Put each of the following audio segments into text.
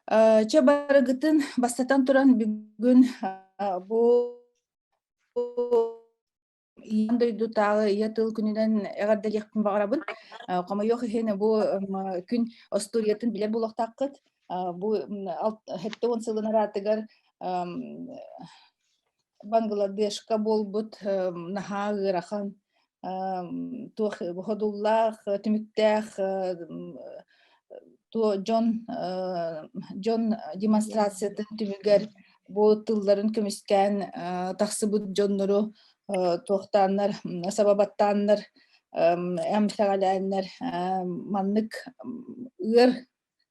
Чабарыгытын бастатан туран бүгүн бу ияндойду тагы ия тыл күнүнен эгардалиякпын багарабын. Комойох эхене бу күн Остуриятын билер булактаккыт. Бу хетте 10 сылын аратыгар Бангладешка болбут наха ырахан туох ходуллах түмүктэх ту Джон демонстрациятын түмүгер бу тылларын көмүскән тахсыбыт Джоннору туохтааннар сабабаттааннар эмсагалааннар маннык ыр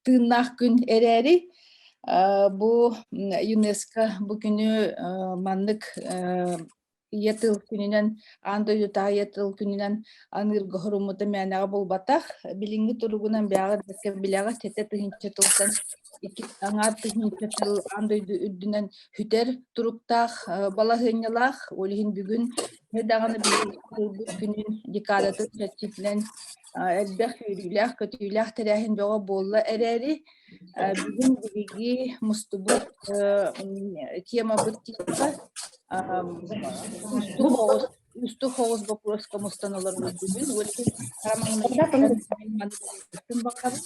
тыыннаах күн эрээри бу ЮНЕСКО бу күнү маннык Ятыл күнүнен андойду таа ятыл күнүнен анырга хорумута мәнага болбатах билинги туругунан бягы дәккә билага тете тыгынча тылдан iki аңар тыгынча тыл андойду үддүнен хүтер туруктах балахынялах олихин бүгүн даганы бу күнүн декадаты чатчитлен элбэх үрүлэх көтүлэх терәһин бага болла эрәри бүгүн биги мустубут тема быттыка Üstü hovuz vapurus kamustanlar bugün. Öyle bakalım.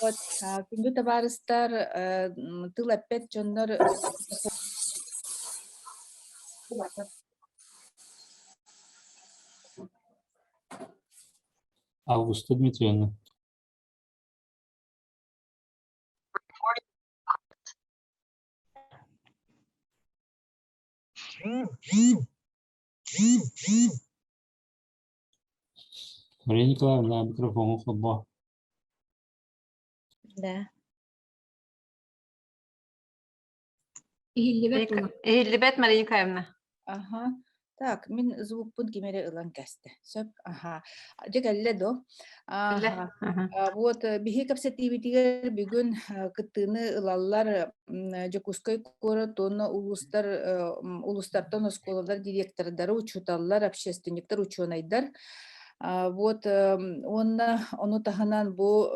Вот, күндү табарыстар тылаппет жоннор Августа Дмитриевна. Мария Николаевна, микрофон ухлоба. Да. Ehillibet Мария Николаевна. Ага. Так, мен звукпун кемере ылан кәсте. Сөп, ага. Жекәлле до. Ага. Вот, бихи капсетибитигер бүгүн кыттыны ылаллар жокускай кора тонна улустартан осколалар директордары учуталлар, общественниктер учуонайдар. Вот, оны таханан бу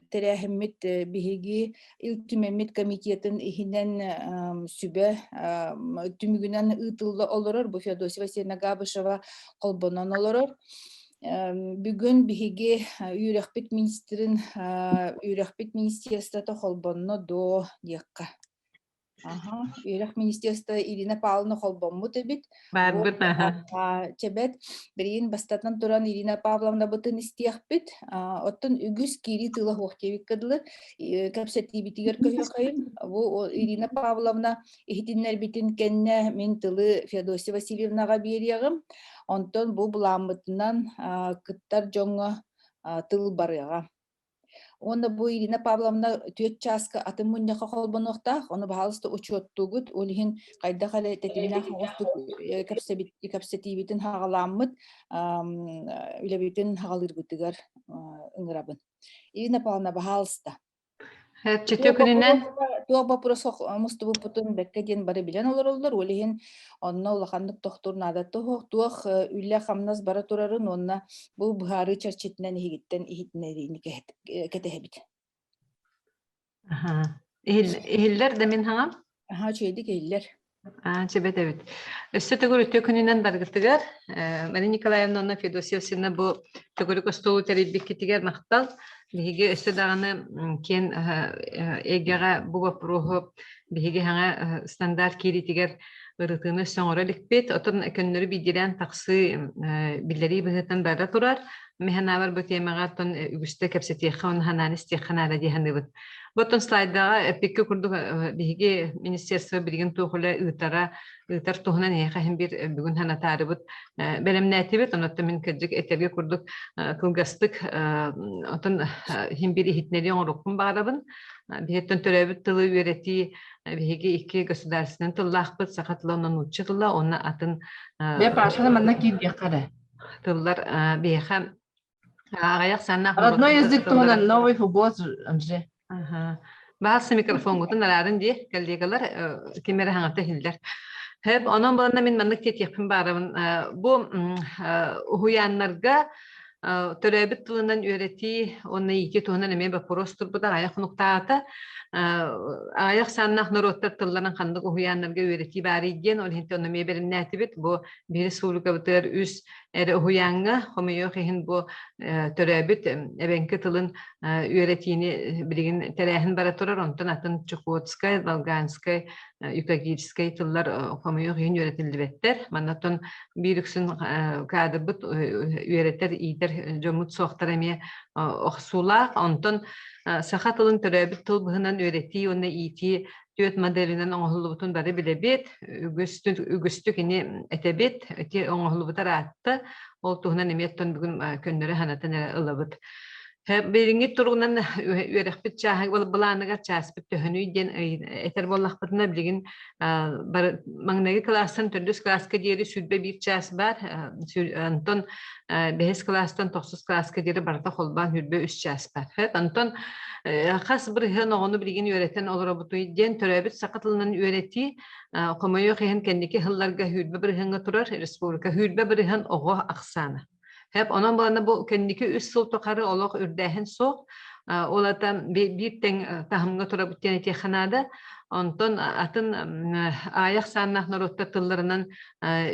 терәхиммит биһиги илтүмеммит комитетин ихинен сүбе түмүгүнен ытылды олорор бу Феодосия Васильевна Габышева колбонон олорор. Бүгүн биһиги үйрәхпит министерството колбонно до диякка. Ага, үйрәх министерство Ирина Павловна холбоммут эбит. Чебет берин бастатан туран Ирина Павловна бутын истиякпит. Оттон үгүс кири тыла хохтебик кыдлы. Капсетибитигер көйөкайым. Бу Ирина Павловна ихтиннер битин кенне мен тылы Феодосия Васильевнага бериягым. Онтон бу буламытынан кыттар жоңго тыл барыга. Онда бу Ирина Павловна төт часка атын муньяка холбонуктах, оны баалысты учоттугут, олихин кайда хале тетимина хагостук капсетибитин хагаламмыт, үлебитин хагалырбытыгар ыңырабын. Ирина Павловна баалыста. Туа вопрос мустубу путун беккеден бары билен олоролдор, олихин онна улахандык тохтур надатту туах үлле хамнас бара турарын онна бу бухары чарчитинен хигиттен ихитнерини кетехебит. Ehiller demin hangam? Aha çeydik ehiller. Çebet evet. Östetagor ötükününden dargıtıgar. Marия Николаевна ona Федосия Васильевна bu tögörük ostolu teribik kitiger nahtal. Bihige östetagаны ken egera bu vapruhu bihige hanga standart kiritiger ırıtını soňra likbet. Oton ekönleri bidiren taqsı billeri bihetan barra turar. Mehanavar bu temaga ton ügüste kapsetiye on hananis tihanara dihanıbıt. Botton slayda pekke kurduk bihige ministerство bilgin tohula ıtar tohunan heqa hem bir bugün hana taribut belemnatibet onatta min kajik eterge kurduk kılgastık oton hem bir ihitneli onrukun bağırabın bihetten törebit tılı ürettiği bihige iki gasudarsının tıllahbıt sakatlanan uçıtılla ona atın ve başına manna ki diyakare tıllar biheqa ağayak sanna родной язык tohunan новый футбол amje. Bahası mikrofon gutun aradın diye kollegalar kimere hangata hiller. Hep onun balında min manlık tet yapın barabın bu huyanlarga төрөбүт тылынан үерети онна ити туһунан эме вопрос турбута аяк нуктаата аяк саннах нороттар тылларын хандык уяннарга үерети бар иден ол хинте онна ме бериннәтибит бу бир республика бутер үс эре уянга хомойо хин бу төрөбүт эбенке тылын үеретини билигин терехин бара турар онтон атын Чукотская, Долганская, Юкагирская тыллар хомойо хин үеретилдибеттер маннатон бирүксүн кадыбыт үеретер идер жомут соқтар эме охсулаах онтон саха тылын төрөбүт тыл быһынан үерети онна ити төт моделинен оңолубутун бары билебит үгүстү кини этебит эти оңолубутар атты ол туһунан эметтон бүгүн көннөрө ханатын ылабыт Бериңи тургунан үерекпит чаһаг бол буланыгар часпыт төһөнүйден этер боллахпытына билигин маңнаги класстан төрдүс класска диэри сүрбе бир час бар антон бес класстан 9 класска диэри барда холбан хүрбе 3 час бар антон хас бир хэн огону билигин үеретен олоробутуйден төрөбүт сакатылынан үерети комойо хэн кендики хылларга хүрбе бир хэнга турар республика хүрбе бир хэн ого аксана Hep onun bana bu kendiki üst sul tokarı olaq ürdəhin soq. Olatan bir ten tahımga tura bütən eti xanada. Ondan atın ayaq sannaq narotda tıllarından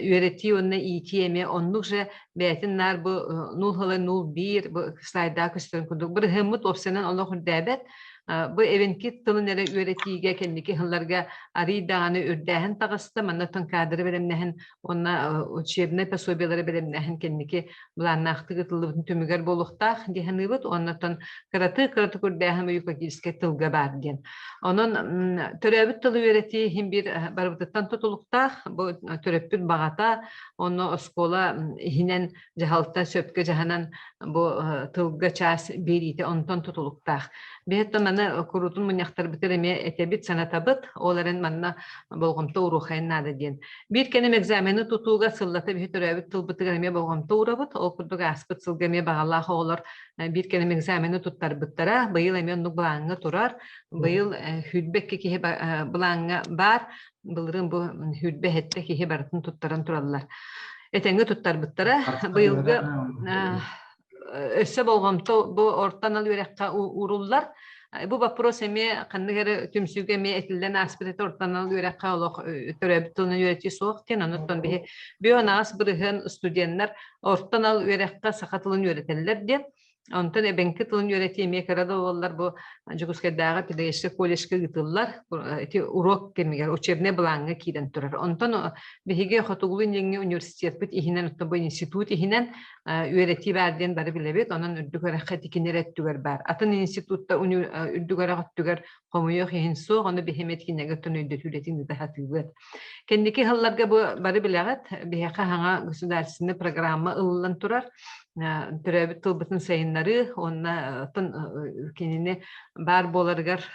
üyereti onunla itiyeme onlukça bəyətin nar bu 0,01 bu slayda küstürün kuduk. Bir hımmut opsiyonan olaq ürdəbət. Bu evinki tılın ere üyeretiye kendiki hıllarga arı dağını ürdəhin tağıstı. Manatın kadırı veremnehin ona uçebine pasobiyaları veremnehin kendiki bulanaqtığı tılıbın tümüger boluqtaq diyen ıbıt. Ondan kıratı ürdəhin ve yukagilske tılga bar diyen. Onun töröbüt tılı üyeretiye hem bir barbutattan tutuluqtaq. Bu töröbüt bağata onu oskola hinen jahalta söpke jahanan bu tılga ças beriyte ondan tutuluqtaq. Behetto mana kurutun munyaqtar bitireme etebit sanatabıt olaren manna bolğumta uruxayn nada diyen. Bir kenem egzameni tutuga sillata bihet töröbüt tılbıtıreme bolğumta urabıt o kurduga aspıt sılgame bağallaha olur. Bir kenem egzameni tuttar bittara bıyıl emen nuk bulağına turar. Bıyıl hüdbek kekehe bulağına bar. Bılırın bu hüdbe hette kekehe baratın tuttaran turallar. Etenge tuttar bittara bıyılgı össe bolğumta bu ortadan alürekka urullar. Bu vapros eme kandıgara tümsüge me etilden aspirete ortadan alürekka olaq töröbüt tılını yöreti soğuk ten anıttan bihe. Biyonağız bırıhın studiyenler ortadan alürekka sakatılın yöreteller de. Ondan ebenki tılın yöreti emeğe karada oğullar bu Jugoskaydağı pedagojik kolejke gıtıllar. Eti urok kemiger, uçebne bulağına kiden turar. Ondan bihege Xotugulun yenge üniversitet bit ihinen bu institut ihinen üyereti verdiğin bari bilebet. Onun ürdügara xatikinler ettüger bar. Atın institutta ürdügara xatüger komuyor ihin soğuk. Onu bihemet kinege tonu ürdütületin de hatüger. Kendiki hallarga bu bari bilegat. Bihege hana gısudarsını programı ıllan turar. Töröbüt tılbıtın sayınları onna kendine bar bolargar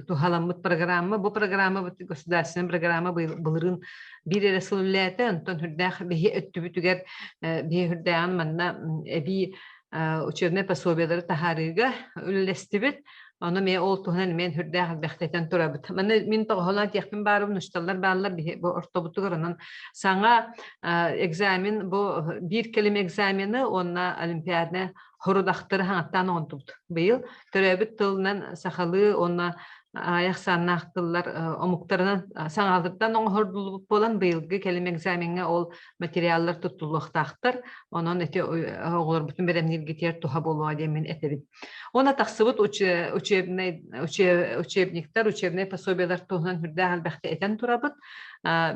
tuhalamut programı bu programı gosdarsın programı bulurun bir resullete ondan hürdağ bihi öttübütüger bihi hürdağın manna bir uçevne pasobiyaları taharıga üllestibit onu me oltuğunan men hürdağ behteten turabıt. Mana min toğulan yakın barım nuştallar bağlar bu ortobutugarının sana egzamin bu bir kelime egzamini onna olimpiyadına horudaqtırı hanattan ondubdu. Bıyıl töröbüt tılından sahalı onna ayak sannaqtıllar omuktarından sanaldırdan onu hordulup bolan bıyılgı kelime egzaminine ol materiallar tutuluqtaqtır. Onun eti oğulur bütün beremnil giter tuha boluğa demin etebit. Ona taqsıbıt uçebniktar, uçebne pasobiyalar tuğunan hürde halbaqti eten turabıt.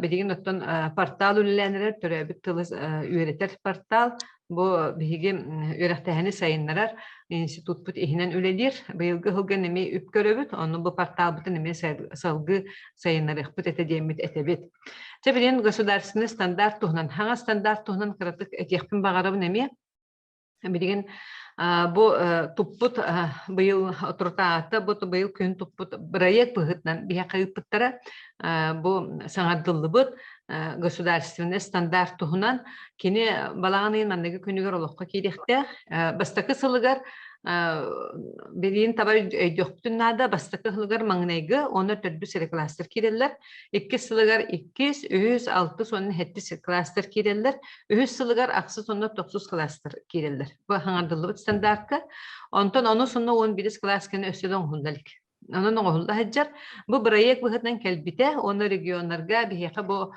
Bedigin ottan portal ünlenler töröbüt tılı üyereter portal. Bu bihigi üyerektehini sayınlarar. İnstitut bit ihinen üledir. Bıyılgı hılgı nemi üp göröbüt. Onu bu portal bitin nemi salgı sayınlarıq bit etedemit etebit. Tebidin gasudarsını standart tuğunan. Hanga standart tuğunan kıratık etiyakpın bağarabı nemi? Bedigin bu tupput bıyıl oturtaatı, bu bıyıl kün tupput proyekt bıhıtnan bihe kayıpıttara bu sanadıllı bıt государственный стандарт туһунан кини балааны манныгы күнүгөр олоққа киирихте бастакы сылыгар Bilin tabar öydöktün nada bastakı hılgar mangnaygı onu tördü sere klaster kiriller. 2 sılıgar 2 3 6 sonun hetti klaster kiriller. 3 sılıgar aksı sonunda 9 klaster kiriller. Bu hanardılık standartka. Ondan onu sonunda 11 klaskeni ösüden hundalik. Onun oğulda heccar. Bu proyekt bıhıttan kelbite onu regionlarga biheqa bu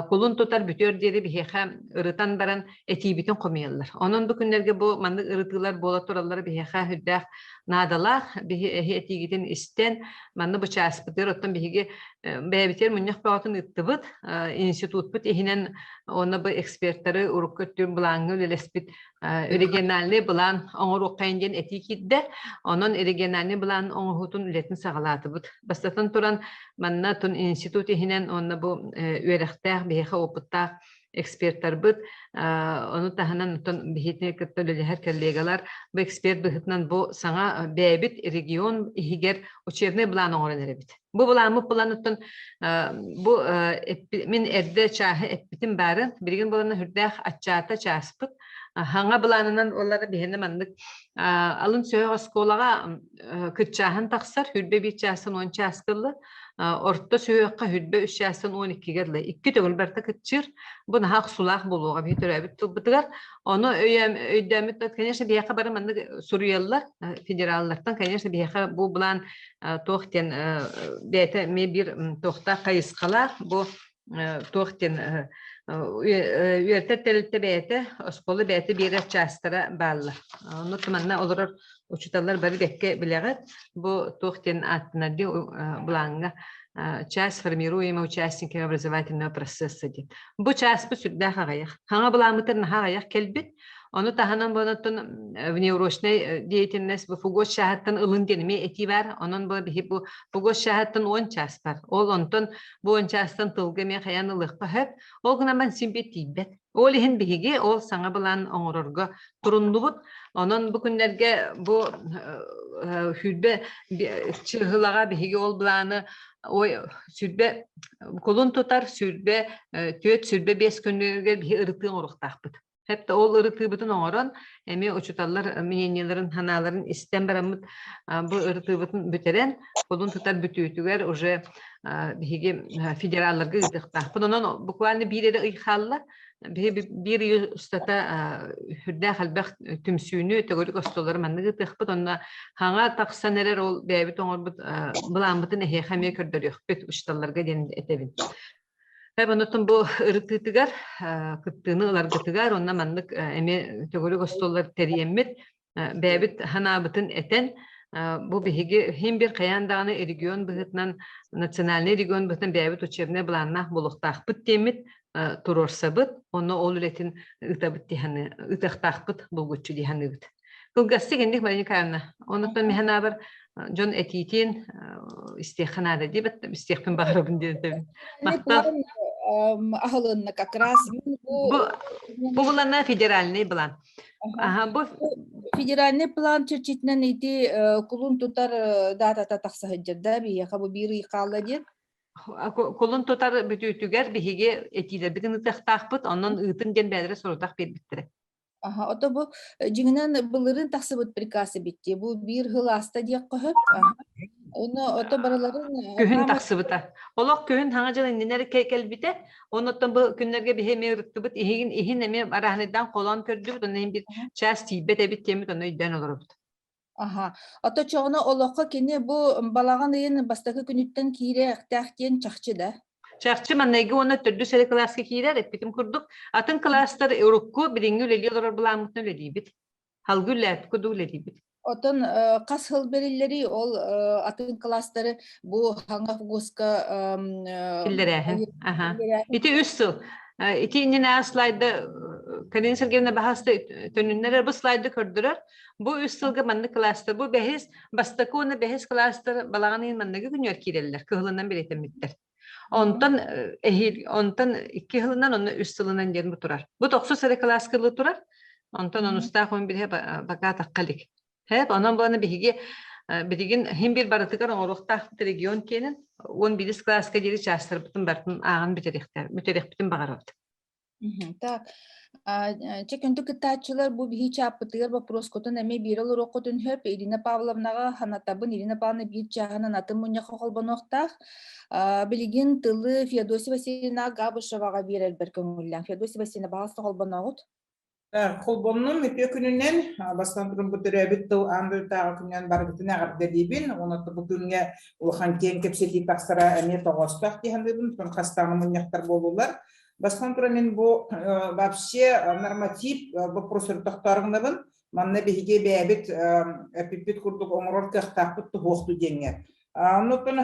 kulun tutar bütür deri biheqa ırıtan baran etibitin komiyallar. Onun bu günlerge bu mandık ırıtılar bola turalları biheqa hüddaq nadalaq bihe etigidin isten mandı bu çaspıtır ottan bihege bebiter münyak bağıtın ıttıbıt institut bit ehinen onu bu ekspertleri urukküttür bulangı lelespit regionalni bulan oңор оқайынген etikidde onun regionalni bulan oңohutun ületin sağalatıbıt. Basatan turan manna tun institut ehinen onu bu üyerektağ biheqa opıttağ ekspertler bit onu tahanan tun bihitne kıttölü her kollegalar bu ekspert bihitnan bu sana bebit region ihiger uçevne bulan oңoran erebit. Bu bulanmı bulanıtın bu min erde çahı etbitin barın birgin bulanı hürdağ aççata çaspıt hanga bulanından onlara bihenne mandık alın söğü oskolaga kıtçahın taksar hürbe bir çasın 10 çaskıllı orta söğüqa hürbe 3 çasın 12 gerli 2 tögül berta kıtçır bu nahaq sulaq buluğa bir törəbit tıbıtıgar onu öydəmit конечно biyaqa barı mandık Suriyallar federallardan конечно biyaqa bu bulan toxten bete me bir toxta kayısqalar bu toxten üyerte telte bete oskolu bete bir çastıra bağlı. Onu tumanna olur uçutallar bari bekke bilegat bu toxten atnadı bulanga часть формируемого участника образовательного процесса deyip. Bu часть bu sürdә hagayıq. Hanga bulamıtır hagayıq kelbit. Onu tahanan bonutun внеурочной деятельность bu фугос şahattan ılın denimi eti var. Onun bu фугос şahattan 10 часть var. Ol ondan bu 10 частьтан tılgı me hayanlıq hep. Ol gına man simpetibet. Ol ihin bihigi ol sana bulan oңororga turundubut. Onun bu günlerge bu hüdbe çığılağa bihigi ol bulanı o sürbe kolun tutar sürbe töt sürbe 5 günlüğe bir ırıtığın oruqtaqbıt. Hep de ol ırıtığıbıtın oğuran emi uçutallar miyeniyelerin hanaların istem baramıt bu ırıtığıbıtın büteren kolun tutar bütüytüger уже bihigi federallarga ıdıqtaqbıt. Onun bukvalni bir yere ıyxallar bir yıl ustata hürdağ halbaq tümsüyünü tögörük ostoları mandığı tıqbıt. Onna hana taqsa neler ol beyabit oңorbut bulanbıtın ehe xameye kördörüq bet ustalarga den etebin. Hep onutun bu ırıtıtıgar kıttığını ılargıtıgar onna mandık eme tögörük ostoları teriyemmit beyabit hanabıtın eten bu bihigi hem bir kayandağını region bıhıtnan nasyonalne region bıhıtnan beyabit uçevne bulanna buluqtaqbıt demit turorsabıt onu ol üretin ıtabıt dihanı ıtaqtaqbıt bulgutçu dihanı bit. Kılgası gendik bari karna. Onutun mehana bir John etitin istihana deyip istihpin bağırabın dedi. Maktab ahılınna как раз bu bulanna federalne bulan. Aha bu федеральный план чирчитнен ити кулун тутар дата тақса хыджырда бияха бу бир икалла дер kolun tutar bütütüger bihige etiler bitin ıtaqtaqbıt ondan ıtın gen bədre sorutaq berbittire. Aha, ото bu jiňinden bılırın taqsыбыт прикасы bitти. Bu bir hılasta diýek gohop. Onu ото baralaryň Köhün taqsыбıta. Olaq köhün haňa jyl indiler kelbite. Ondan bu günlerge biheme ırıttıbıt ihin eme arahnedan kolan kördübüt. Ondan bir ças tibet ebit temit onu idden olurubut. Aha. Ото çoğuna olaqqa kene bu balagan ýen bastaki günütten kire aqtaqten çaqçı da. Çaqçı mannayga onu tördü sere klaska kirer etbitim kurduk. Atın klastar Eurokku biringi öleliyorlar bulamıtını ölediyibit. Halgüllet kudu ölediyibit. Otun qas hıl berilleri ol atın klasları bu hanga fugoska Killerehin. Aha. Iti 3 yıl. İti inine slayda Karin Sergeyevna bahasta tönünler bu slayda kördürer. Bu 3 yılga mandı klastar bu behes bastaki onu behes klastar balağanın mandıgı günyer kireller. Kıhılından bir etemitler. Ondan 2 yılından onu 3 yılından gelin bu turar. Bu 9 sere klaskılı turar. Ondan onu ustaq on bir hep baka taqqalik. Hep ondan bana birigin hem bir baratıgar oruqtaq region kenin 11 klaska jeri çastırıptım bartın ağın biterikter. Müterek bitim bağırabdı. Так. Чекенті кітачылар бұл бейі чаппытығыр вопрос көтін әме бір олыр оқытын хөп Ирина Павловнаға ханатабын Ирина Павловна бір жағынан атын мұнja қоқылбын оқтақ. Білген тылы Феодосия Васильевна Габышеваға бір әлбір көңілден. Феодосия Васильевна бағасты қолбын оғыт? Қолбонның өте күнінен бастан тұрын бұтыры әбіт тыл анды тағы күннен барғытын ағырды дейбін. Оны бұтынға ұлған кен кепсеті тақсыра әме тоғыстақ дейбін. Тұн қастаны мұняқтар болулар. Бастан тұрын мен бұл вообще норматив вопросыр тоқтарғынабын. Манна бейге бәбіт әпіппет күрдік оңырор кықтақпыт тұғоқты денге. Онытын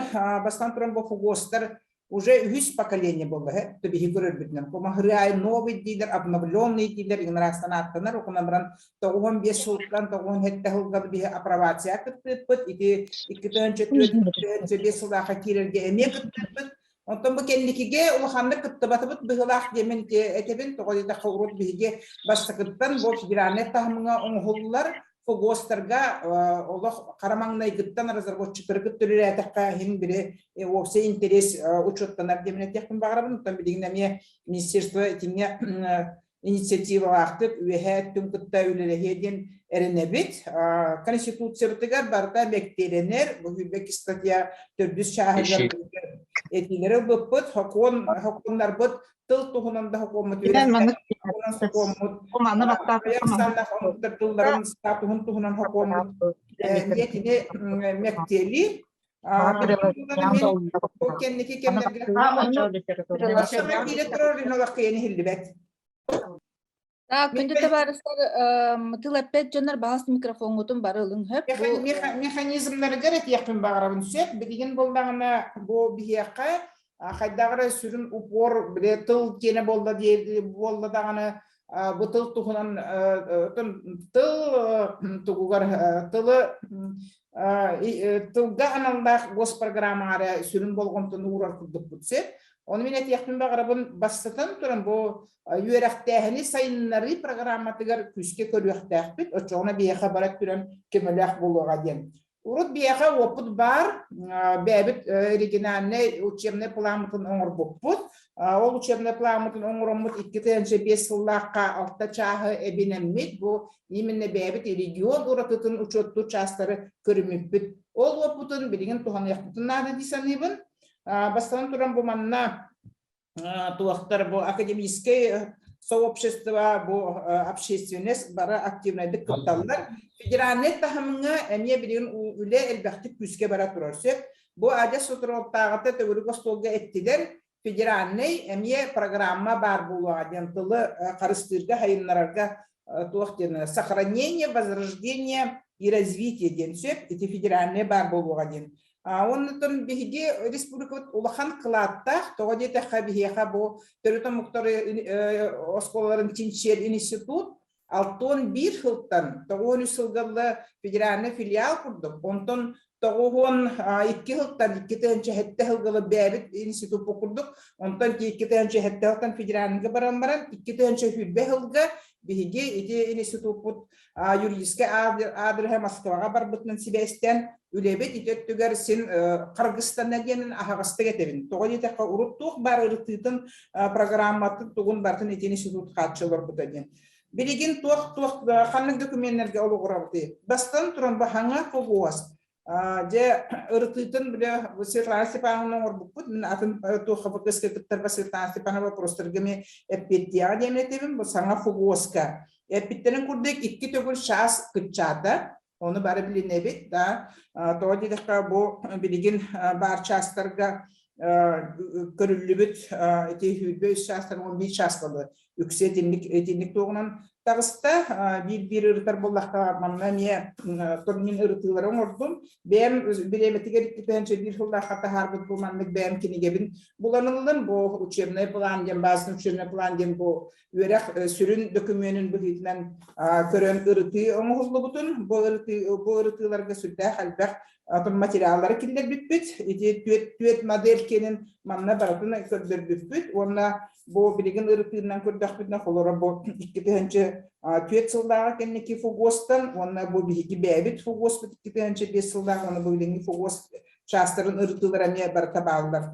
бастан тұрын бұл фугостар уже 3 поколения было, то беги город битнем. Помогай новый дилер, обновленный дилер, игнорация аттанар, окунабран, то он без шуткан, то он хеттахул габби апробация кыттыппыт, и кытын четвертый без сулаха кирерге эме кыттыппыт. Он том бекенликиге улаханды кыттыбатыбыт быгылах демен этебин, то годита хаврут беги бастакыттан, бол федеральный тахмыңа оңғылылар, Фогостарга олох карамаңнай гыттан разработчиктер гыттырыр атакка хим бире все интерес учеттанар демне техник багарабын там билигинеме министерство тиңе инициатива актып үһә түм гытта үлелегеден эренебит конституциятыга барда бектеренер бу бек статья 400 шаһарлар этилере буппут хокундар бут тыл туһунанда хокумат Күнді табарыстар тыл әппет жонар бағас микрофонғытын бары ылың хөп. Механизмлары гәрет яқын бағарабын сөп, білген болдағына бұл бияққа Хайдагара сүрін упор біле тыл кені болды дағаны бұтыл тұғынан тылға аналдақ госпрограммары сүрін болғымтын ұғырар күрдік бұтсе. Оны мен әті яқын бағарабын бастытын тұрын бұл үйерақтәхіні сайынлары программатығар күске көріқтәқ біт, өтшоғына бияқа барат түрін кемеләқ болуға ден. Урут бияқа опыт бар, бәбіт оригинальный учебный планмытын оңыр бұппыт. Ол учебный планмытын оңыр омыт 2-5 сыллаққа алта чағы әбінеммет. Бұл именно бәбіт регион ұратытын учетту частары көріміппіт. Ол опытын білген туған яқтытын нады дейсанебін. Бастан тұран бұл манна туақтар бұл академический сообщество, бұл общественность бара активнайдық кыпталдар. Федеральный тахымыңа әме білген үлі әлбәқтік күске бара тұрарсы. Бұл адес отыруқтағыты төгірі қостолға әттілер. Федеральный әме программа бар болу агентылы қарыстырға, хайынларарға туақтен сохранение, возрождение и развитие ден сөп, эти федеральный бар болу агент. Оннытын беге республикат улахан кылаттах, тоға дейті қабихеға бұл түрітін мұқтары осколарын тинчер институт, 61 жылттан, тоғын үсілгілі федеральный филиал құрдық. Онтын тоғын 2 жылттан, 2-тінші хетті жылгілі бәбіт институт құрдық. Онтын 2-тінші хетті жылттан федеральныға баран-баран, 2-тінші хүлбе жылға беге еті институт құд юридический адрыға Москваға бар бұтынан себестен үлебет итеттігер сен Қырғызстан әденін ағағысты кетерін. Тоғын етеққа ұруттуқ бар ұрықтытын программатын тұғын бартын етен институт қатшылар бұт әден. Білеген туақ қанның документтерге олы құрабыды. Бастан тұрын бағаңа қоғуаз. Же ұрықтытын біле Светлана Степановна орбұқпыд. Мен атын туаққа бұқысқа күттарға Светлана Степанова простыргеме әппеттияға деметебім. Бұл саңа қоғуазқа. Әппеттерін күрдік 2 төгіл шас күтчада. Оны бары біліне бет, тоға дедіққа бұл білеген бар частарға көрілі бүт, әте хүлбе 3 частарға 11 час болды. Үксе етіндік тоғынан тағыста бір ұрытар болдаққа манна ме тұрмен ұрытыларын ордым. Бәм білеметігер үттіпәнше бір жылдаққа тағарбыт бұл маннық бәм кенегебін. Бұланылын бұл учебный план ден, базын учебный план ден бұл өрақ сүрін документін бұхетінен көрін ұрыты оңғылы бұтын. Бұл ұрытыларға сүрді қалбақ материаллары келдер бүтпіт. Түет модель кенін манна баратын көрдер бүтпіт. Онна бұл білеген ұрытылынан көрдіқ бүтіне қолыра бұл 2-тінші түет сылдағы кәнеке фугостан, онна бұл бігі бәбіт фугост бүт 2-5 сылдағы, оны бұл білеген фугост частарын ұрытылар әме бар табалдар.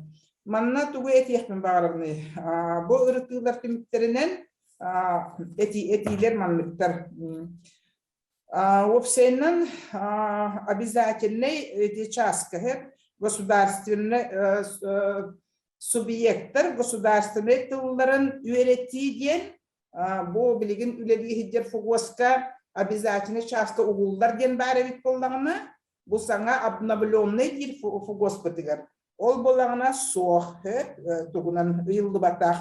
манна тугу этиехпин багарабны. Бу ырытылар тимиттеринен этилер манныктар. Опсеннан обязательный эти части государственный субъекттер государственный тылларын үеретиден бу билигин үлелиги хиджер фугоска обязательный части угулдар ден бары бит боллагына бу саңа обновленный дир фугос бытыгар. Ол боллагына соох тугунан ыйылды батах.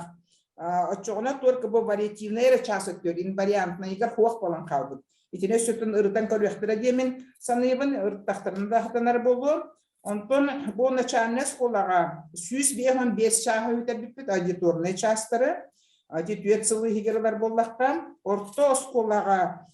Очоғына только бу вариативный части төр инвариантна игар хуак болан калды. Итине сөтін ырытан көріқтіра демен саныйбын ырыттақтарында хатанар болу. Онтон бұл начальный школаға 105 шағы өтер біппет аудиторный частары, аудитует сылы хигерлер боллаққа. Орто школаға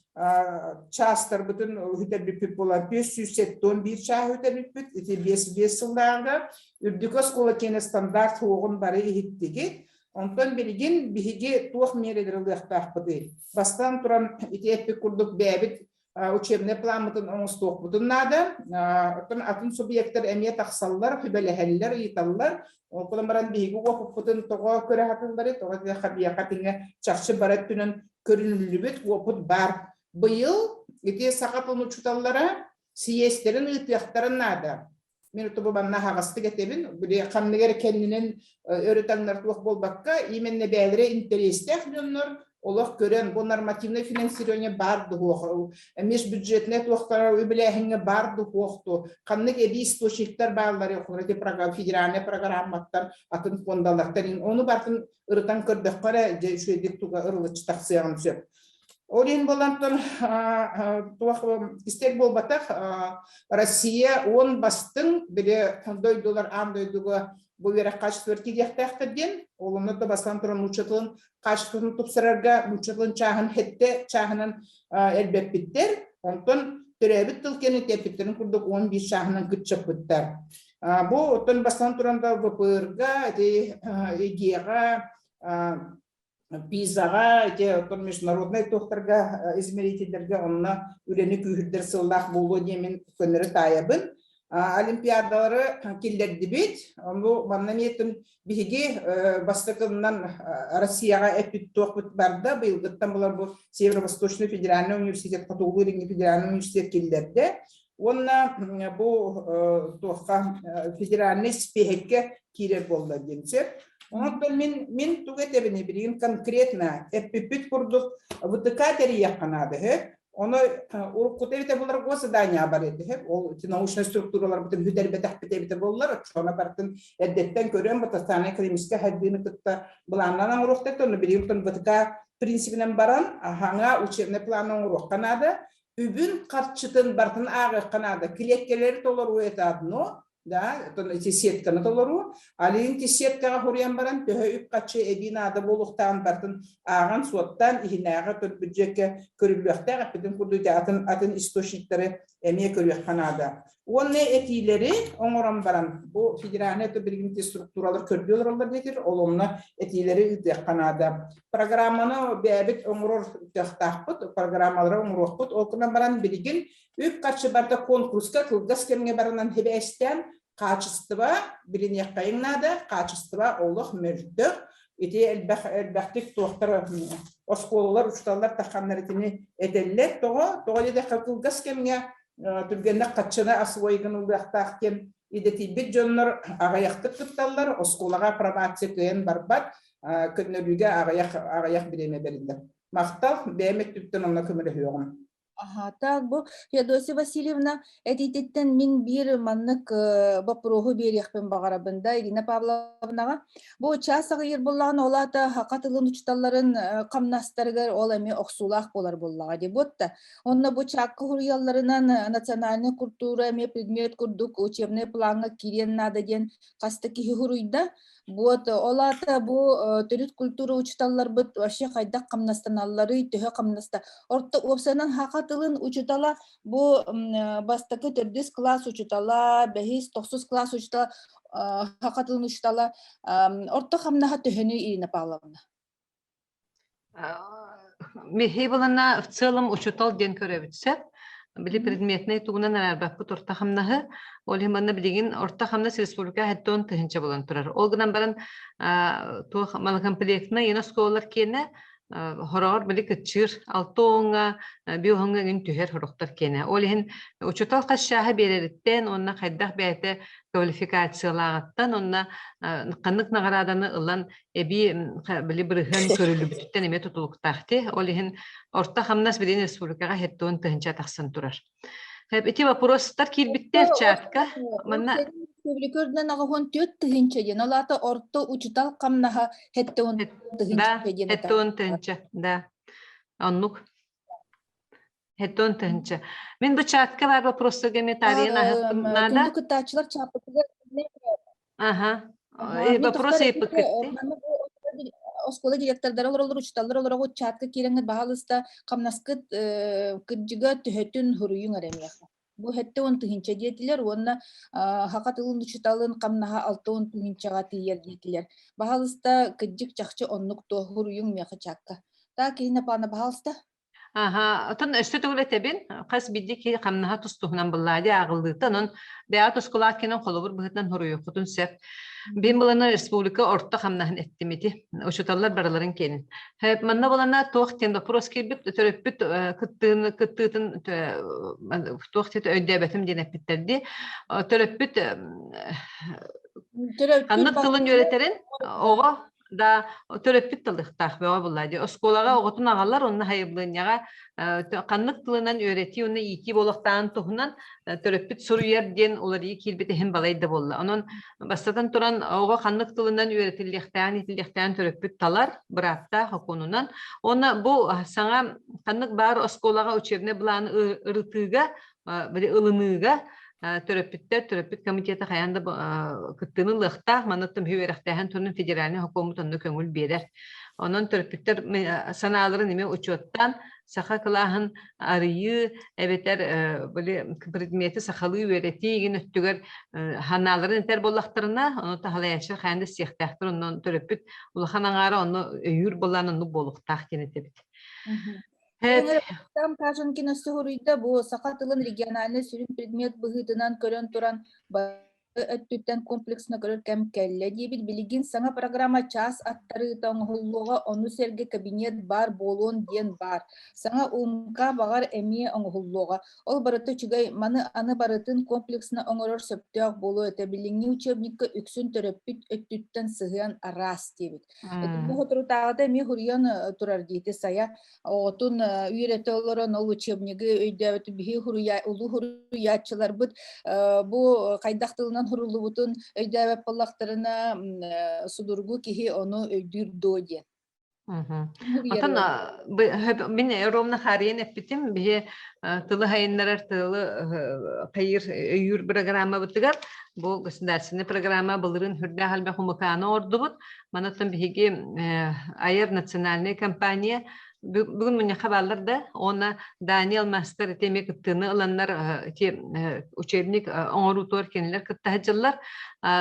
частар бүтін өтер біппет бола 571 шағы өтер біппет, ити 5 сылдағы. Үрдікі школа кені стандарт оғын бары ехеттеге. Онтон билигин биһиги туох мередерлыахтаахпыты. Бастан туран итиэппи курдук бэбит учебный планмытын оңустуохпутун нада. Атын субъекттер эмие тахсаллар, хүбэлэхэллер, италлар. Окулан баран биһиги уопуппутун тоҕо көрөһатыллары, тоҕо хабиякатыңа чахчы барат түнөн көрүнүлүбүт уопут бар. Быйыл ити сакатын учуталлара сиестерин ытыахтарын нада. Мен тобу банна хагасты кетебин, бире камнегер кеннинен өрөтаңнар туох болбакка, именне бәлере интерестех дөннөр, олох көрөн бу нормативный финансирование бар дуох, межбюджетный туохтар үбелехинге бар дуохту, камнег эби источниктер барлары окурати программа, федеральный программаттар, атын фондалардан, ону бартын ырытан көрдөккөрө жүйдүк туга ырылычы таксыягын сөп. Орин болантон истек болбатах Россия он бастың бире $100 ам дойдуга бу вере качество кидяхтахтаден олумна да бастан туран учетылын качествосын тупсырарга учетылын чагын хетте чагынын элбеппиттер онтон төрөбүт тылкени тепиттерин курдук 15 чагынын кытчапыттар. Бу отон бастан туранда ВПРга ИГга Пизага, международный тохтарга измерительдерге онна үлени күйірдер сыллах болу демен көнері таябын. Олимпиадалары келдерді бет, бұл маннаметін бігі бастықынан Россияға әппет тоқпыт барды, бұйылғыттан бұлар бұл Северо-Восточный федеральный университет, Қатулы федеральный университет келдерді. Онна бұл тоққа федеральный спехекке керер болды денсеп. Онтон мен тугетебине билген конкретно эппипит курдук вытыкатери яканады. Оны урукутебите булар го задания бар эди. Ол научный структуралар бүтүн хүдербетак битебите боллар. Шона бартын эддеттен көрөм батастаны академический хаддины кытта буланнан уруктетон билген вытыка принципинен баран ханга учебный планын урукканады. Үбүн картчытын бартын агы канады. Килеккелери толор уэтадно. Да, это эти сетка на толору, алин эти сетка хорьян баран, төхөйүп качы эбинада болуктан бартын аган суоттан ихинага тот бюджетке көрүлүктер, апедин курдуйда атын источниктери эмие көрүлүкканада. Онне этилери оңорон баран, бу федеральный биргинти структуралар көрдүлөр дедир, оломна этилери үтөкканада. Программаны бэбит оңорор төхтахпыт, программалары оңорохпыт, окунан баран биргин үп качы барда конкурска кылгас кемге баранан хебестен качество билинеккайын нада, качество олох мөрдө. Ити элбахтик тохтар осколалар, учталар таханнаритини этеллер того деде кылгас кемге түргенде качына асуайгын улдактак кем идети бит жоннор агаяктык кытталлар, осколага пробация кыйын барбат, көннөлүгө агаяк биреме берилди. Мактал бемек түптөн онна көмөлөйгөн. Так, Феодосия Васильевна, этитеттен мин бир маннык бапрогу берияхпен багарабында Ирина Павловнага. Бу часагы ер боллаган олата хакатылын учталларын камнастаргар ол эми оксулак болар боллага деп отта. Онна бу чаккы хурьялларынан национальный культура эми предмет курдук учебный планга кирен нада ден кастыки хуруйда. Вот олата бу төрүт культура учталлар бут вообще кайда камнастаналлары төһө камнаста. Орто опсанан хакатылын учутала бу бастакы 4 класс учутала, 5-9 класс учутала, хакатылын учутала. Орто камнаха төһөнү Ирина Павловна. Мехи булана в целом учутал ден көрөбүтсеп. били предметный тугунан арбаппыт орта хамнаһы, ол химанна билигин орта хамнас республика хэттон тыһынча болан турар. Ол гынан баран туох мал комплектна ена сколалар кене хорогор били кытчыр алтоңга биохонга ген түһер хорохтар кене. Ол хин учутал кашаһа берериттен онна хайдах бәйте квалификациялагаттан онна каннык нагараданы ылан эби били бирген көрүлүбүттен эме тутулуктахты. Ол хин орта хамнас билин республикага хэттон тыһынча тахсан турар. Хеп эти вопростар кирбиттер чатка. Манна Республикөрдөн агахон төт тыһынча ден. Олата орто учутал камнаха хеттеон да, тыһынча ден. хэттон тыһынча, да. Оннук. Хэттон тыһынча. Мен бу чатка бар вопросы комментарийын ахыттым. Нада? Күндү кытаачылар чапытыга Ага. Вопросы ипыкытты. Оскола директордары олар учталар олар чатка киреңет баһалыста камнаскыт кыджыга төһөтүн хуруюң аремияха. Бу хетте он тыһынча диетилер, онна хакатылын учталын камнаха 6 тыһынчага тиер диетилер. Баһалыста кыджык чакчы оннук тохуруюң мияха чакка. Та кейине пана баһалыста. Ага, отон өстө төлөтебин, кас бидди ки камнаха тустугунан буллади агылдытан он беат осколат кенен холобур быһытан хоруюк кутун сеп. Бин булана республика орта камнаһын эттимити. Ошоталлар бараларын кенин. Хеп манна булана тоохтен вопрос кирбит төрөппүт кыттыытын тоохтет өйдөбетим денеппиттерди. Төрөппүт каннык тылын өретерин ого да төрөппүт тылдыктах бега буллади. Осколага оготун агаллар онна хайыблыняга каннык тылынан өрети уны ики болохтан тухунан төрөппүт суруерден улары кирбите хем балайды болла. Онон бастатан туран ого каннык тылынан өретилдехтан төрөппүт талар быратта хокунунан. Оны бу саңа каннык бар осколага учебне буланы ырытыга били ылыныга төрөппүт комитеті қаянда кыттыны лыхта манаттым хүверақтайын тұрның федеральный хокумутынны көңіл берер. Онын төрөппүттер саналарын неме учеттан саха кылаһын арıyı эбетер предмети сахалы өрети еген өттүгер ханаларын этер боллактарына оны тахалаячы қаянда сехтақтыр онын төрөппүт улахан аңары оны өйүр болланы болуқтақ кенетебит. Там кажын киносы хуруйда бу сакатылын региональный сүрүн предмет быгытынан көрөн туран өттүттен комплексна көрөр кем келле дебит билигин саңа программа час аттары тоңгуллуга ону серге кабинет бар болон ден бар. Саңа умка багар эми оңгуллуга. Ол барыты чугай маны аны барытын комплексна оңорор сөптөк болу өтө билигни учебникке үксүн төрөппүт өттүттен сыгыан арас дебит. Бу хотрутагда ми хурьян турар дейти сая отун үйрөтөлөрөн ол учебниги өйдөбүт бихи хуруя улу хуруячылар бут бу кайдактылынан хурулубутун өйдөбөп боллактарына судургу кихи ону өйдүр доди. Отон мен ровно харин эппитим бие тылы хайыннарар тылы кайыр өйүр программа бутыгар бу государственный программа былырын хүрдэ халбе хумуканы ордубут манаттан биги айыр национальная компания бүгүн мен хабарларда оны Даниэл Мастер темек кыттыны ыланнар учебник оңорутор кенелер кыттахжылар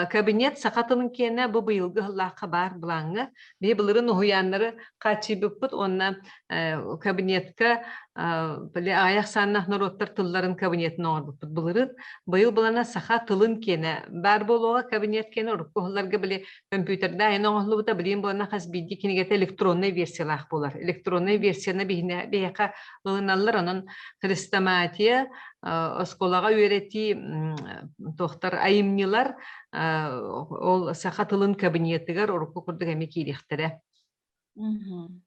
кабинет сакатынын кене бу быйылгы лакка бар булаңы бе былырын уяннары качыбыппыт онна кабинетке биле аяк саннах нороттар тылларын кабинетин орбуппут былырын быйыл булана саха тылын кене бар болуга кабинет кене уруккуларга биле компьютерда айны оңлубута билим булана хас бидди кинегете электронный версиялах болар электронный версияны бихне бияка ылыналлар онун хрестоматия осколага үйрети тохтар айымнилар ол саха тылын кабинетигер урукку курдук эми киирихтере.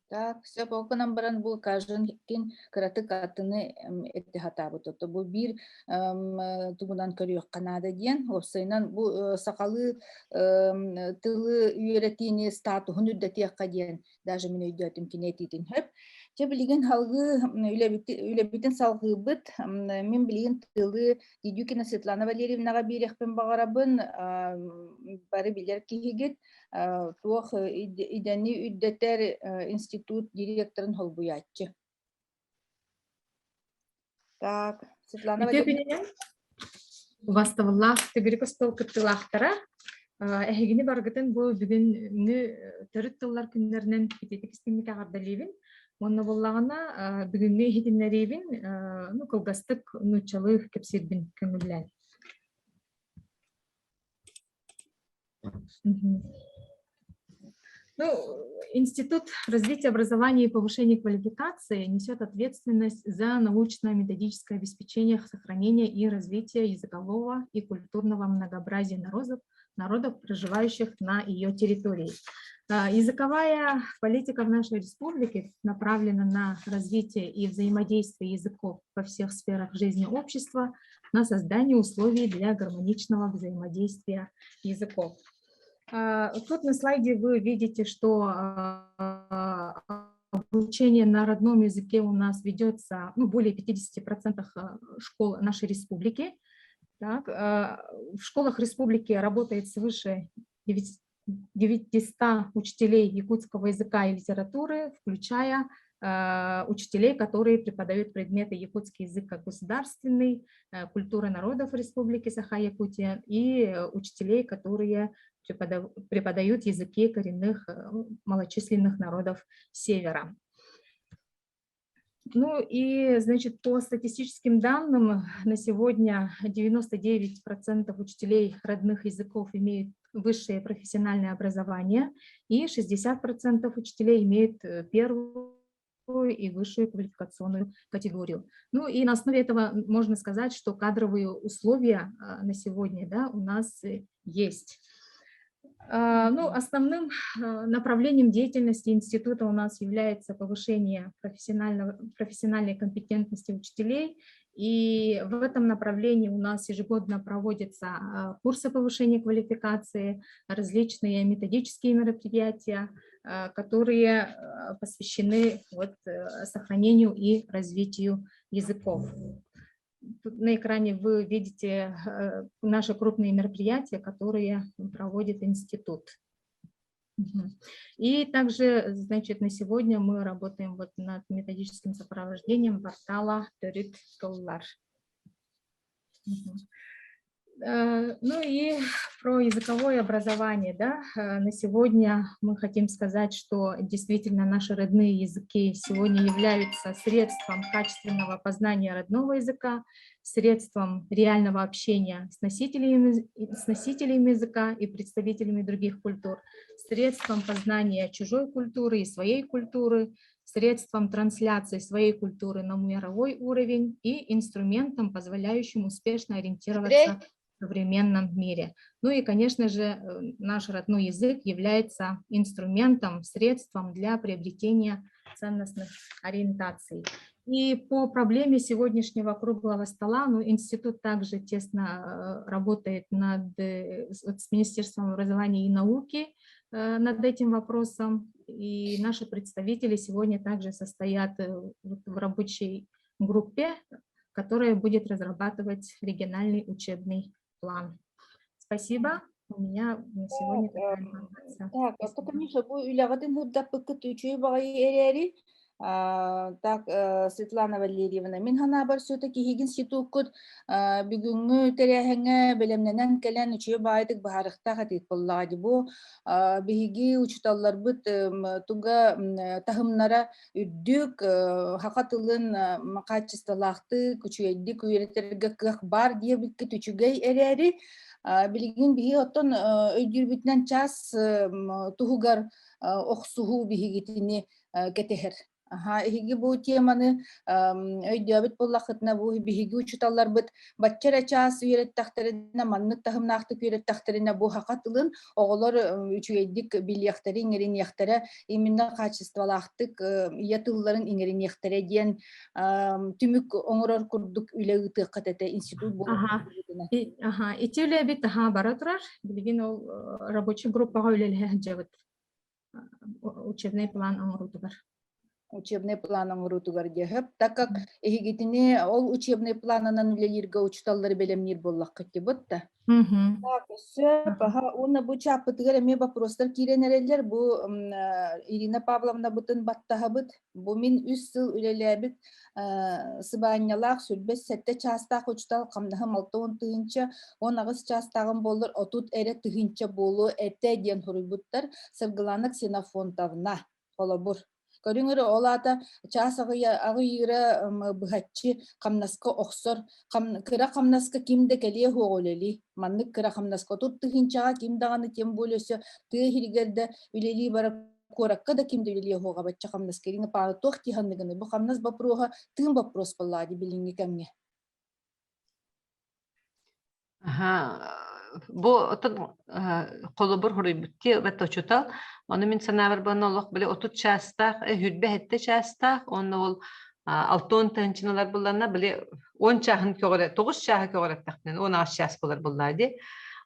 Так, все полканан баран бул кажын кин кыраты катыны этти хатабыт. Бу бир тугунан көрүк канада диен, опсайнан бу сакалы тылы үйретини статухун үддетиякка диен, даже мен өйдөтүм кинетитин хеп. Те билген халгы үлебитин салгыбыт, мен билген тылы Дидюкина Светлана Валерьевнага бирекпен багарабын, бары билер кихигет, туох идени үддетер институт директорын холбуячы. Так, Светлана Валерьевна. Баставаллах тегерик остол кыттылахтара. Эхигини баргытын бу бүгүн төрүт тыллар күннөрүнөн кететик истемик агардалыбын. Онна боллагана бүгүнгө хитиннерибин кылгастык нучалык кепсирбин көңүлләр. Институт развития образования и повышения квалификации несет ответственность за научно-методическое обеспечение сохранения и развития языкового и культурного многообразия народов, проживающих на ее территории. Языковая политика в нашей республике направлена на развитие и взаимодействие языков во всех сферах жизни общества, на создание условий для гармоничного взаимодействия языков. Тут на слайде вы видите, что обучение на родном языке у нас ведется более 50% школ нашей республики. Так, в школах республики работает свыше 900 учителей якутского языка и литературы, включая учителей, которые преподают предметы якутский язык как государственный, культура народов Республики Саха-Якутия и учителей, которые преподают языки коренных малочисленных народов Севера. Ну и, значит, по статистическим данным, на сегодня 99% учителей родных языков имеют высшее профессиональное образование, и 60% учителей имеют первую и высшую квалификационную категорию. Ну и на основе этого можно сказать, что кадровые условия на сегодня, да, у нас есть. Основным направлением деятельности института у нас является повышение профессиональной компетентности учителей, и в этом направлении у нас ежегодно проводятся курсы повышения квалификации, различные методические мероприятия, которые посвящены сохранению и развитию языков. Тут на экране вы видите наши крупные мероприятия, которые проводит институт. И также, значит, на сегодня мы работаем над методическим сопровождением портала Төрит Толлар. Ну и про языковое образование, да, на сегодня мы хотим сказать, что действительно наши родные языки сегодня являются средством качественного познания родного языка, средством реального общения с носителями языка и представителями других культур, средством познания чужой культуры и своей культуры, средством трансляции своей культуры на мировой уровень и инструментом, позволяющим успешно ориентироваться в современном мире. Ну и, конечно же, наш родной язык является инструментом, средством для приобретения ценностных ориентаций. И по проблеме сегодняшнего круглого стола, институт также тесно работает с Министерством образования и науки над этим вопросом. И наши представители сегодня также состоят в рабочей группе, которая будет разрабатывать региональный учебный план. Спасибо. У меня на сегодня такая информация. Так, потому что улягатын худдаппыкка түйчүй багай эрери. Так, Светлана Валерьевна, мен хана бар все-таки хигин ситуккут бүгүнгү терехеңе белемненен келен үчү баайдык баарыкта хатык боллади бу биги учуталлар бут туга тахымнара үддүк хакатылын качестволакты күчүйдик үйрөтерге кык бар дие бикки түчүгей эрери билигин биги оттон өйдүрбүтнен час тугугар оксуху бигитини кетехер. Хиги бу теманы өйдөбүт боллахытна бу биги учуталлар бут баччара час үйрөттахтарына маннык тахымнаакты үйрөттахтарына бу хакатылын оголор үчүэддик билияхтары иңеринияхтара именно качестволаактык ятылларын иңеринияхтара диен түмүк оңорор курдук үлегытык катете институт бу. Итиле бит бара турар билигин ол рабочий группага үлеле жабыт учебный план оңорутугар. Учебный план оңорутугар дехеп, так как эхигитини ол учебный планынан үлелерге учталлары белемнир боллакка кеботта. Так, сөп, уна бу чапытыгар эме вопростар киренерелер, бу Ирина Павловна бутын баттахабыт, бу мин 3 сыл үлелебит сыбааннялаак сүрбес сетте частаак учтал камнахым 6-10 тыгынча, 10 частагын болдыр, отут эре тыгынча болу эте ден хуруйбуттар Сыргыланы Ксенофонтовна холобур. Көрүңөр олата час агыйра быхатчы камнаска охсор, кыра камнаска кимде келе хоголели. Маннык кыра камнаска туттыгынчага ким даганы тем болесе тыа хиригерде үлели бара коракка да кимде үлели хога бачча камнаскерин паа тохти ханныгыны. Бу камнас бапрога тым вопрос боллади билинги кемге. Бу отон колобур хоройбутти батточутал. Оны мен санабар бана олох биле отут частах, хүрбе хетте частах, оны ол алтон танчыналар булларна биле 10 чахын көгөрө, 9 чахы көгөрө тактен, 10 час булар буллады.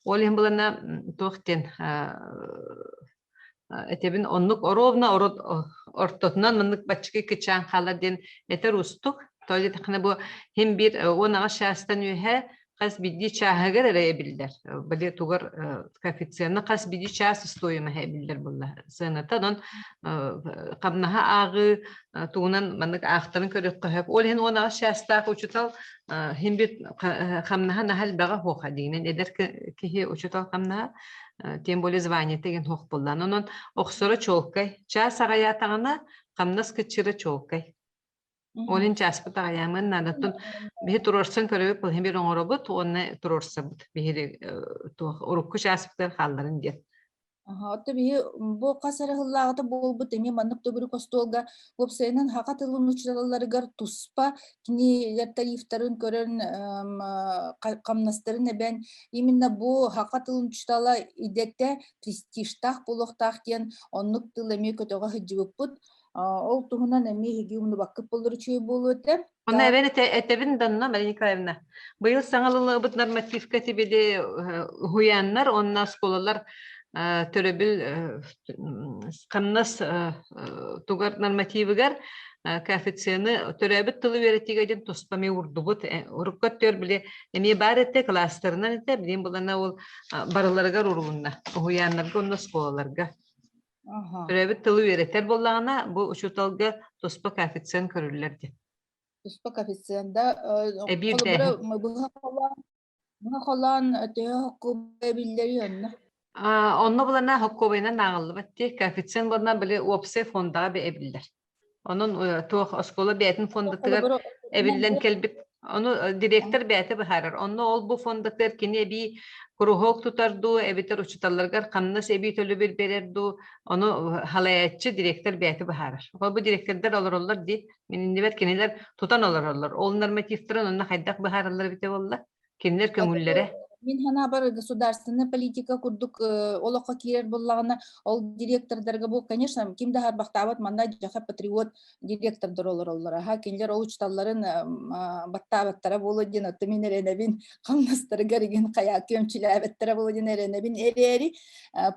Ол hem буларна тохтен этебин оннук оровна ортотунан мындык бачки кичан халаден этер устук. Толи такны бу hem bir 10 частан үһэ Кас биди чахагар эребилдер. Биле тугар коэффициентны кас биди час стоимы хэбилдер булла. Сынатан кабнаха агы туунан мандык ахтарын көрөк көһөп. Ол хен она шастак учутал химбит камнаха нахал бага хоха дигинен эдер кихи учутал камнаха тем более звание деген хох буллан. Онон оксора чолкай. Час агаятагана камнас кычыры чолкай. Олин часпыт аямын надатын бихи турорсын көрөп бұл хем бир оңоробут онны турорсабыт бихи урукку часпыттар халларын дет. Отто бихи бу касары хыллагыты болбут эми маннык төбүрү костолга гопсайнын хакатылын учураларыгар туспа кинилер тарифтарын көрөн камнастарын эбен именно бу хакатылын учурала идетте престижтах булуктах кен оннук тыл эми көтөгө хыжыбыппут. Ол туһунан эми хиги уну баккып болдуру чүй болуэте. Оны эбен этебин данна Мария Николаевна. Быйыл саңалылыбыт нормативка тибеде хуяннар, онна сколалар төрөбүл камнас тугар нормативыгар коэффициенты төрөбүт тылы беретигеден тоспами урдубут уруккат төр биле эми бар этте кластерынан этте билин булана ол барыларга урулунна хуяннарга онна сколаларга. Төрөбүт тылы беретер боллагана бу учуталга тоспа коэффициент көрүлөрдү. Тоспа коэффициентда буга холан өтө көбүлдөрү онна. Онно булана хоккобайна нагылды батти коэффициент болна биле опсе фондага бебилдер. Онун тох оскола бетин фондатыгар эбиллен келбит. Onu direktör bäte baharar. Onu ol bu fondatlar kine bir kuruhok tutardu, ebiter uçutallargar kannas ebi tölü bir bererdu. Onu halayatçı direktör bäte baharar. Bu direktörler olurlar di. Mininiver kineler tutan olurlar. Onlar motivlerin onu haydak baharlar bite bollar. Kineler kömüllere. Мен хана бар государственная политика курдук олоқа кирер боллагына ол директордарга бу, конечно, кимде харбактабат манда жаха патриот директордор олор. Ха кинлер ол учталларын баттабаттара болу ден отмен эренебин камнастарга реген кая көмчүләбеттер болу ден эренебин эрери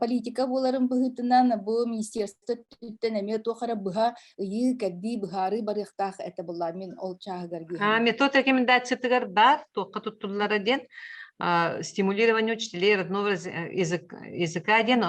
политика боларын быгытынан бу министерство түттен эме тохара быга ый кадди быгары барыктах эте булла мен ол чагырги. Метод рекомендациятыгар бар, тоққа туттуллара ден стимулирование учителей родного языка ден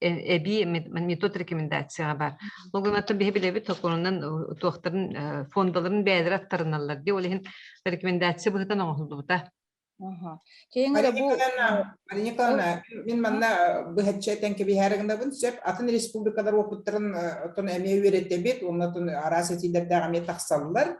эби метод рекомендация бар. Логонатын бихебилеби токонунан тоқтарын фондаларын бәдір аттарыналар де олеген рекомендация бұғытан оңылдыда. Мария Николаевна, мен манна быхатчайтан кеби харагында бун сөп атын республикадар опыттарын тон эме үйреттебет, оннатын арасы тилдердәгә ме тахсаллар.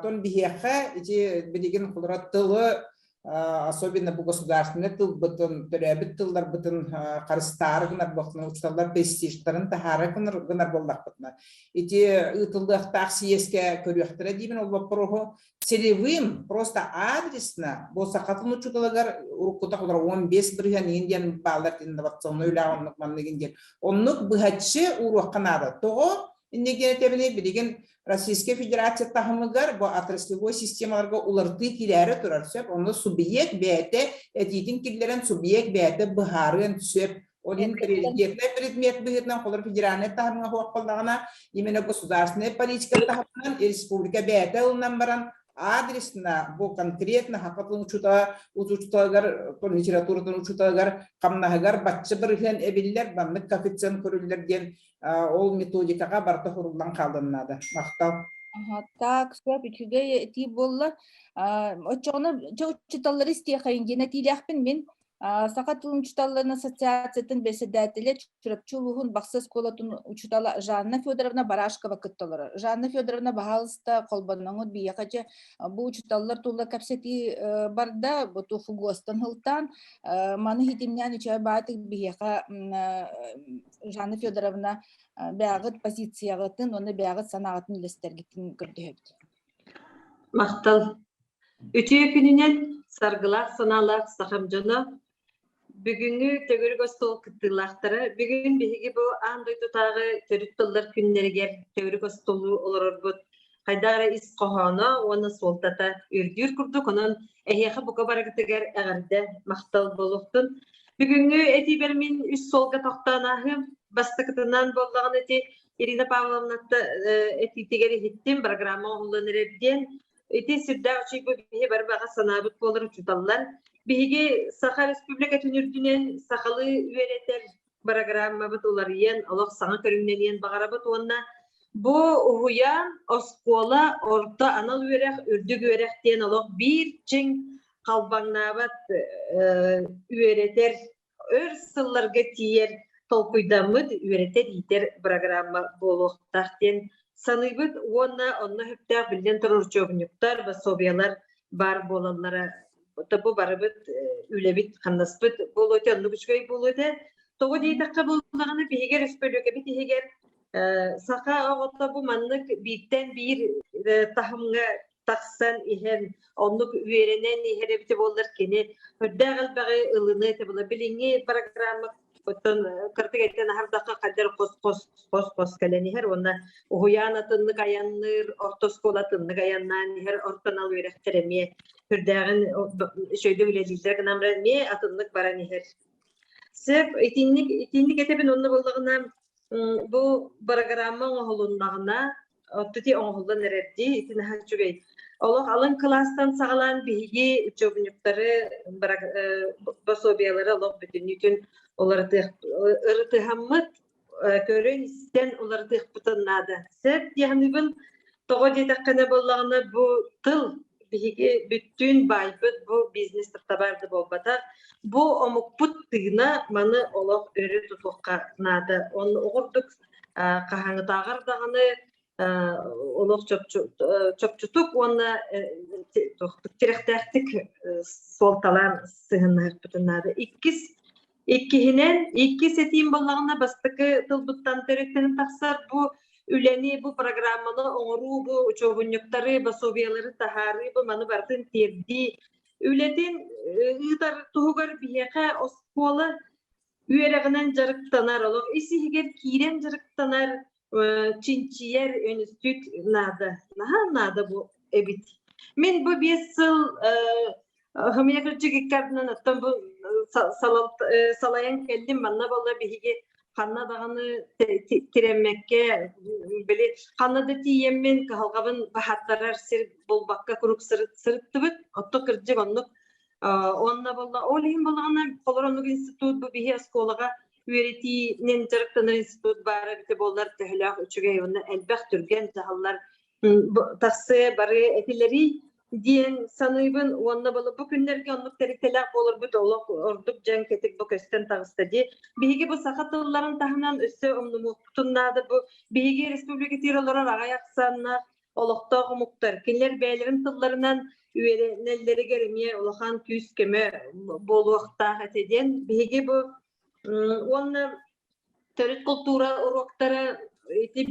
Тон бихеха ити бидеген кулрат тылы особенно bu государственный тыл бытын төрәбит тыллар бытын карыстар гынар бактын учталлар престижтарын тахара гынар болдак бытна. Ити ытылдык таксиеске көрөктөрө деймин ол вопросу целевым просто адресно болса катын учталагар урукутаклар 15 бирген индиан балдар инновационный уйлаганлык мандыгын оннук быхатчы урукканада того индегенетебине билеген Российская Федерация тахымыгар бу отраслевой системаларга уларты киләре турар сөп, оны субъект бәте, этитин киллерен субъект бәте быхарын сөп, один приоритетный предмет быгытнан колор федеральный тахымыга хуаккалдагына, именно государственная политика тахымынан республика бәте улнан баран адресно, бу конкретно хакатлын учутагар, литературадан учутагар, камнагар батчы бирген эбиллер, баннык коэффициент көрүлөр ден ол методикаға барты хурулдан қалдынады. Мақтал. Так, сөп үчүгө ти болла. Очоны чочуталлар исте кайын генетилиякпин мен Сақа тылын учуталларын ассоциациятын беседателе чурапчулугун бақсы сколатын учутала Жанна Федоровна Барашкова кытталары. Жанна Федоровна бағалыста қолбаныңы бияқача бұл учуталлар тула кәпсети барда, бұту фугостан хылтан, маны хитимнян учай баатык бияқа Жанна Федоровна бәғыт позицияғытын, оны бәғыт санағытын лестергетін көрдігіпті. Мақтал. Үтіе күнінен саргылақ саналақ сақамжаны бүгінгі төгіргі стол кіттілақтары бүгін бігі бұл аңдай тұтағы төріт тұлдар күннергер төгіргі столу олар бұд қайдағыра ис қоғаны оны солтата үрдір күрдік оның әйеқі бұқа барағытығар әғарды мақтал болуқтын. Бүгінгі әти бермен үш солға тоқтанағы бастықытынан болдағын әти Ирина Павловнатты әти тегері хеттен программа оғылын әрден әти сүрді ұшық бұл бігі бар баға санабыт болыр ұчыталылар. Биһиги Саха Республика түнүрдүнен сахалы үеретер программа бит улар ен олох саңа көрүннен багарабыт онна бу уян оскола орта анал үерек үрдүг үеректен олох бир чиң калбаңнабат үеретер өр сылларга тиер толкуйдамыт үеретер итер программа болохтахтен саныбыт онна хөптәк билден турурчогнуктар басобиялар бар болаллары Табу барыбыт үлебит қандаспыт болуыты, онны бүшкөй болуыты. Тоғы дейтаққа болуғаны бейгер өспөлігі бит егер сақа оғытта бұл маннық биттен бір тахымға тақсан ихен, оннық үйеренен ихере біті болдар кені. Үрді ғалбағы ылыны табыла біліңе программа кыртык эттен ахардакка кадер кос калени хер онна уяна тынны гаянныр ортоскола тынны гаяннан хер ортонал үректереме үрдәгин шөйдө үлелилер гынамра ме атыннык барани хер сеп итинник этебин онны болгона бу программа оңолуннагына оттути оңолун эрди итин хачугей Олох алын класстан сагалан биги учебниктары басобиялары олох бүтүнүтүн оларды ыртыхаммыт көрөн истен оларды бутуннады. Сеп яхныбын того детаккана боллагына бу тыл биги бүттүн байбыт бу бизнес табарды болбата. Бу омукпут тыгына маны олох өрү тутукка нады. Оны огурдук кахаңы тагырдаганы олох чопчутук оны тирехтәхтик солталар сыгыннар бутуннады. Икки сетим боллагына бастыкы тылбыттан төрөктөнүн таксар бу үлени бу программаны оңору бу учебуньюктары басобиялары тахары бу маны бартын терди үлетин ыйтар тугар бияка оскола үйрегенен жарыктанар олог исигер кирен жарыктанар чинчиер өнүстүт нада бу эбит мен бу 5 жыл хамиякырчыгиккардынан аттан бу салаян келдим манна болла биһиги ханна даганы тиреммекке били ханнада тиеммен калгабын бахаттарар сир болбакка курук сырыттыбыт отто кыржык оннук онна болла олин болгана колоронук институт бу биһи осколага үерети нен жарыктаныр институт бары бите боллар төһлөк үчүгэй онна элбэх түрген жаһаллар таксы бары этилери диен саныйбын онна болу бу күннерге оннук теректелак болор бут олок ордук жан кетик бу көстөн тагыстади биһиги бу сахатылларын тахынан өссө омнумуктуннады бу биһиги республика тиролорор агаяксанна олоктогу муктар кинлер бээлерин тылларынан үеренеллери керемие улахан күз кеме болуакта этеден биһиги бу онна төрөт культура уроктары ити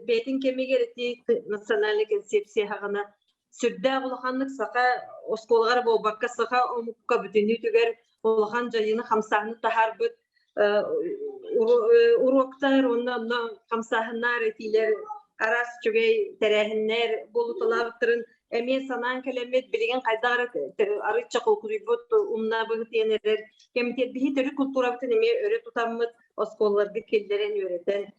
бейтин кемигер ити национальный концепция хагана сүрдә улаханнык сака осколгар болбакка сака омукка бүтүнү түгер улахан жайыны хамсахны тахар бут уроктар онна хамсахнар этилер арас чугей терехиннер болуталаптырын эме санан келемет билген кайдагар арыча колкурубут умна быгытенер кемтет бихи төрү культура бүтүн эме өрө тутаммыт осколларды келдерен өретен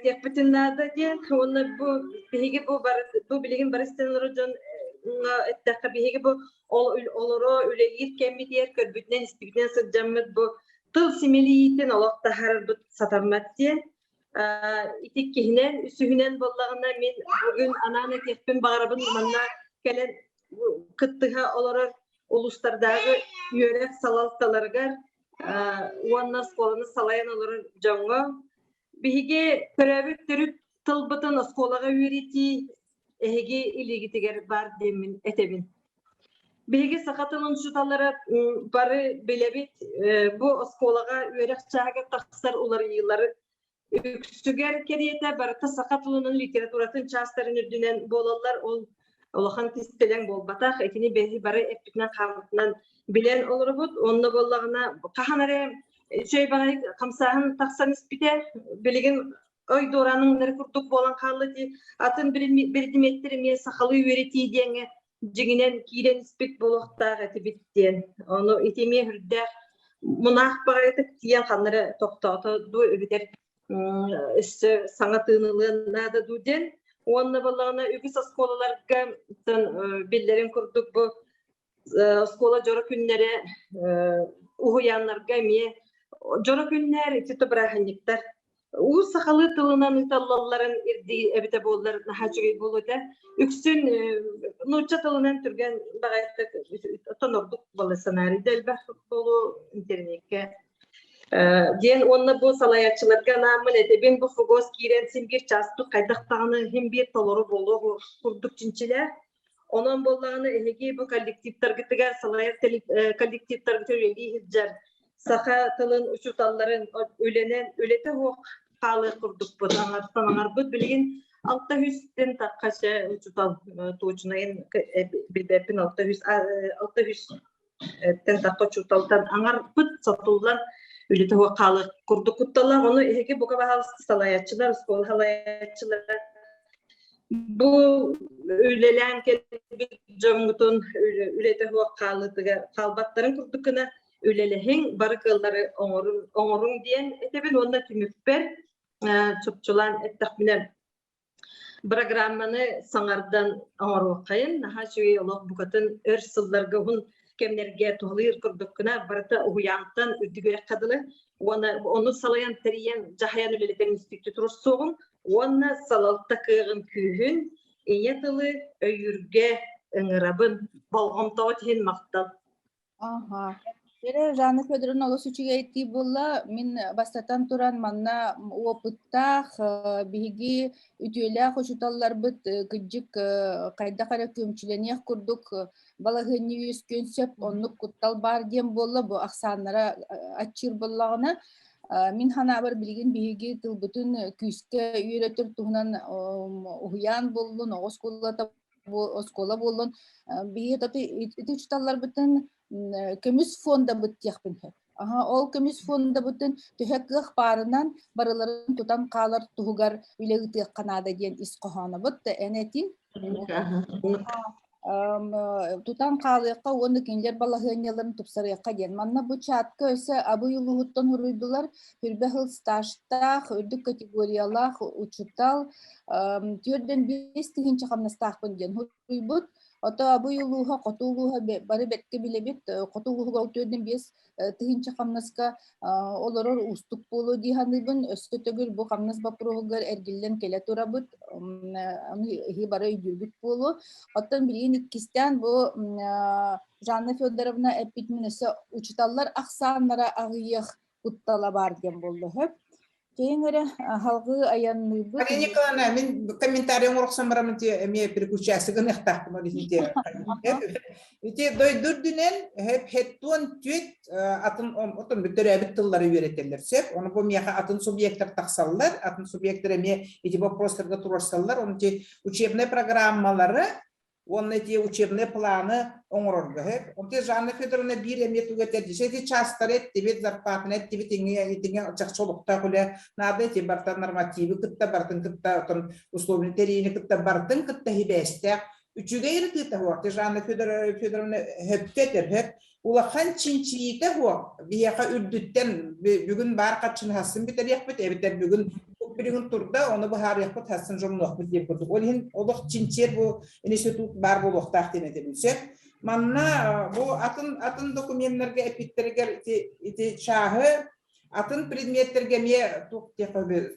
Теппетиннада де, оны бу биһиги бу билигин барыстан рожон эттәккә биһиги бу олоро үлелир кемми дияр көрбүтнен истигден сыджаммыт бу тыл симелиитен олокта хар бу сатаммат де. Итиккинен үсүгүнен боллагына мен бүгүн ананы теппин багарабын манна келен кыттыга олорор улустардағы үйерек салалталаргар уанна сколаны салайын олар жаңға. Биге көрәбіт түріп тылбытын осколаға үйрети әйге илегітігер бар демін әтебін. Биге сақатылын шуталары бары белебет бұл осколаға үйерек чағы тақсар олар елары үксігер кереті барыта сақатылының литературатын частарын үрдінен болалар олақан кестелен болбатақ әкені бәзі бары әппітінен қағытынан білен олар бұд. Онны болағына қағанары шөй бағай қамсағын тақсан іспіте білеген ой доранын нұркұрдық болан қалы де атын бірдіметтері мен сақалы өреті деңі жігінен кейден іспет болуқтағы әті біттен. Оны етеме үрдәқ мұнақ бағайтық тиен қаныры тоқтауты ду өбітер үсі саңатынылын нады дуден. Онны болағына үгіс осколаларға білдерін күрдік бұл оскола жора күннері ұғыянларға ме жора күннер ететі бірағындіктар. Уыз сақалы тылынан ұталаларын ерді әбіті болылар нахачығы болуды. Үксін нұтча тылынан түрген бағайты тонордық болы сценарийді әлбәқ болу интернетке. Ден онны бұл салаятчыларға намын әтебен бұл фугос кейрен сенбер частық қайдақтағыны хембер толыры болу құрдық чинчілер. Онын болағыны әйге бұл коллективтарғытыға салаят коллективтарғыты өлі хиджар. Сақа тылын ұшуталарын өлеті оқ қалы құрдық бұд. Аңар бұд білген 600-тен таққашы ұшутал туғычынайын білбәпін 600-тен таққа ұшуталдан аңар бұд сатылдан өлеті оқ қалы құрдық құтталар. Оны әйге бұға бағалысты салаятчылар, скол халаятчылар. Бұл өлелән келбі жамғытын өлеті оқ қалбаттарын құрдықына өлелеһин бары кыллары оңорун диен этебин онна түмүппер чупчулан эттакминен программаны саңардан оңорукайын наха жүй олог букатын өр сылларга хун кемнерге тухлыыр курдуккуна барыта уянтан үдүгө кадылы оны салаян териян жахаян өлелетен институт руссугун онна салалта кыгын күйүн иетылы өйүрге ыңырабын болгомтоо тиһин мактал. Жанна Федоровна олос үчүгө айтты болла мен бастатан туран манна опыттах биги үтүөлэ хочуталлар быт кыжык кайда кара көмчүленех курдук балагыны үскөнсөп оннук куттал бар дем болла бу аксаннара ачыр боллагына мен хана бар билген биги тылбытын күскө үйрөтөр тугунан уян болдун оскола болдун биги тапы үтүчталлар бытын көмүс фонда бүттияқпын. Ол көмүс фонда бүттін түхәккіғ барынан барыларын тұтан қалар тұғығар үлегітіғ қанада ден ис қоғаны бұтты. Әнәтін тұтан қалыяққа оны кенлер балағыняларын тұпсарыяққа ден. Манна бұл чатқа өсі абы юлығыттан ұрыдылар үрбәхіл стажтақ, үрдік категориялақ, учутал, түрден 5 тігінші қамнастақпын ден. Үрбұт Ото абы юлуха, котулуха бары бетке билебет, котулуха өтөден бес тыгынча камнаска олорор устук болу диханыбын, өстөтөгөр бу камнас бапругар эргиллен келе турабыт, аны бары үйдүрбүт болу. Оттон билген иккистен бу Жанна Федоровна эпитминесе учиталлар аксаннара агыйых уттала бар дем болду хөп. Кейингере халгы аянны бу. Мария Николаевна, мен комментарий оңоруксан барамын те эме переключасыгын ыктактым орисите. Ите дой дүрдүнен хеттуан түет атын отун бүтөрөбүт тыллары үйрөтелер сеп. Оны бу мияка атын субъекттер таксаллар, атын субъекттер эме эти вопростарга турарсаллар, оны те учебный программалары он эти учебные планы оңорорга. Он те Жанна Федоровна бир эме түгөтөдү. Эти частары тебе зарплатаны тебе теңге жакчылыкта куле надо эти барта нормативы кытта бартын кытта условный терени кытта бартын кытта хибесте. Үчүгө иртите хо. Те Жанна Федоровна хөптетер хөп. Улахан чинчиите хо. Бияка үрдүттен бүгүн бар качын хасын битер якпыт эбитер бүгүн Бүгін турда оны бұхар яқпыт хасын жомнуақ бұд деп көрдік. Ол ең олық чинчер бұл институт бар бұл оқтақ ден edemizsek. Манна бұл атын документlerге эпиттерігер ити шағы атын предметтерге ме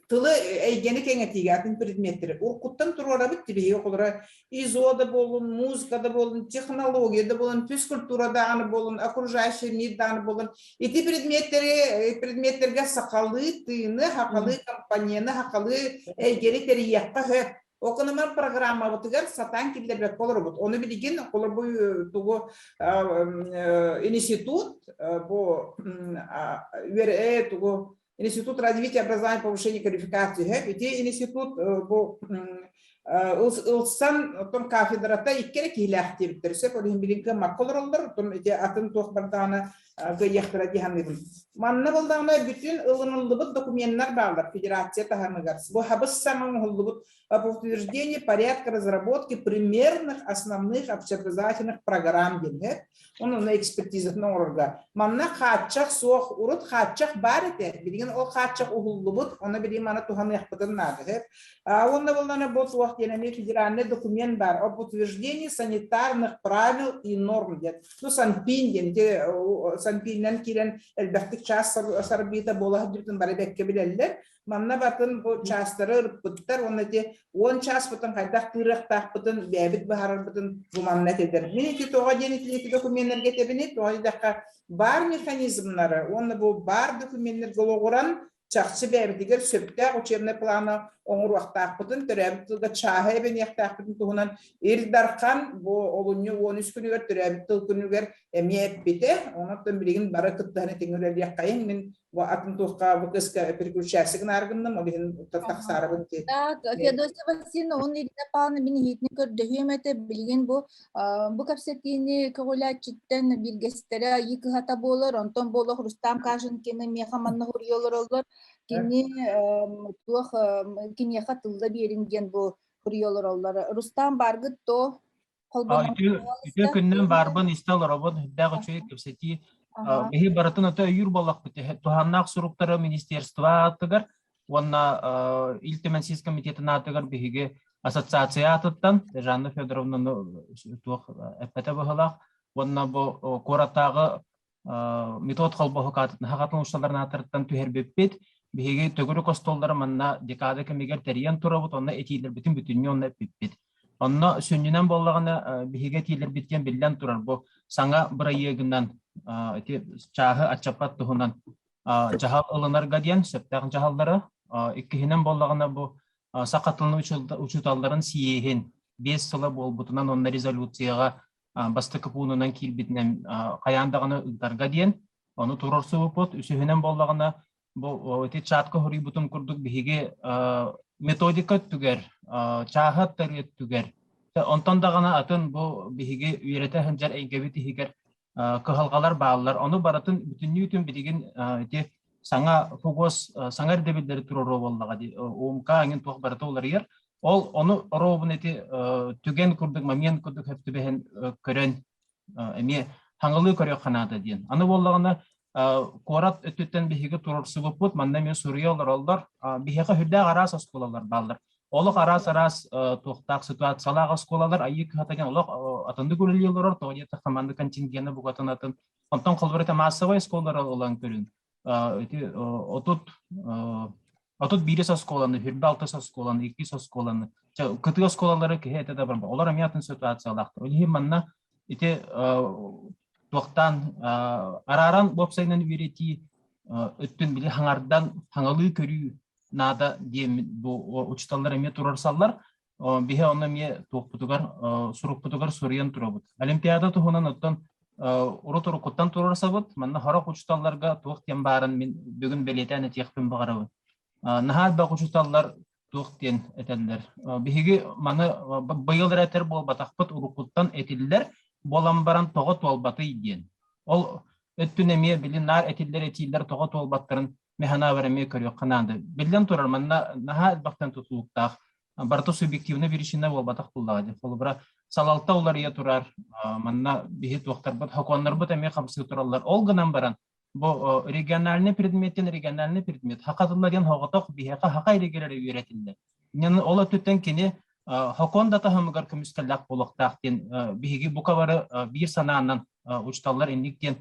тылы эйгени кеңетиге атын предметтери уркуттан турара бит тибеге колора изода болун, музыкада болун, технологияда болун, физкультурада аны болун, окружающий мирда аны болун. Эти предметтерге сакалы, тыны, хакалы компанияны, хакалы эйгени терияққа хөп. Окунамар программа бутыгар сатан киллебек болор бут. Оны билген колор бу тугу институт по тугу институт развития образования повышения квалификации. Эти институт по Улсан том кафедрата иккере килах тибтерсе колин билинге макколорлар том эти атын тох бардана гыяхтара диханыбын. Манна болдана бүтүн ылынылыбыт документтер балдар федерация тахамыгар. Бу хабыс самым hulлыбыт об утверждении порядка разработки примерных основных общеобразовательных программ деньги. Он на экспертизах норга. Манна хатчах сох урут хатчах барите. Билген ол хатчах hulлыбыт, она били мана туханы хпадан надо. Он на болдана бот вахт енами федеральный документ бар об утверждении санитарных правил и норм. Ну санпин деньги санпиннен кирен элбәттик час сарбита бола һәддүтен барыбекке биләлләр. Манна батын бу частары пыттар, оны те 10 час бутын кайдак тырыктак бутын бәбит бахар бутын гуманна тедер. Мен ити тога денетлеки документлерге тебине, тога дакка бар механизмнары, оны бу бар документлер гологуран чакчы бәбитигер сөптәк учебный планы оңур вактак бутын төрәбитилге чаһы бен яктак бутын тугунан ирдаркан бу олуню 13 күнүгер төрәбитил күнүгер эмиеп бите, онуттан билген бара кыттаны теңгелер яккайын мен бу атын тухка бу кыска переключасыгын аргынным, олин тактаксарыбын те. Так, Федосия Васильевна, он Ирина Павловна бини хитни көрдөһүмөтө билген бу капсетини көгөлачыттан билгестере йыкыгата болор, онтон болор Рустам Кажин кени мехаманна хурьолор олор, кени тух кени хатылда беринген бу хурьолор олор. Рустам баргыт то Ите күннен барбын истал робот дагы чөй кепсети беһи баратын ата юр балак бите туханнак суруктары министерство атыгар онна илтеменсиз комитетына атыгар беһиге ассоциация атыттан Жанна Федоровна тух эпете бахалак онна бу коратагы метод холбохукатын хагатын ушталарына атырттан түһербеппет беһиге төгөрү костолдары манна декада кемигер териян турабут онна этилер бүтүн бүтүннү онна пиппет. Онно сүннүнен боллагана биһиге тилер биткен биллен турар бу саңа бырайыгынан чаһы ачапат туһунан жахал ылынарга диен сөптагын жахалдары иккиһинен боллагана бу сакатылны учуталларын сиехин 5 сылы болбутунан онна резолюцияга бастыкы пуунунан килбитинен каяндаганы ыгдарга диен ону турорсубут үсүһүнен боллагана бу чатка хурибутун курдук биһиге методика түгер, чаһат тарыт түгер. Онтон дагана атын бу биһиге үйрәтә хәнҗәр әйгәбит хигер кыһалгалар баалар. Оны баратын бүтүннүтүн билеген те саңа фокус саңар дебелдер турору боллага ди. Умка аңын тох барата олар ер. Ол оны робун эти түген курдук момент курдук хәптебен көрән эме хаңылы көрә ханада диен. Аны боллагана Корат өттен биһиге турурсы бупут, манда мен Суриялар алдар, биһиге хүрдә арас осколалар балдар. Олық арас туқтақ ситуациялағы осколалар, айык хатаген олық атынды көрілелер, тоғыдеті команды контингені бұғатын атын. Онтан қолбырыта массовай осколалар олан көрін. Отут бирес осколаны, хүрді алтыс осколаны, икис осколаны. Күті осколалары кехеті де бар. Олар амиятын ситуациялақты. Олығы манна Тоқтан араран бопсайнан верети өттін біле хаңардан хаңалы көрі нада дем бу учталлар эме турарсаллар бихе онна ме тоқпутугар суруқпутугар суриян турабыт. Олимпиада тухунан оттан урутуру куттан турарсабыт, манна харак учталларга тоқтен барын мен бүгін белетен этияқпен бағарабыт. Нахал бақ учталлар тоқтен этеллер. Бихеге маны байылдар этер бол батақпыт урукуттан этеллер болам баран тоғыт олбаты иден. Ол өттүн эме билин нар этиллер этиллер тоғыт олбаттарын механа вереме көрү кананды. Билен турар манна наха бактан тутулуктак барты субъективный величина олбатак буллагы. Фолбра салалта улар я турар манна бихит вактар бат хаконнар бат эме хамсы тураллар. Ол гынан баран бу региональный предмет хакатыллаган хагатак бихека хакай регелер үйрөтүлдү. Нен ол өттүтен кини Хакон дата хамыгар көмүскәлләк булактактен биһиги букавары бир санааннан учталлар индиктен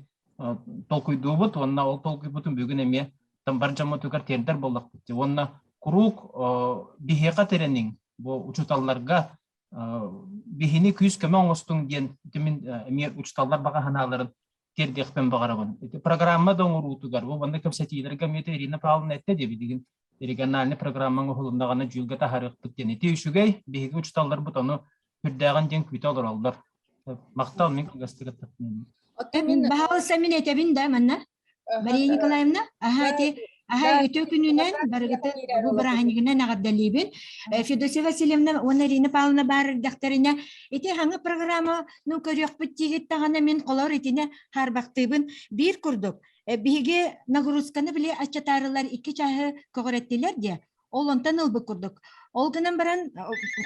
толкуйдубут, онна ол толкуйбутун бүгүн эме там баржамы түгер тердер боллақ бітті. Онна курук бихеқа теренің бұл учуталларга бихини күз көмі оңыстың ден учуталлар баға ханаларын тердеқпен бағарабын. Программа доңыр ұтығар. Бұл банда көпсетейлерге меті Ирина Павловна әтті деп деген региональный программаның ғылымдағаны жүлгі тахарық біттен. Еті үшігей бейгі учталдар бұтаны үрдәған ден күйті алыр алдар. Мақтал мен күгістігі таппын. Бағалы сәмін әтебін да, манна? Мария Николаевна? Аха, өте күнінен, барғыты бұл бірағанығынан ағаддалебін. Федосия Васильевна, оны Ирина Павловна бар дақтарына, еті хаңы программа көрек біттегет тағана мен қолар етіне харбақтыбын бір күрдік. Биге нагрузканы біле ачатарылар 2 чағы көғіреттелер де, ол онтан ылбы күрдік. Ол гынан баран,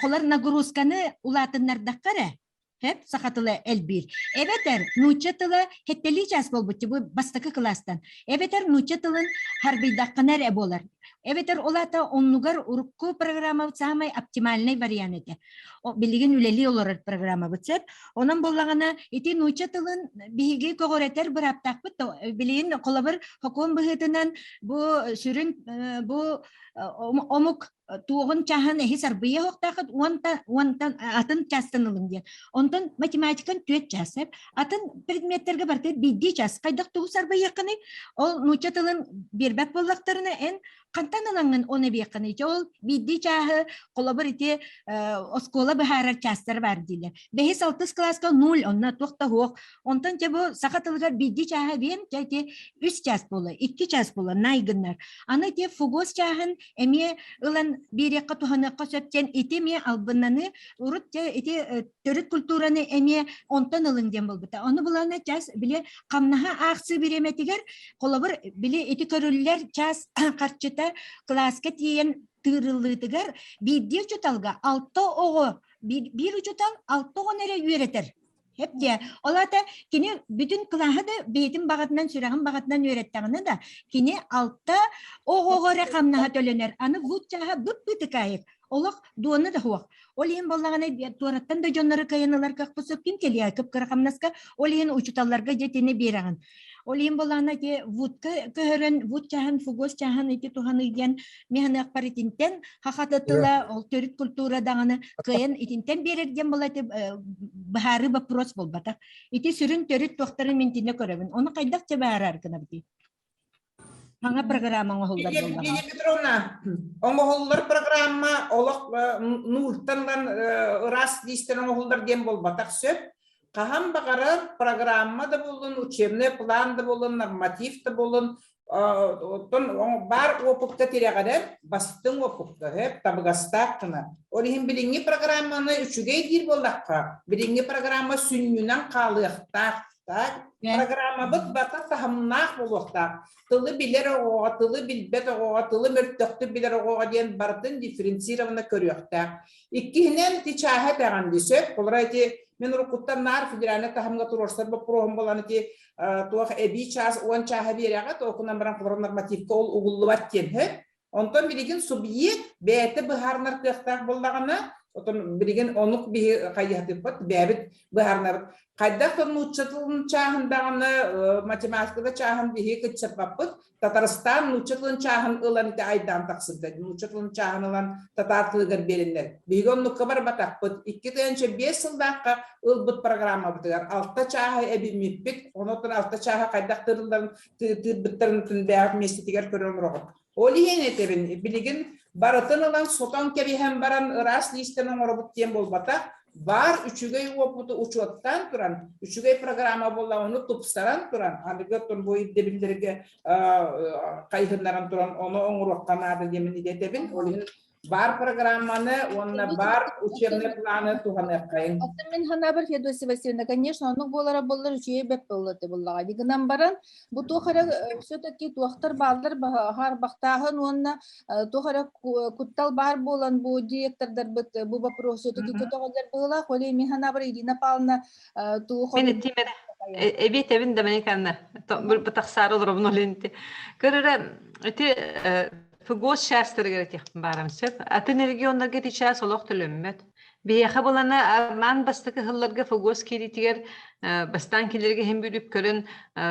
қолар нагрузканы улатыннардаққары, hep sakatlı elbir. Eveter nuçatılı hetteli jas bolbutçu bu bastakı klastan. Eveter nuçatılın harbi dakkaner ebolar. Eveter olata onlugar urukku programı samay optimalnay varianete. O bilgin üleli olarak programı bitsep. Onun bollağına iti nuçatılın bihigi kogoreter bir aptak bit. Bilgin kolabır hukum bihitinden bu sürün bu omuk tuğun çahan ehi sarbiye hoqtaqat ontan atın çastanılın diye. Ondan matematikan tüet çasep atın predmetlerge bartı biddi ças qaydak tuğu sarbiye yakını ol nuçatılın birbek bollaqtarına en kantanılangın onu bir yakını. Ol biddi çahı kolabır iti oskola biharar çastar var dile. Behis 6 klaska 0 onna tuqta hoq. Ondan ki bu sakatılgar biddi çahı ben çayte 3 ças bola 2 ças bola naygınlar. Ana te fugos çahın emiye ılan bir yakka tuhanakka söpten etemiye albınanı urutça eti törüt kulturanı emiye ondan alın diyen bolbuta. Onu bulana ças bile kamnaha aksı bir emetiger kolabır bile eti körüller ças karçıta klasket yiyen tırılıdıgar bir diye çutalga 6 oğu bir ucutal 6 oğu nereye üretir. Hep diye. Ola da kini bütün klahı da beytin bağıtından sürağın bağıtından öğrettiğini da kini altta oğu rakamına tölener. Anı bu çaha büt kayık. Olaq duanı da huaq. Olihin bollağına tuarattan da jonları kayanılar kakpısı kim keliya kıp rakamnaska olihin uçutallarga jetini birağın. Olihin bollağına ki vudka köhörün vud çahan fugos çahan iti tuhanı gen mihana akparitinten haqatatıla ol törüt kultura dağını kayan itinten berergen bolatı baharı bapros bol batak. Iti sürün törüt tohtarın mentine körevin. Onu kaydakça bahar arkına biti. Hangi programı oğullar bolda? Lili Petrovna, oğullar programı olaq nurtandan rast listeden oğullar dem bol batak söp. Kaham bağırır programı da bulun, uçemne plan da bulun, normatif da bulun. Bar opukta tireğadır, bastın opukta hep tabıgastakına. Olihin bilingi programını üçüge dir bollakka. Bilingi programı sünnünen kalıqtak. Программа бит бата тахамнах болуқта. Тылы билер оға, тылы билбет оға, тылы мөрттөктү билер оға ден бардын дифференцированы көрүөкта. Иккинен ти чаха таган дисеп, колрайти мен рукуттан нар федеральный тахамга турорсар бу программ боланы ти туах эби час он чаха беряга токунан баран программ нормативка ол угуллубат кен. Онтон билигин субъект бэти быхарнар кыхтак боллагана Otun bilgin onuk bir kayıhtı pat, bebet baharlar. Kaydak nuçatılın çağındağını matematikada çağın bir kıçap pat. Tataristan nuçatılın çağın ılan ite aydan taksıda. Nuçatılın çağın ılan Tatar tılgar belinler. Bilgin nukabar batak pat. 2 tane 5 yıldakka ılbıt programı bitigar. Altta çağı ebi müppit. Onotun altta çağı kaydak tırıldan tırıldan beyaz mesletigar körünür oğut. Oli yenetebin bilgin baratın olan sotan kebi hem baran ras listenin orabut diyen bolbata var üçügey oputu uçuattan turan üçügey programa bolla onu tupsaran turan anıgatın bu debildirge kayhınlaran turan onu onurukkan adı demin idetebin olin бар программаны, онна бар учебный планы туганы кайын. Мен ханабар Федосия Васильевна, конечно, оно болар учебе беп боллаты боллага. Дигинан баран, бу тухара все-таки туахтар балдар хар бактагын, онна тухара куттал бар болан бу директордар бит бу вопрос все-таки кутагалар болла. Холи мен ханабар Ирина Павловна тухара. Мен тимеде. Эбит эбин да мене канна. Бу тахсар олробно ленти. Көрөрө эти Фугос шастыры керек барам сөп. Атын регионда гети час олох төлөммөт. Бияха болана ман бастыкы хылларга фогос киритигер бастан килерге hem бүрүп көрөн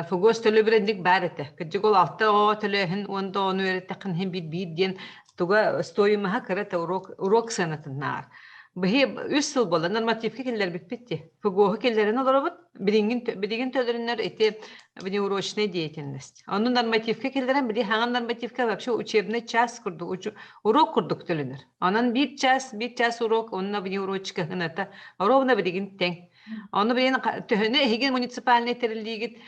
фогос төлө брендик бар эте. Кыжыгол алта о төлөһүн онда onu öğrettiğin hem bir diyen tuga stoyumaha karata urok sanatınlar. Bihi 3 yıl bola normatifki keller bitti. Fogohu kellerin olarabıt birigin tölörünler eti bini uroçne diyetinlist. Onun normatifki kellerin biri hangi normatifka вообще учебный час kurdu, urok kurduk tölünür. Onun bir час urok onunla bini uroçka hınata. Urovna birigin ten. Onu birinin töhüne higin municipalne terilliğit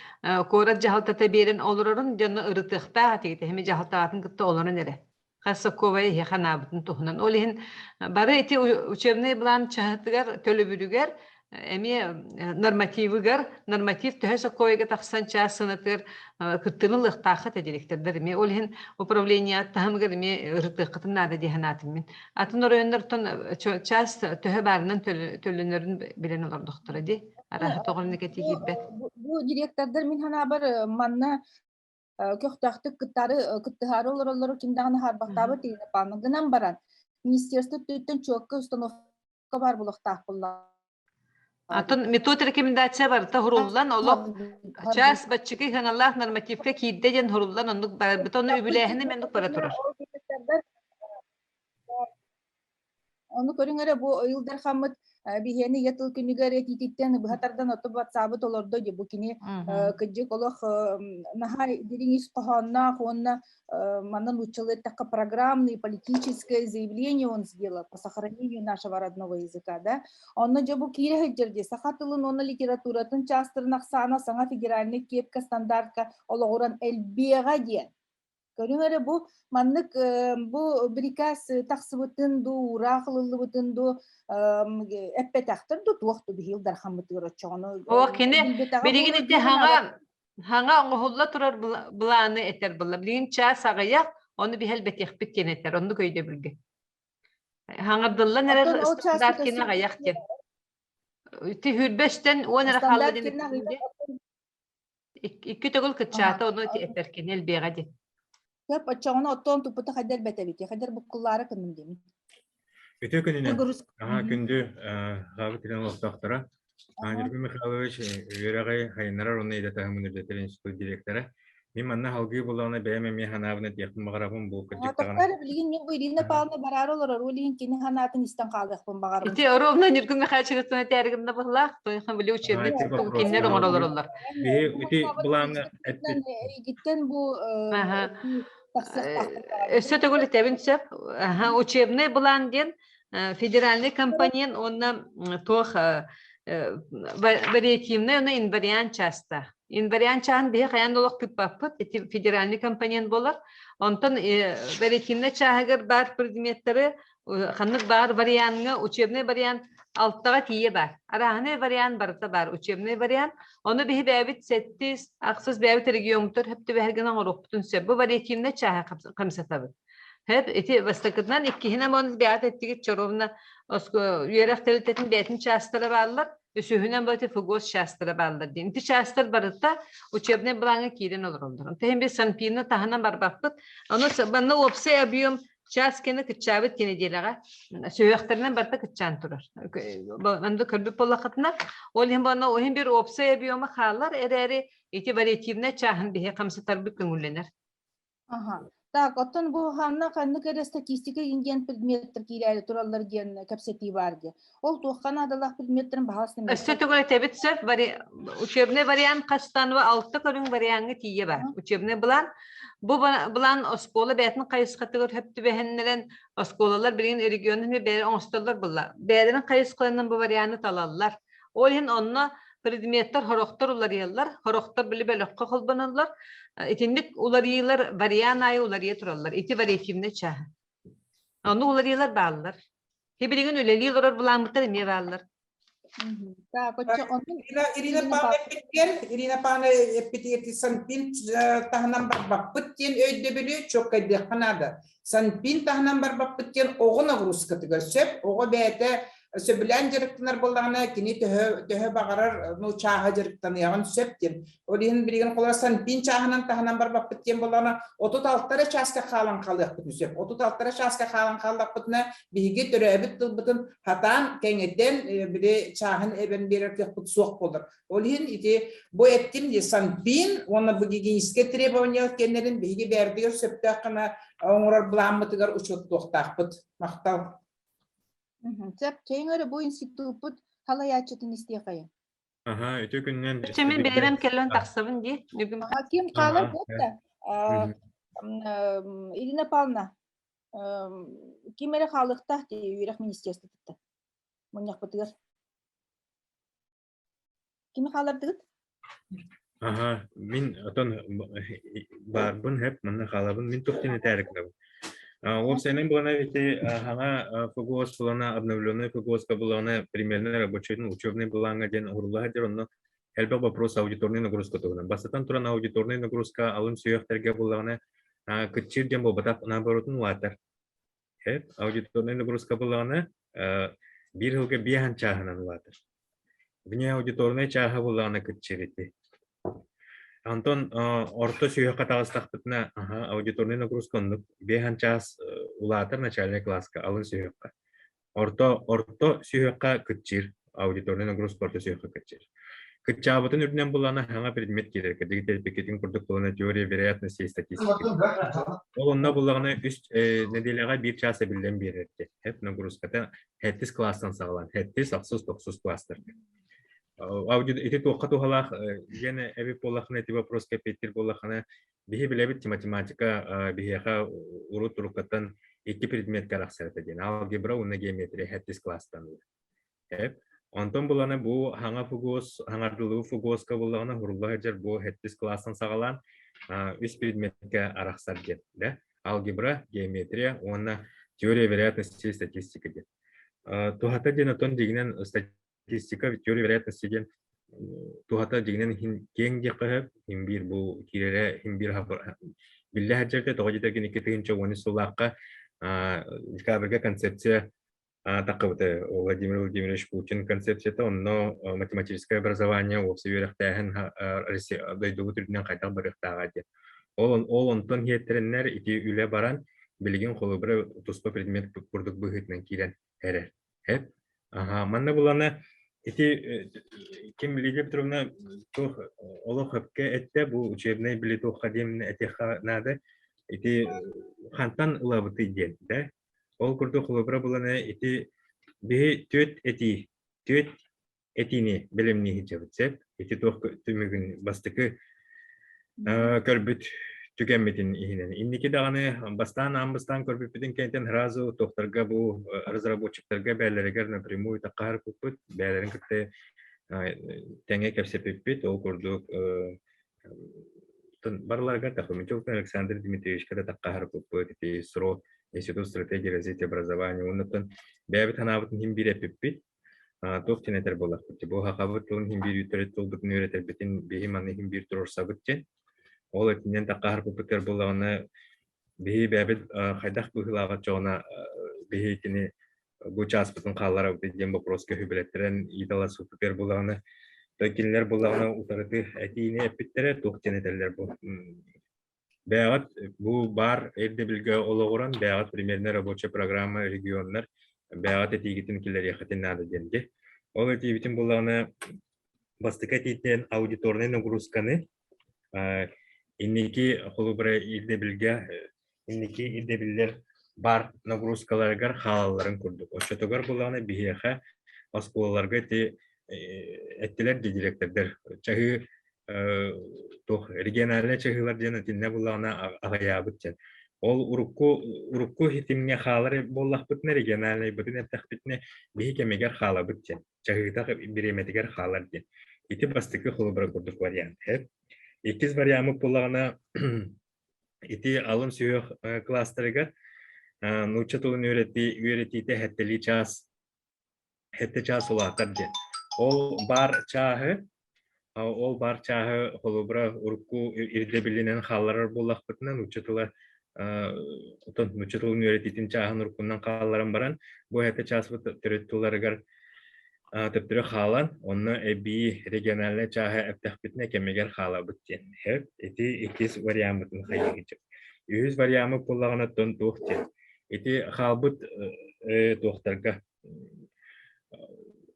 korat jahaltata berin olurun canı ırıtıqta teyte hemi jahaltatın kıtta olurun ere. Kassakovaya yakanabıtın tohunan. Olihin bari eti uçevne bulan çahatıgar tölübürüger emi normativ töhösakovaya taqsan ças sınatır kıttının lıqtaqat ediliktirdir. Emi olihin upravleniya tahamgar emi ırıtıqıtın nada dihanatın min. Atın orayınlar ton ças töhö barının tölünörün bilen olur doktor edi. Arahat oğlunu keti gibbet. Bu direktörler min hanabar manna köhtaxtık kıttıharı olurları kimdağını harbaqtabı teyine palma. Gınan baran. Ministerstvo tüytten çokka uстановка бар bulaqtaq bulaq. Atın metod rekomendasiya var. Ta hurullan olup ças batçıki hanallah normatifke kiddejen hurullan onluk betonu übülehini menduk para turar. Onu körüngere bu yıldır xamıt biheni yatıl günüger etititten bıhatardan otup WhatsApp'ı olurdu bu kini kıcık olaq nahay dirinis qohanna xonna манан учил это программное политическое заявление он сделал по сохранению нашего родного языка, да. Он же бу кире хеджерде сахатылын оны литературатын частырнак сана саңа федеральный кепка стандартка ологоран элбега ден. Көрүңөрө бу маннык бу брикас таксыбытын ду урахылыбытын ду эппетактыр ду туакту бихилдар хамытыр очону. О кини биригин ите hanga oğulla turar bulanı eter bulla. Bilin çağ sağayak onu bir helbet yakbitten eter. Onu köyde bilgi. Hanga dılla neler standart kine gayak den. Ti hürbeşten o nere hallı den. İki togul kıçata onu eter kine elbeğe den. Hep açağına otton tuputa kadar betebiti. Kadar bu kulları kınım demin. Öte gününe gündü gabı kilen doktora Андрей Михайлович Юрагай Хайнарар оны да тахмын үдәтер институт директоры. Мен манна халгы буланы бәме ми ханабына текин багарабын бу кырдыктаган. Атактар билген мен Ирина Павловна барар олар олин кини ханатын истан калдыкпын багарым. Ити оровна ниркүн мехачыгытына тәргимде булак, тойхан биле учебне кинер оңоролор олар. Ити буланы Гиттен бу Өсө төгүлү тебинсеп, учебне булан ден федеральный компаниян онна тох вариативный, она инвариант часто. Инвариант чахан бе хаян долок тыппаппыт, эти федеральный компаниян болар. Онтон вариативный чахагар бар предметтері, ханнык бар варианты, учебный вариант алттага тие бар. Араханы вариант барыта бар, учебный вариант. Оны бе бәбит сеттис, аксыз бәбит регионтор, хепти бәһергенен орохпутун сөп. Бу вариативный чаха камсатабы. Hep eti vastakıdan ikkihine monuz biat ettik çorovna osko yörek telitetin biatin çastıra bağlılar. Üsühünen böyle fugos çastıra bağlılar. Dinti çastır barıta uçebne bulanı kirin olur olur. Hem bir sanpiyonu tahana barbaklık. Onu bana opse yapıyorum. Çaskene kıçabet kene diyelega. Söğekterinden barıta kıçan turar. Ben de körbü polakatına. Olayım bana o hem bir opse yapıyorum. Xalar eri eti variativne çahın bihe kamsatar bir kıngullenir. Aha. Так, оттон бу ханна канны кере статистика инген предметтер киләле тураллар ген капсети барди. Ол туаккан адалах предметтерин баһасын. Өстөтөгө тебитсеп учебный вариант кастанова 6 көрүң варианты тие бар. Учебный булан булан оскола бетин кайыскатыгыр хепти бехеннерен осколалар билин регионун бери оңстоллар булла. Берин кайыскаларынан бу варианты талаллар. Ол хин онно предметтер хорохтор улар яллар, хорохтор били белөккө колбанылар. İtindik ularılar varyanayı ularıya turallar. İti variatifne çağ. Onu ularılar bağlılar. Hepirinin üleliği olur bulanmışlar niye bağlılar? Irina Pavlovna epiteti sanpin tahanan barbapıt diyen öyle biliyor çok kaydı kanada. Sanpin tahanan barbapıt diyen oğuna vurus katıgır söp. Oğu beyte söbülen jırıktınar bolağına kini töhö bağırır no çaha jırıktan yağın söptün. Olihin birigin kolasan bin çahının tahanan bar bakıp diyen bolağına 36 çaska kalan kalıyaq bütün söp. 36 çaska kalan kalıyaq bütüne bihigi töröbüt bütün hatan kengetten biri çahın eben berertlik büt soğuk olur. Olihin iti bu ettim desan bin ona bu gigi iske treboniyal kenlerin bihigi berdiyor söptü hakkına onurar bulanmıtıgar uçut doktaq büt. Maqtal. Зап кеңөрө бу институт халаячытын истиякайы. Aha, ötü günden Чемен берем келен таксабын ди. Нүгүм Ким калар Ага, бутта? Ирина Павловна, кимере халыкта үйрек министерствотта. Муняк бутыгар. Кими халардыгыт? aha, min oton barbun hep manna halabın min tuhtini tarikna. Ол сенен булана вите хана фугос булана обновленный фугос булана примерно рабочий учебный буланга ден урлага дер онно элбе вопрос аудиторный нагрузка тогна. Басатан туран аудиторный нагрузка алым сүйөхтерге булана кытчир ден бобатап наоборотун ватар. Хеп аудиторный нагрузка булана бир жылга бихан чаханан ватар. Вне аудиторный чаха булана кытчирити. Антон орто сүйө катагыстакпытына аудиторный нагрузка ондук бехан час улаатар начальный класска алын сүйөкка. Орто сүйөкка кытчир аудиторный нагрузка орто сүйөкка кытчир. Кытчабытын үрдүнен булана хаңа предмет келерке дигитал пикетин курдук булана теория вероятности и статистика. Ол онна булагына үч неделяга бир часа билден берерди. Хеп нагрузката 7 класстан сагалан 7-9 класстар. Эти тоққату халах гене эби полахна эти вопрос капитер полахна бихи билебит математика бихиха урут турукаттан 2 предмет карахсарта ден алгебра уна геометрия 7 класстан. Антон булана бу ханга фугос хангардылуу фугоска булана хурлага жер бу 7 класстан сагалан 3 предметке арахсар ден, да? Алгебра, геометрия, уна теория вероятности и статистика ден. Тухата ден атон дегенен статистика теория вероятности ден тухата дегенен кең жакып химбир бу кирере химбир хабар билле хаджерде тогожита генекетинче оны сулакка декабрьга концепция такыбыты Владимир Владимирович Путин концепцияда онно математическое образование обсеверахтахан дойду түрдүнөн кайта барыктага де ол онтон хеттереннер ити үле баран билген холобра туспа предмет курдук быгытнан кирен эрер хеп манна булана эти кем билеге Петровна тох олохапке этте бу учебный билет академия этеха надо эти хантан лабыты ден да ол курду холобра булана эти бе төт этини билимни хичебитсеп эти тох түмүгүн бастыкы көрбүт түгенметин ихинен инники даганы бастан амбастан көрбүтүн кентен разу тохтарга бу разработчиктарга бәлерегер напрямую такар купут бәлерин кытты теңе кепсепиппит ол курдук барларга тахмичев Александр Дмитриевич когда такар купут эти СРО Институт стратегии развития образования оннотон бәбит ханабытын химбирепиппит тохтинетер болак бу хакабытын химбир үтөрөт болбутун өретебитин бихиманы химбир турсабытчен ол этинен такар пупутер булагына бии бәбит хайдах быгылага чона бихитини бу часпытын каллара деген вопрос көбүлеттерен идала супер булагына токинлер булагына утарыты этине эпиттере тохтинетерлер бу бәгат бу бар эрде билге ологоран бәгат примерно рабочая программа регионнар бәгат этигитин килер яхатын надо денде ол этигитин булагына бастыкатитен аудиторный нагрузканы инники холубра илде билер бар нагрузкаларгар халаларын курдук. Ошотогар булагына бихеха осколаларга те эттелер директордер. Чахы тох региональный чахылар дена тинне булагына агаябытчен. Ол урукку хитимне халары боллахпытны региональный бутын эптахпитне бихикемегер халабытчен. Чахыгытак биреметигер халар ден. Ити бастыкы холубра курдук вариант. Икиз вариамы булагына ити алым сүйөк класстарыгар нучатулун үйретите хеттели час улатар ден. Ол бар чахы холубра урку ирде билинен халларар боллахпытынан учатыла Отон Мучетул университетин чаһын уркуннан калларын баран, бу хәтта часпы төрөттүләргәр төптөрө халан, онны эби региональный чаһы әптәхбитне кемегер хала бүттен. Хәп, эти икис вариантын хайгычы. Үз вариамы куллагына тон тухтен. Эти халбыт тухтарга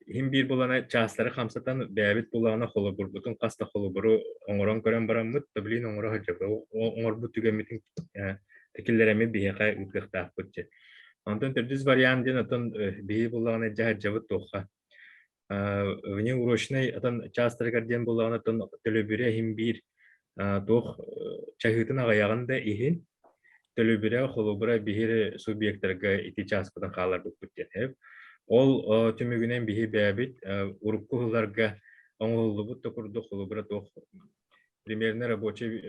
Хим бир булана часлары хамсатан бәбит булана холы бурбутун каста холы буру оңорон көрөн бараммыт таблин оңоро хаҗабы оңор бу түгәмитин текиллереме бияка үткәхтә күтче. Антон төрдүз вариантын атон бии булана хаҗабы тоха. Вне урочный атон часлары ден булана тон төлөбүрө хим бир тох чагытын агаягында ихин төлөбүрө холы бура бихире субъекттерге ити часпадан халар бүттен. Ол түмүгүнен биһи бәбит уруккуларга оңоллубут токурду холубра тох примерно рабочий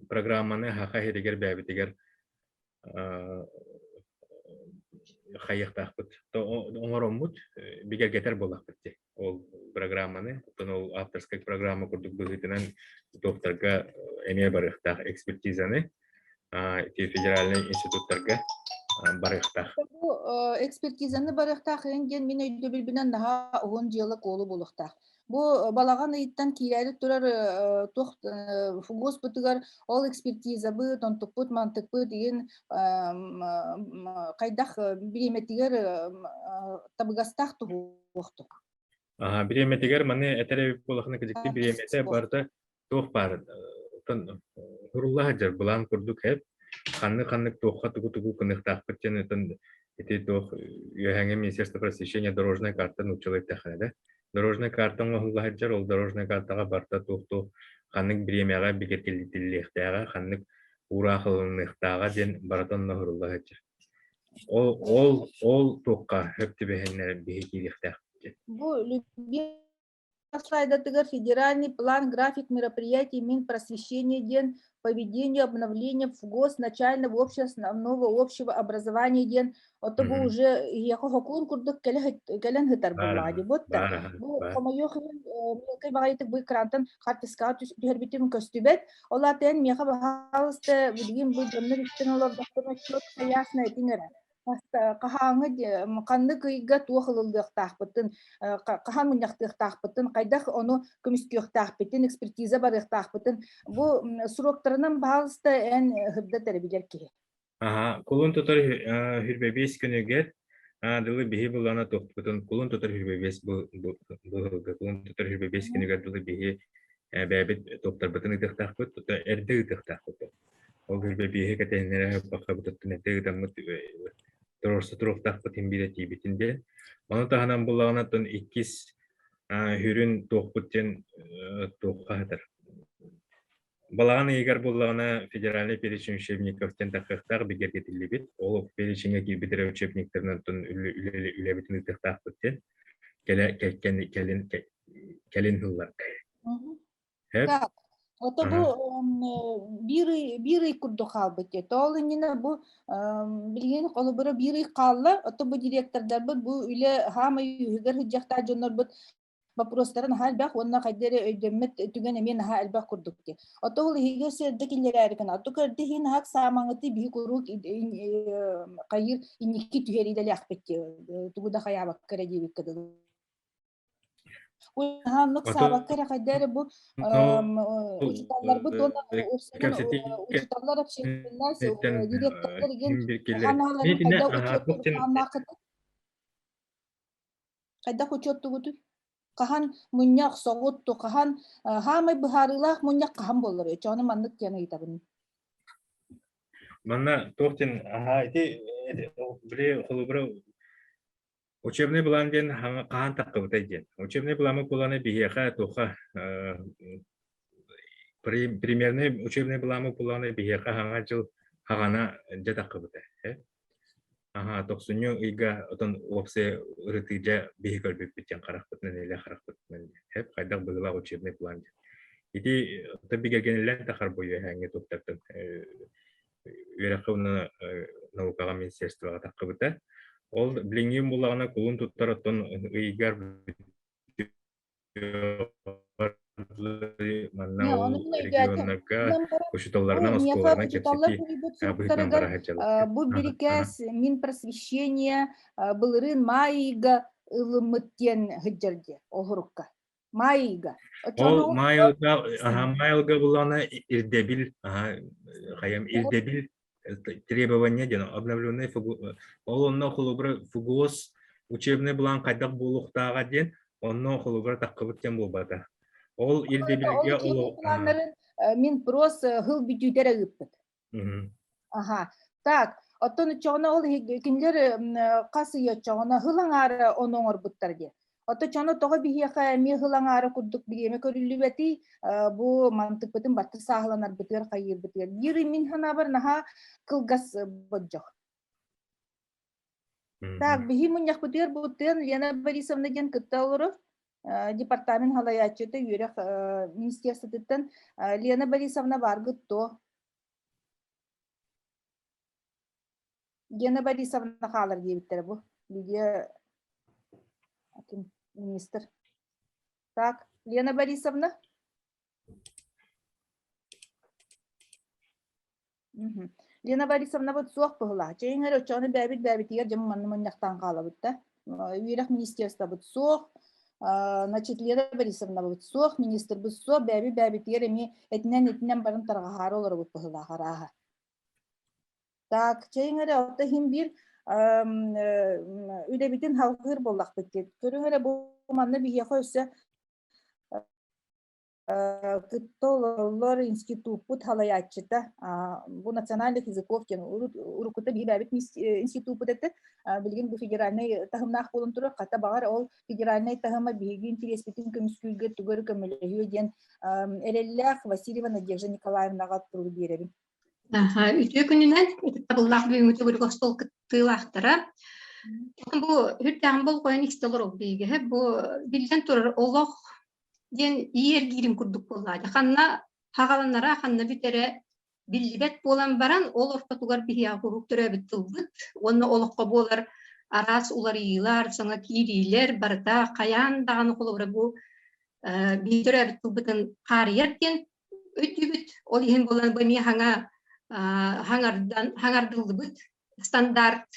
программаны хака херегер бәбитигер хайыктакпыт оңороммут бигер кетер болакпыт ол программаны ол авторская программа курдук быгытынан докторга эме барыктак экспертизаны федеральный институттарга барыктак. Бу экспертизаны барыктак энген мен өйдө билбинен daha 10 жылык олу болуктак. Бу балаган ыйттан кийрәли турар тох госпиталар ол экспертиза бу тонтупут мантыкпы деген кайдах биреметигер табыгастак тугукту. Биреметигер маны этере болахны кидикти биремете барда тох бар. Хурулла жер булан курдук хеп Ханны-ханнык тохха тугу-тугу кыныктак беттен эти тох яһаңа Министерство просвещения дорожная карта научилык тахада. Дорожная карта оңлаһаҗар ол дорожная картага барта тохту ханнык биремяга бигетиллехтәгә ханнык урахылыныктага ден баратан нахыруллаһаҗар. Ол тохка хептебеһеннәр бигетилехтәк. Бу слайдатыгар федеральный план график мероприятий Минпросвещения ден поведению обновления в ГОС начального общественного общего образования ден это бу уже якого конкурдук келен хитар буллади ботта бу комойохын кай багайтык бу крантан хартискат түһәрбитим көстүбет олатен меха бахалысты билген бу жоннор үстен олар дактына чөп ясна этиңер кахаңы канны кыйга туохылылдыктахпытын кахан мыньяктыктахпытын кайдах ону көмүскүктахпытын экспертиза барыктахпытын бу сроктарынан баалысты эн хыбда теребилер ки. Кулун тотор хүрбебес күнүгер дылы бихи булана токтутун кулун тотор хүрбебес бу кулун тотор хүрбебес күнүгер дылы бихи бәбит токтор бытын ыдыктахпыт эрде ыдыктахпыт. Ол хүрбебихи кетенере бакабыттын этегдамыт Торорсы туруктакпы тембирети битинде. Оны таханан булаганатын иккис хүрүн тохпуттен тоххатыр. Балаганы егер булагана федеральный перечень учебниковтен тахыктар бигергетилибит. Ол переченге кирбитире учебниктеринен үлебитин тахтакпыттен келин хыллар. Ото бу бирый курду халбыте. Толынина бу билген колубура бирый калла. Ото бу директордар бу үле хамы үгер хыжакта жоннор бу вопростарын халбак онна кайдере өйдөммет түгөн эмен ха албак курдукте. Ото ул хигесе декилер эркен. Ото көрдө хин хак самаңыты би курук кайыр инники түһеридели акпетте. Тугуда хаябак кередибик кыды. Уйханлык сабаккара кайдары бу учиталлар бу дона учиталлар общественность директорлар ген кайда хочоттугуту кахан муньяк согутту кахан хамы бухарылах муньяк кахан болор чоны маннык жана итабын манна тохтин эти бре холубра учебный план ден каан таккыбытай ден. Учебный план куланы бихеха тоха примерный учебный план куланы бихеха ханга жыл хагана жатаккыбытай. Токсуню ига отон опсе рытыжа бихекөл биппитен каракпытын эле каракпытын хеп кайдак быгыла учебный план. Ити табигергенелен тахар бою ханга токтоптун Верховное наукага министерствога таккыбытай. Ол билингин булагына кулун туттараттан ыйгар манна Не, ол onu bile регионнарга көшүтөлларынан осколарынан кепсети быһытынан бара хаджалык. бу берекес мин просвещение былырын майга ылымыттен хыджарде олхурукка. Майга. Ол майылга булана ирдебил, хаям ирдебил требования ден обновленный ол онно холобра фугос учебный булан кайдак булуктага ден онно холобра таккыбыттен болбата. Ол ирдебилге ол мин прос хыл бүтүтер агыппыт. Ага. Так, оттон чона ол кинлер касы чона хылаңар оноңор буттарге. Ото чона тога бихиха ми хылаңар курдук биеме көрүлүбети бу мантык бытын батты сагланар бытыр кайыр бытыр. Бири мин хана бар наха кылгас боджок. Так, бихи муньяк бытыр буттен Лена Борисовна ден кытталыры департамент халаячыты юрек министерствотыттан Лена Борисовна баргытто. Лена Борисовна халар дейбиттер бу. Лидия министр. Так, Лена Борисовна. Лена Борисовна вот суох пыгла. Чейнгер очаны бәбит егер жаман манны яктан калабыт да. Юрек министерство вот суох. Значит, Лена Борисовна вот суох, министр вот суох, бәбит егер эми этнен барын таргахары олар вот пыгла харага. Так, чейнгер отта хим бир үдебитин халгыр боллак бекет. Көрүңөрө бу манны бие койса кыттоллор институт пут халаячыта бу национальных языков кен урукута бибабит институт путетте билген бу федеральный тахымнах болун туру ката багар ол федеральный тахыма биги интересбитин көмүскүлгө түгөр көмөлөйү ден Эреллях Васильева Надежда Николаевнага туру беребин. Үтө күнүнөн табыллах бүгүнгү төгөргө стол кыттылахтара. Бу хүртән бол коен истелер ул биге. Бу билген турар Олох ден иер гирим курдук боллады. Ханна хагаланара ханна битере билбет болан баран Олохка тугар бия хурук төрөбүт тылбыт. Онна Олохка болар арас уларыйлар, саңа кирилер барда каян даганы колобра бу битерөбүт тылбытын карыяттен өтүбүт. Ол ем болан бу ми хаңардылбыт стандарт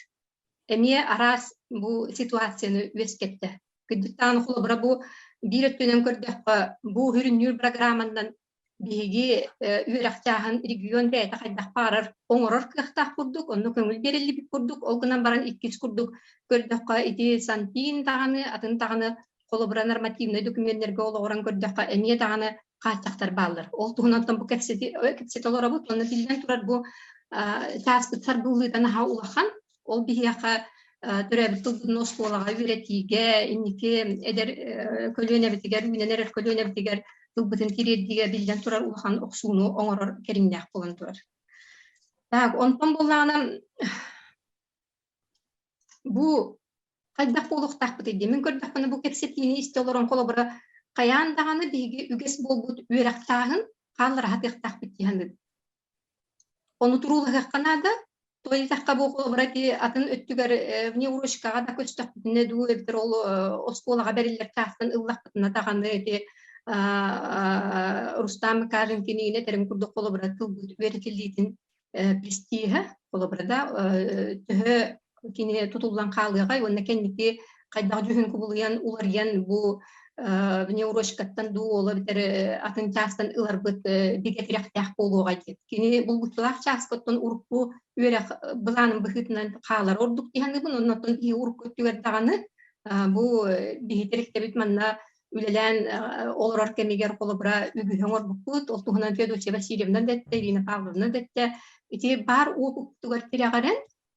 эме арас бу ситуацияны өскетти. Күдүттан холобра бу бирэттөнөн көрдөккө бу хүрүнүр программандан биги үрактагын регион бейта кайдак барар оңорор кыктак курдук, онну көңүл берилип курдук, олгунан баран 2 курдук көрдөккө иди сантин таганы, атын таганы холобра нормативный документтерге ологоран көрдөккө эме таганы качактар балдар. Ол тугунантан бу кепсетолор абут, онны билген турар бу таспыттар булыдан ха улахан, ол бияка төрөбүт тылдын осколага үйретиге, инники эдер көлөнө битигер, үненер көлөнө битигер тылбытын тиредиге билген турар улахан оксууну оңорор кериңдак болон турар. Так, онтон боллагана бу кайдак болуктак бит мен көрдөкпүн бу кепсетини истелорон колобра каян даганы биги үгес болбут үйрактагын калыр хатыктак бит дигенди. Ону турулга канада той такка бу колобрати атын өттүгөр неврушкага да көчтөк не дуэбдер ол осколага берилер таастан ыллакытына таганы эти Рустам Кажинкини терин курдук колобра тылбут беретилдитин престига колобрада тө кини тутулган калыга онна кенники кайдак жүхүн кубулган уларган бу неврошкаттан дуола битер атын частан ыларбыт бигетирактак болууга кет. Кини булгутлак часткоттон урукку үрек буланын быхытынан калар ордук дегенди бун оннотон и урукку түгөрдаганы бу бигетиректе бит манна үлелен олорор кемигер колобра үгүһөңөр букут олтугунан Федосия Васильевна детте, Ирина Павловна детте ити бар укук түгөртирагарын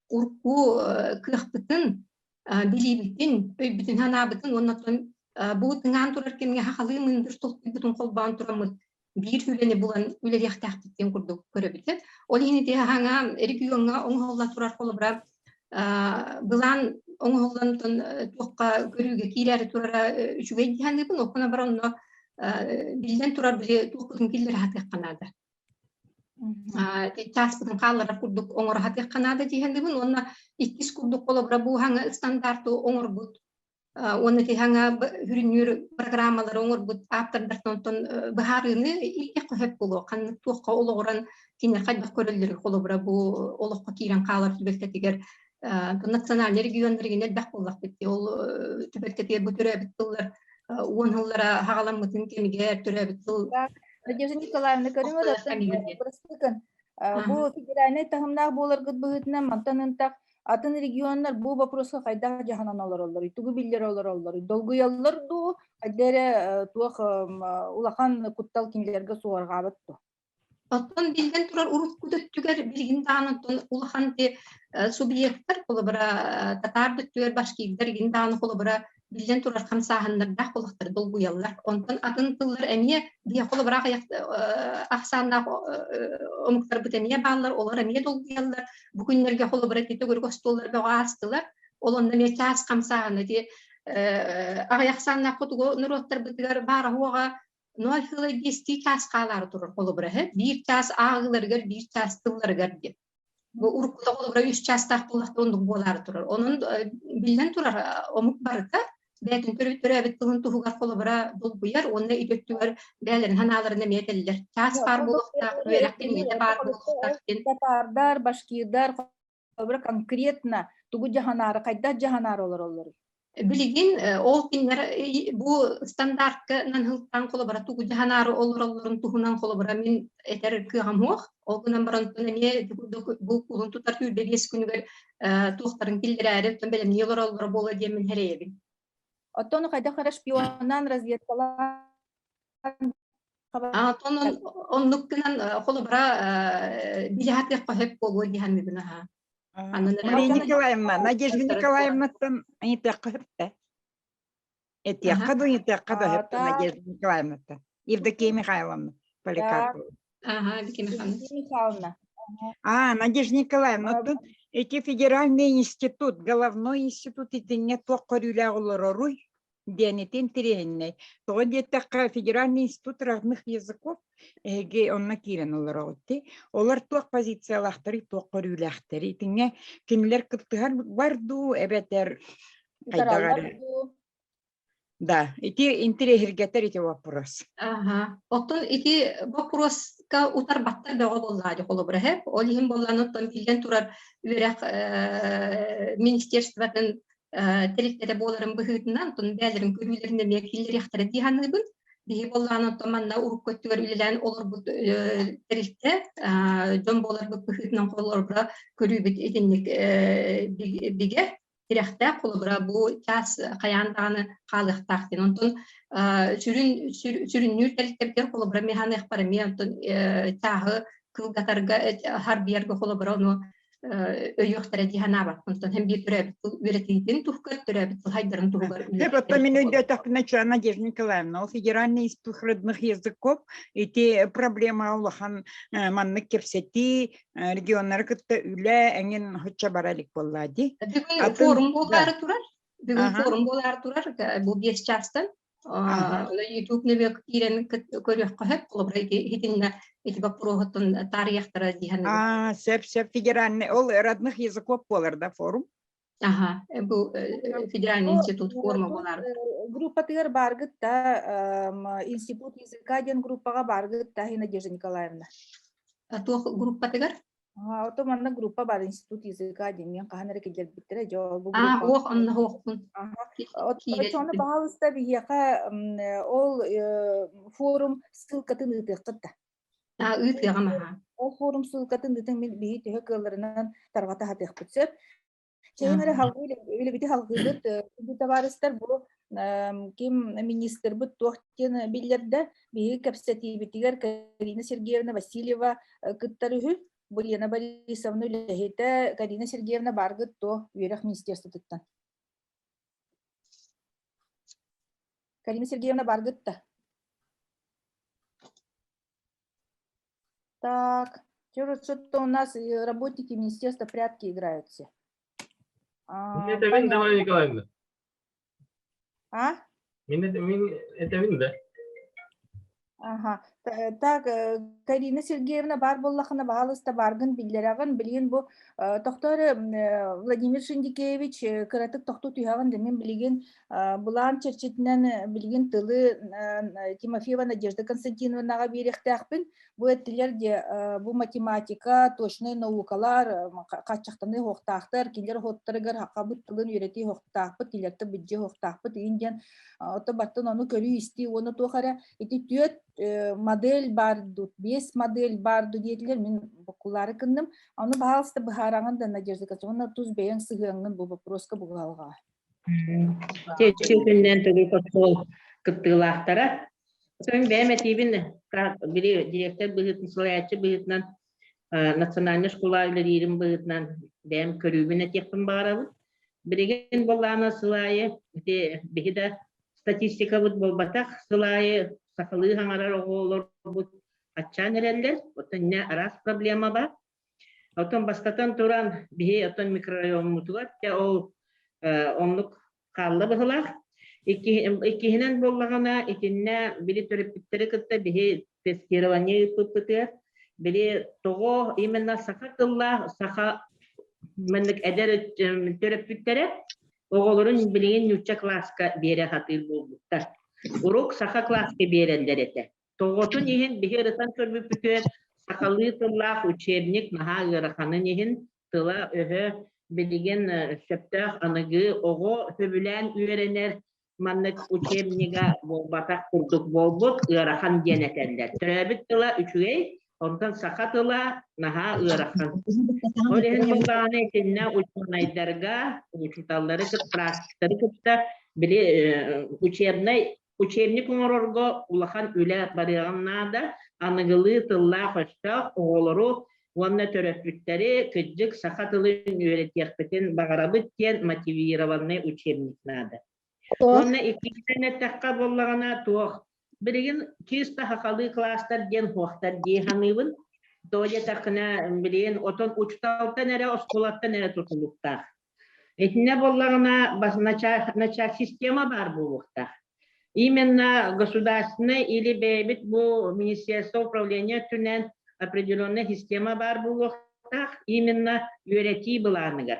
урукку кыхпытын билибитин өйбүтүн ханабытын оннотон бу тыңан турар кемге хакалы мындыр толкутун колбан турамыт бир хүлени булан үлелектак биттен курдук көрөбүт. Ол эни де хаңа регионга оңголла турар колобра булан оңголлантын токка көрүүгө кийлери турара үчүгө дигенди бун окуна баронно билден турар биле токкутун кийлери хатык канада. Таспытын каллара курдук оңор хатык канада дигенди бун онна 2 курдук колобра бу хаңа стандарту оңор бут Оны тихаңа хүрүнүр программалар оңор бут автордар тонтон бахарыны илке көһөп боло. Канны туокка ологоран кинер кайдак көрөлдөр колобра бу олокко кирен калар түбөлтетигер национальный региондар генел бак боллак битти. Ол түбөлтетигер бу төрөбүт тыллар уонхуллара хагаламмытын кемиге төрөбүт тыл. Надежда Николаевна, бу федеральный тахымнах болар гытбыгытына мантанынтак атын регионнар бу вопроска кайда жаханан олороллор, тугу биллер олороллор, долгуяллар ду кайдере туох улахан куттал кинлерге суарга батту. Оттон билген турар уруп күдөттүгер билгин таанытын улахан те субъекттер колобра татар дөттүгер башкиилдер гин тааны колобра билген турар камсааханнарда колоктор долгуяллар. Онтон атын тыллар эмие бия колобра аксаанна омуктар бутемие баалар, олар эмие долгуяллар. Бүгүннерге колобра тете көргөстөлөр бага астылар. Олонда ме чаас камсааханы те агаяқсаанна котуго нуроттар бутугар бара хуага 0,10 час калар турар колобра. 1 час агыларгар, 1 час тылларгар деп. Бу урукта колобра 3 час тактылыкта ондук болар турар. Онун билген турар омук барыта бәтін төрөбіт тылын туһугар колобра долбуяр, онна идеттүгөр бәлерин ханаларын эметеллер. Час бар болукта, үйрәктен бар болукта. Татардар, башкирдар колобра конкретно тугу жаханары, кайда жаханары олар. Билигин ол кинер бу стандартка нанхылтан колобра тугу жаханары олоролорун туһунан колобра мен этер кыгамох. Ол гынан барантын эме бу кулун тутар түрбе 5 күнүгөр туhtарын килдирәре, төмбелем нелоролор бола демен херебин. Оттону кайда хараш шпионнан разведкалар. Тонун оннуккынан колобра билиһатык көһөп болуо диһан мибинаха. Мария Николаевна, Надежда Николаевнаттан айтаккыпта. Этиаккаду итаккаду Надежда Николаевната. Евдокия Михайловна Поликарпова. Евдокия Михайловна. Надежда Николаевна, тут эти федеральный институт, головной институт, это не только рюлягуларуй, денетин теренный. То где-то федеральный институт разных языков, он накирен уларотти. Олар туак позиция лахтари, туак рюляхтари. Тинге кинлер кыптыгар барду, эбетер кайдагар. Да, эти интересергетер эти вопрос. Оттон эти вопроска утар баттар бага боллады колобра хеп. Олихим болланыттан билген турар үрәк министерствотын теректеде боларын быһытынан тон бәлерин көрүлөрүнө мекилдер яхтары диханыбын. Бии болланыттан манна уруп көттүгөр үлелен олар бу теректе жон болар быһытынан колорбра көрүбүт этинник биге Тирәхтә колобра бу час каяндаганы калыктактын. Онтон сүрүнүр телектер колобра механик парами онтон тагы кылгатарга харбиярга колобра ну өйөктөр диханабат. Онтон hem bir төрөбүт үретидин тухкат төрөбүт хайдарын тугар. Вот помянуть так начала Надежда Николаевна, федеральный институт родных языков, эти проблемы Аллахан манны кепсети регионнар кытта үле эңин хоча баралык боллади. Форум болары турар. Бүгүн форум болары турар. Бу 5 частан YouTube небек ирен көрөк кахып колобра хитинне эти вопросы тарихтара дихан. Сеп федеральный ол родных языков болар да форум. Бу федеральный институт форма болар. Группа тигер баргыт та институт языка ден группага баргыт та Надежда Николаевна. Тох группа тигер? Ото манна группа бар институт языка ден мен каханары келер биттере жол бу. Ох анна хокун. Отчоны багалыста бияка ол форум ссылкатын ытыкта. Ытыгама. Ол форум ссылкатын ытын мен бии төһөкөлөрүнөн таргата хатык бүтсөп. Чейнере халгы или бити халгы бит товарыстар бу ким министр бут тохтен биллерде бии капсети битигер Карина Сергеевна Васильева кыттарыгы Булена Борисовна лехете Карина Сергеевна баргыт то верх министерствотан. Карина Сергеевна баргытта. Так, что-то у нас работники министерства прятки играют все. Это Винда, Мария Николаевна. Это Винда. Ага. Так, Карина Сергеевна бар боллахына бағалыста баргын биллерагын билген бу доктор Владимир Шиндикевич кыратык токту түйагын демен билген булан черчетинен билген тылы Тимофеева Надежда Константиновнага беректакпын. Бу эттилер де бу математика, точный наукалар, качактаны хоктактар, килер хоттарыгар хакабыт тылын үйрети хоктакпыт, килерти бidje хоктакпыт инден ото баттан аны көрүү исти, оны тохара эти түйөт модель бардут, 5 модель барду диетилер, мен букулары кындым. Аны бағалысты бахараңын да Надежда Константиновна туз бейен сыгыңын бу вопроска бугалга. Течкүнден түгү котол кыттылактара. Сон бәметибин бiri директор быгытын слаячы быгытынан национальный школа үлеририм быгытынан бәм көрүүбүнө текпин барабы. Бириген болланы слайы бихида статистика бут болбатак слайы сакылы хаңарар оголор бут ачан эрелдер. Отон арас проблема бар. Отон бастатан туран бихи отон микрорайон мутугат ол онлук каллы быхылах. Иккиһинен боллагана итинне били төрөпүттери кытта бихи тестирование пыппытыр. Били того именно сакатылла сака мендик эдер төрөпүттери оголорун билген нучча класска бере хатыр болбуттар. Урок сака класска берендер эте. Тоготун ихин бихи рытан төрөпүттөр сакалы тыллах учебник наха ыраханын ихин тыла өһө билген сөптөх аныгы ого хөбүлән үйренер маннык учебнига болбатак курдук болбут ырахан денетендер. Төрөбүт тыла үчүгей, онтан сака тыла наха ырахан. Олehen болданы этинне учунайдарга, учуталлары кыт, практиктары кытта били учебник оңорорго улахан үле барыганнада аныгылы тылла хөстөх оголору онна төрөпүттери кыджык сака тылын үйретекпетин багарабыт кен мотивированный учебник надо. Онна иккисене такка боллагана туох. Бириген чисто хакалы класстар ден хуактар диханыбын. Тоje такына билген отон учталтан эре осколаттан эре тутулуктар. Этине боллагана начальник система бар булуктар. Именно государственный или бейбит бу Министерство управления түнен определенная система бар булуктар. Именно үйрети буларныгар.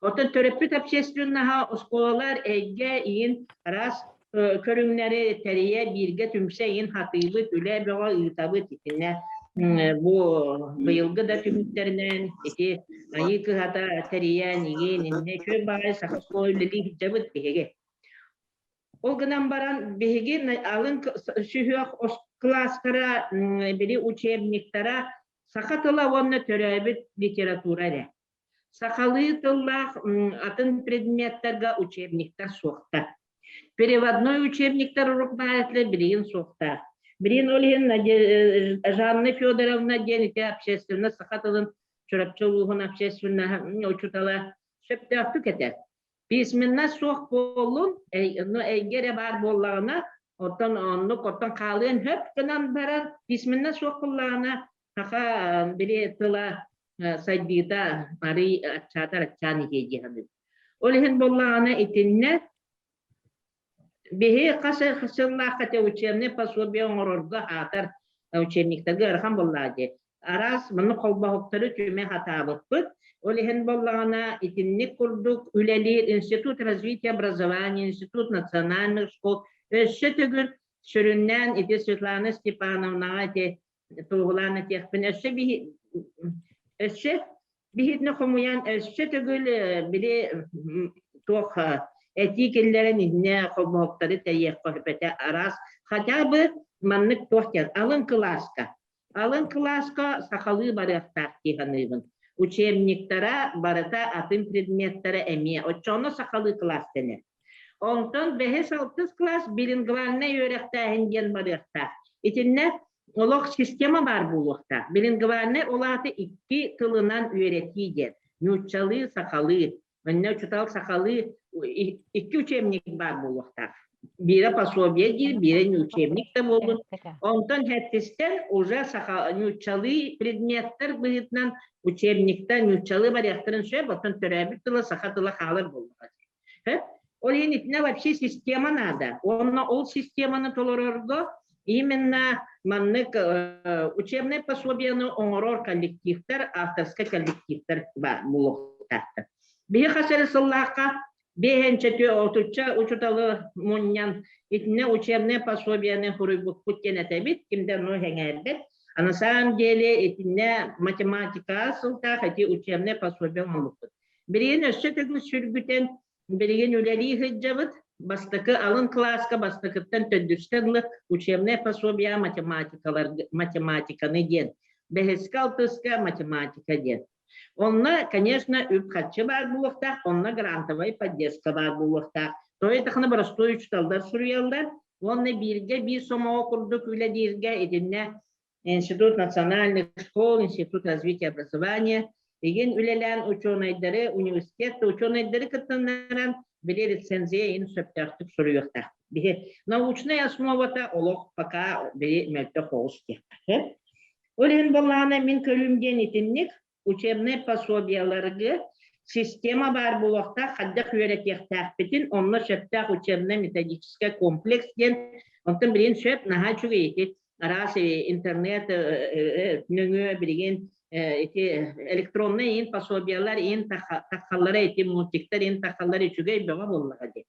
Отон төрөпүт общественного осколалар эйге иин раз көрүңнәре тәрие бирге түмсе иин хатыйбыт үле бага ыйтабыт итинне бу быйылгы да түмүттеринен эти айыкы хата тәрие ниген инне кө бай сахсо үлели хиджабыт беге. Ол гынан баран беге алын сүйөк класстара били учебниктара сахатыла онна төрөбүт литература эре. Сахалы тыллах атын предметтерга учебниктер соқта. Переводной учебниктер урокбаетле билин соқта. Билин олин Жанна Федоровна дените общественно сахатылын чурапчылыгын общественно учутала сөптөктү кетет. Письменно соқ болун, эйгере бар боллагына, оттон калын хөп гынан барар, письменно соқ боллагына така били тыла сайдита ари чатар чани геги. Олehen боллагана итинне бехе касы хысылла кате учебне пособие оңорорга атар учебниктерге архан боллаге. Арас муну колбахоктары түме хатабыппыт. Олehen боллагана итинне курдук үлели институт развития образования, институт национальных школ. Өссө түгүл сүрүннен ити Светлана Степановна те тугуланы техпен өссө бихитне хомуян өссө түгүл били тох этикеллерин инне колбоктары тәйек копете арас хотя бы маннык тохтер алын класска сахалы барыктар тиханыбын учебниктара барыта атын предметтары эме очоно сахалы класстене онтон 5-6 класс билингвальный өрөктәһинден барыктар итинне олох система бар булукта. Билингвальный олаты 2 тылынан үйретиде. Нучалы, сахалы, önne çutal sakalı 2 учебник бар булукта. Biri пособие değil, biri учебник de bulur. Ondan hepsisten уже нучалы предметтер быйтнан учебникте нучалы баряктырын söp, ondan törәбит тылы сахатылы халыр булur. Ол енитне вообще система надо. Ол системаны толорорго Именно маннык учебный пособияны оңорор коллективтер, авторский коллективтер булуктар. Бие хасары сыллака бехенче отуча учуталы муньян итне учебный пособияны хуруйбук путенетебит кимдер ну хеңербет. А на самом деле итне математика сылта хати учебный пособия мулуктар. Берген өссөтөгү сүргүтен берген үлери хыджабыт бастыкы алын класска бастыкыттан төндүстенлы учебное пособие математиканы ден. Бехескалтыска математика ден. Онна, конечно, үпхатчы бар булуктак, онна грантовая поддержка бар булуктак. То это хана простой учталдар сурьялдар. Онна бирге бир сомоо курдук үле дирге идинне Институт национальных школ, Институт развития образования. Еген үлелен ученыйдары, университетті ученыйдары кыттанларан біле рецензия ин сөптақтық сұруяқтақ. Научная основата олық пока біле мөлті қоғыз тектақ. Олен болағына мен көлімден етіннік учебный пособияларғы система бар болуақта қаддақ үйретектақ бітін, онны сөптақ учебно-методический комплекс ден, онтын білен сөп наға чүге еті, арасы интернет нөңі білген электронный ин пособиялар ин тахаллары эти мультиктер ин тахаллары чугай бага боллага ди.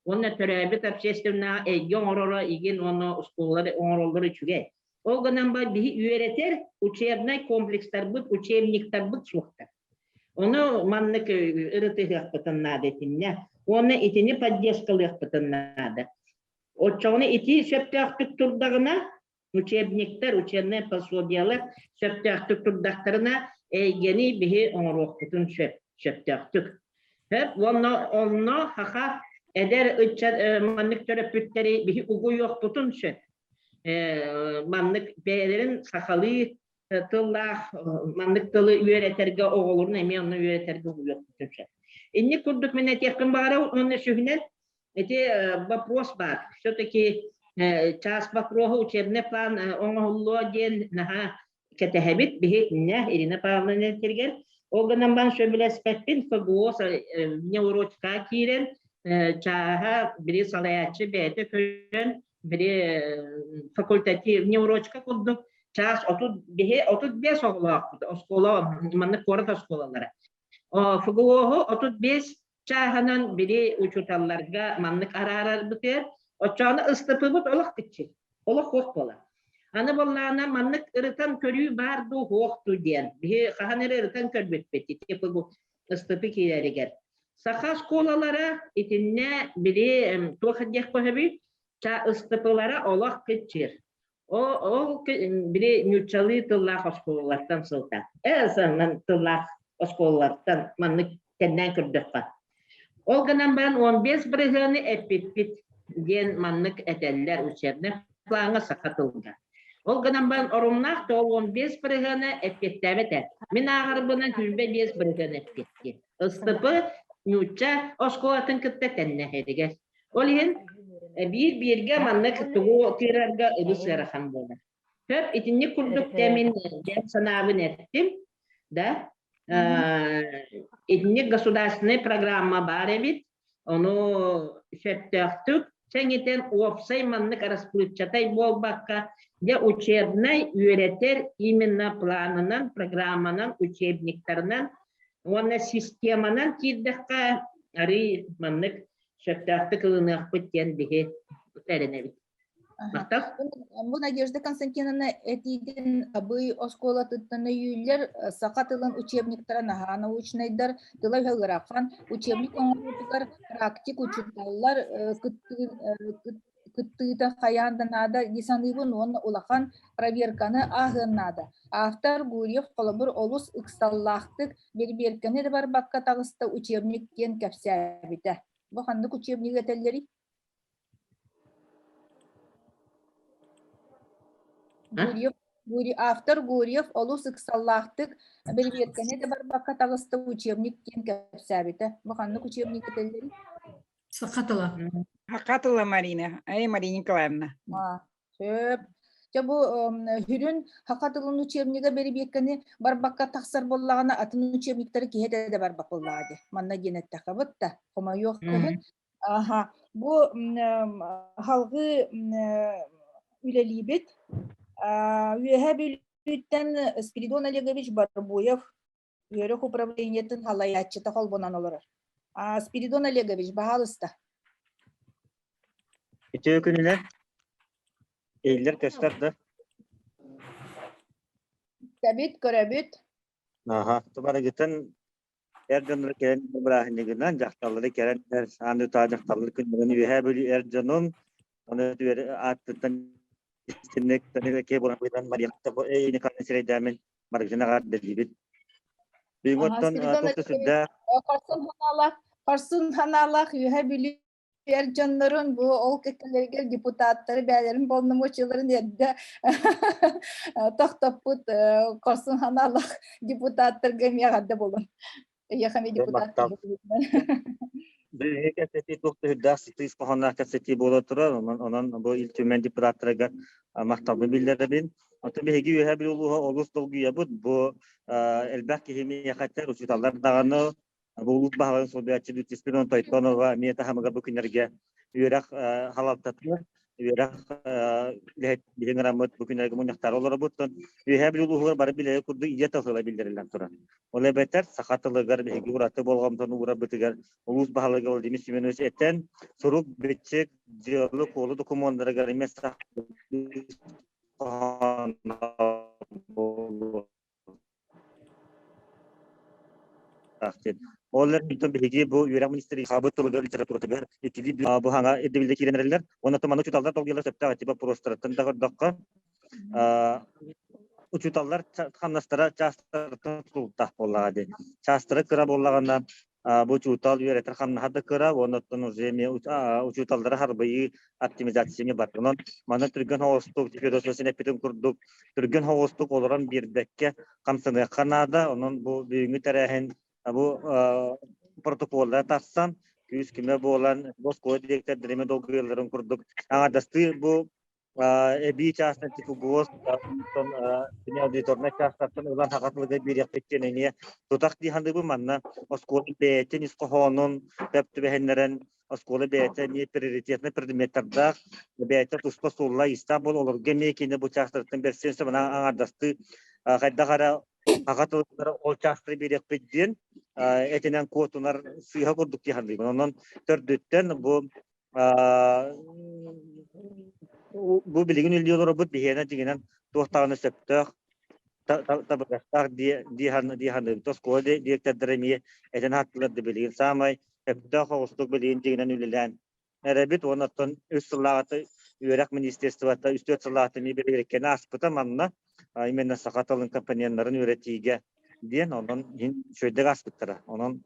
Онна төрөбүт общественная эген орора иген оны школалары оңоролдору чугай. Ол гынан ба би үйретер учебный комплекстер бут учебниктер бут сухта. Оны маннык ырытыгак бытыннады тинне. Оны итини поддержкалык бытыннады. Отчоны ити сөптөктүк турдагына учебниктер, учебные пособиялар сөптөктүк турдактарына эйгени бихи оңоруктун сөптөктүк. Онно хаха эдер маннык төрөпүттери бихи угуйок бутун сөп. Маннык бээлерин сахалы тыллах маннык тылы үйретерге оголурун эми онно үйретерге угуйок бутун сөп. Инни курдук мен этекин бара онно сүйүнен эти вопрос бар. Все-таки часть вопроса учебный план оңолло ден наха кетехебит бихи не Ирина Павловна тергер. Олганамбан шөбілеспетпен ФГО неурочка кирен чаха бири салаячы бәті көрен бири факультатив неурочка курдук. Час отут бес оскола манны корот осколалары. ФГО отут бес чаханан бири учуталларга маннык арарар бутер. Очаны ыстыпы бут олық кітчі. Олық хоқ бола. Аны боллағына маннык ырытан көрі барду хоқту ден. Бихи қағаныры ырытан көрбетпетті. Тепі бұл ыстыпы кейлерігер. Сақа школалара итинне бири тоқаддеқ көбі ча ыстыпылара олық кітчір. Ол бири нючалы тыллақ осколалардан сылта. Әсаннан тыллақ осколалардан маннык теннен көрдіққа. Ол ғанан барын 15 бірігіні әппетпет ден маннык этеллер учебный планга сакатылга. Ол ғанан барын орумнақ тол 15 бірігіні әппеттәбетер. Мен ағырбынан 25 бірігіні әппетті. Ыстыпы нюча осколатын кітті тәнне хедігер. Ол ең bir-birge manna kıtığı tırarga ılısırahan bolar. Hep itinni kurduk demin sınavını ettim. Da itinni государственная программа бар ebit. Onu şöptöktük. Çengeten opsay manlık распылчатай болбакка. Де учебный öğretir именно планынан, программынан, учебниктерынан, ona системанан тирдекка ары маннык şöptöktük ылынық бүттен биhe öğrenebit. Bu Надежда Константиновна этидин абый оскола тыттаны юйлер сакатылын учебниктерін аға научнайдар тылай хылырақан учебник оңырытығар практик учуталлар кыттыйта қаянданада десаныбын оны улақан проверканы ағыннады. Автор Гурьев қолыбыр олус ықсталлақтық берберкені де бар баққа тағысты учебниктен кәпсәбіті. Бұл қандық учебник әтелері? Автор Гурьев олус ықсталлақтық берберкені де бар баққа тағысты учебниктен кәпсәбіті. Бұл қандық учебник әтелері? Сақатыла. Сақатыла, Марина. Марина Николаевна. Сөп. Бұл хүрін хақатылын учебнигі бері беккені бар баққа тақсар болағына атын учебниктері кейді де бар бақ болағады. Манна денетті қабытта. Қома жоқ көхін. Бұл халғы үлелибит. Үеһэ бүлүттен Спиридон Олегович Барбуев үерөх управлениятын халаячыта холбонан олорор. Спиридон Олегович, баһалыста. Итөө күнүнен эйлер көстөрдө. Табит, көрөбүт. Тубара гитен эрденлер келен брахинигинен жакталары келен аны та жакталары күнүнөн үеһэ бүлү эрденун аны түбер аттан истинек тенеке буран мариятта эйне канесерейдәмен маргинага дебит. Биготтон токсуда Парсын ханалах үеһэ бүлү Ercanların bu ol kekelerge депутаттары бәлерин полномочияларын edde тахтапут Korsun Hanalak депутаттар гемягадда болун. Яхами депутат. Bir kaseti toktuda sitis kohana kaseti bola turur onun bu iltümen депутаттарга мактабы билдеребин. Аты беги үһә бил улуга олус долгуя bu elbaki hemi yakatlar uçutallar dağını Болуп багын собиячы Спиридон Тойтонова мета хамага бу күннәргә үрәк халаттатты. Үрәк ләһәт бигән рамат бу күннәргә муньяктар олар буттан. Үһә бил улугар бар биле курды ия тахыла билдереләр тора. Олай бетер сахатылыгар беги ураты болгамдан ура битегәр улус баһалыгы ул димис мен өс этен сурук бетчек диалу колу документларга эмес Onlar bütün bilgi bu Yüreği Ministeri Sabit Tolga literatürde etili bu hanga edebilde kirenler ona tamamı uçutallar tolgalar septa atiba prostatın da dakika uçutallar kanastara çastırtın tutulta bolladı. Çastırı kıra bollaganda bu uçutal üretir kanna hada kıra ondan uzemi uçutalları harbayı optimizasyonu bakınan mana Türk'ün hostuk federasyonu epitim kurduk Türk'ün hostuk olarak bir bekke kamsını Kanada onun bu büyüğü tarahen bu protokoller tassan 100 kime bolan Moskova direktör direme dolguların kurduk. Ana dastı bu bir çağrısında tipu boz son dünya auditoruna çağrısından ulan hakatlığı bir yapıtçeneye tutak dihandı bu manna Moskova beyten iskohonun tepti behenlerin Moskova beyten niye prioritetine prioritetler beyten tuspa solla İstanbul olur gemekinde bu çağrısından bersense bana ana dastı kaydakara hakatlıkları ol çağrı bir yapıtçen etinen kotunar suya kurduk dihandı. Onun tördütten bu bilgin iliyorlar bu dihene digenen tohtağını septör tabakastar dihandı toskoda direktörlerimiye eten haklılar da bilgin samay septör hostuk bilgin digenen ülilen erebit onattan üst sılatı Yüreği Ministerstvatı üst sılatı mi birlikte aspıta manna imенно sakatalın kampanyaların üretiğe diyen onun şöyle aspıtlara onun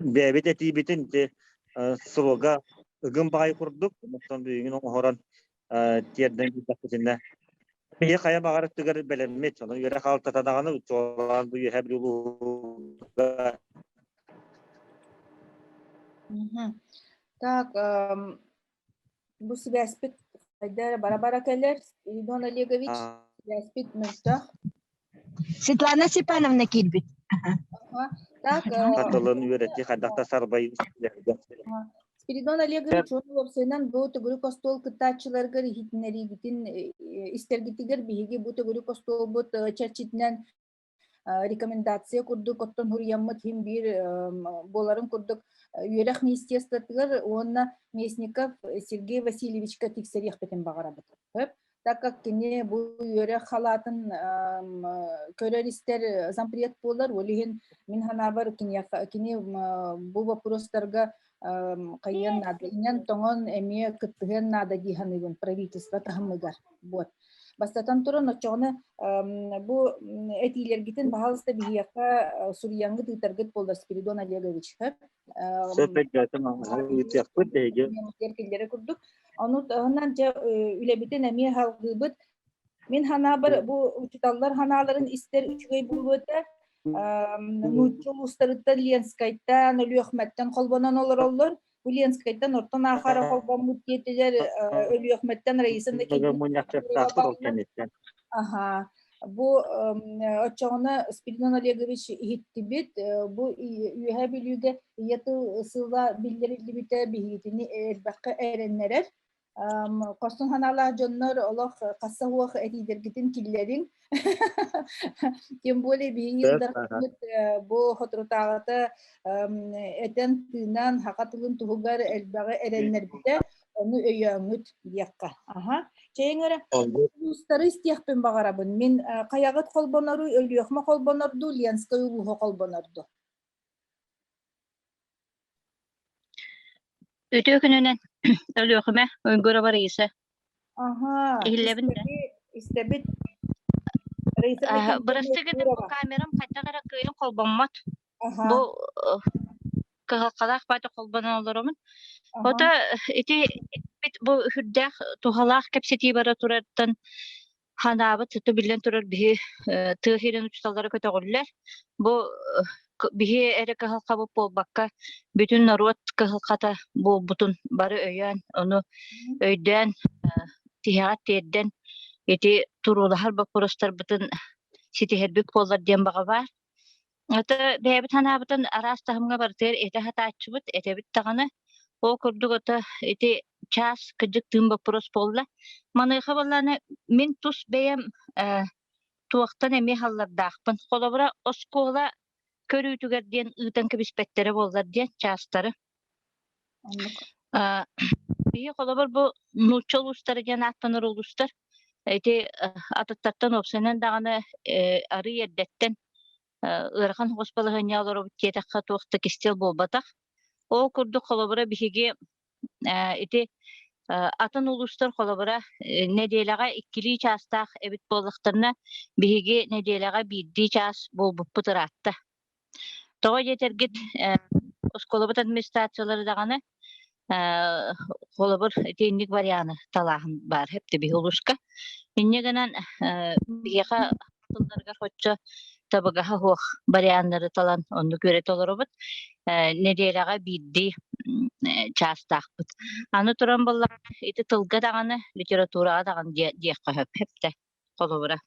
bebet eti bitin de sloga ıgın bayi kurduk ondan büyüğün oran tiyerden gittiğinde bir kaya bağırıp tıgar belenmet onu Yüreği halta tadağını çoğalan bu hebru Так, bu связь bara keller Спиридон Олегович связь нужда. Светлана Степановна Кирбит. Так, Аталын üretici kadakta sarbayı Спиридон Олегович onu opsiyondan bu tuguru kostol kıtaçılarga hitneri bitin istergitiger bihi bu tuguru kostol bu çerçitinden rekomendasiya kurduk ottan huriyammat him bir boların kurduk Yüreği Ministerstvatыгар онна Местников Сергей Васильевичка тексерих бетен багарабыт. Так как кене бу Yüreği халатын köröristер зампред болар, олеген мен ханабар кене бу вопростарга кайын надыгынан тоңон эме кыттыгын нада диханыгын правительство тахмыгар. Вот. Бастатан туран очоны bu etилергитин баһалыста бияка Сурьянгы тытаргыт болдар Спиридон Олегович. Еркеллere kurduk. Onu hananca ülebiten emiye halgıbıt. Min hanabır bu uçutallar hanaların ister üçgey bulböte nutçu ustarıtta Lienskay'tan ölüyökmetten kolbonan olur. Bu Lienskay'tan ortadan ahara kolban mutiyetiler ölüyökmetten reisinde Aha. Bu açığına Spirидон Олегович hittibit. Bu üye bilüge yatı ısıla bildirildi bite bihitini elbette erenlere. Костун ханала жоннор олох касса хуах этидергитин киллерин. Тем более бийилдар бу хотрутагата этен тынан хакатылын тугугар элбага эреннер бите onu өйөңүт диякка. Аха. Чейңере устары истияхпен багарабын. Мен каягыт колбонору өлүөхмө колбонорду, Ленская улуха колбонорду. Өтө күнүнен өлүөхмө өңгөрө бар ийсе. Аха. Истебит. Бырастыгы бу камерам кайдагара кыйын колбонмот. Бу калак бата колбонолорумун. Ота эти бит бу хүрдэх тухалах кепсети бара тураттан ханабы туту билен турар бии тыхирен учталдары көтөгүллер. Бу бии эре калка бу болбакка бүтүн народ калката бу бутун бары өйөн ону өйдөн тиягат тедден эти турулахар бакурастар бутун ситихербик боллар дем бага бар. Ата бебит ханабытын арастахымга бартер эте хатаачыбыт этебит таганы о курдугота эти час кыжык тым вопрос болла. Маныха балланы мен тус беем туактан эме халлардакпын. Колобура оскола көрүүтүгер ден ытан кебиспеттере боллар ден частары. Бии колобур бу нучол устары ден аттаныр улустар. Эти атыттартан опсенен даганы ары ердеттен ырхан хоспалыгыня олору кетакка туакта кистел болбатак. О курду колобура биһиги эти атын улустар колобура неделага 2 частах эбит боллактарына биһиги неделага 1 час болбуппут ыратта. Тога жетергит осколобут администрациялары даганы колобур тенник варианы талахын бар хепте биһи улуска. Иннегенен биһига тылдарга хоччо табыгаха хуох варианнары талан онну көрөт олоробут. Неделяга 1 частахпыт. Аны туран болла эти тылга даганы литературага даганы диякка хепте колобура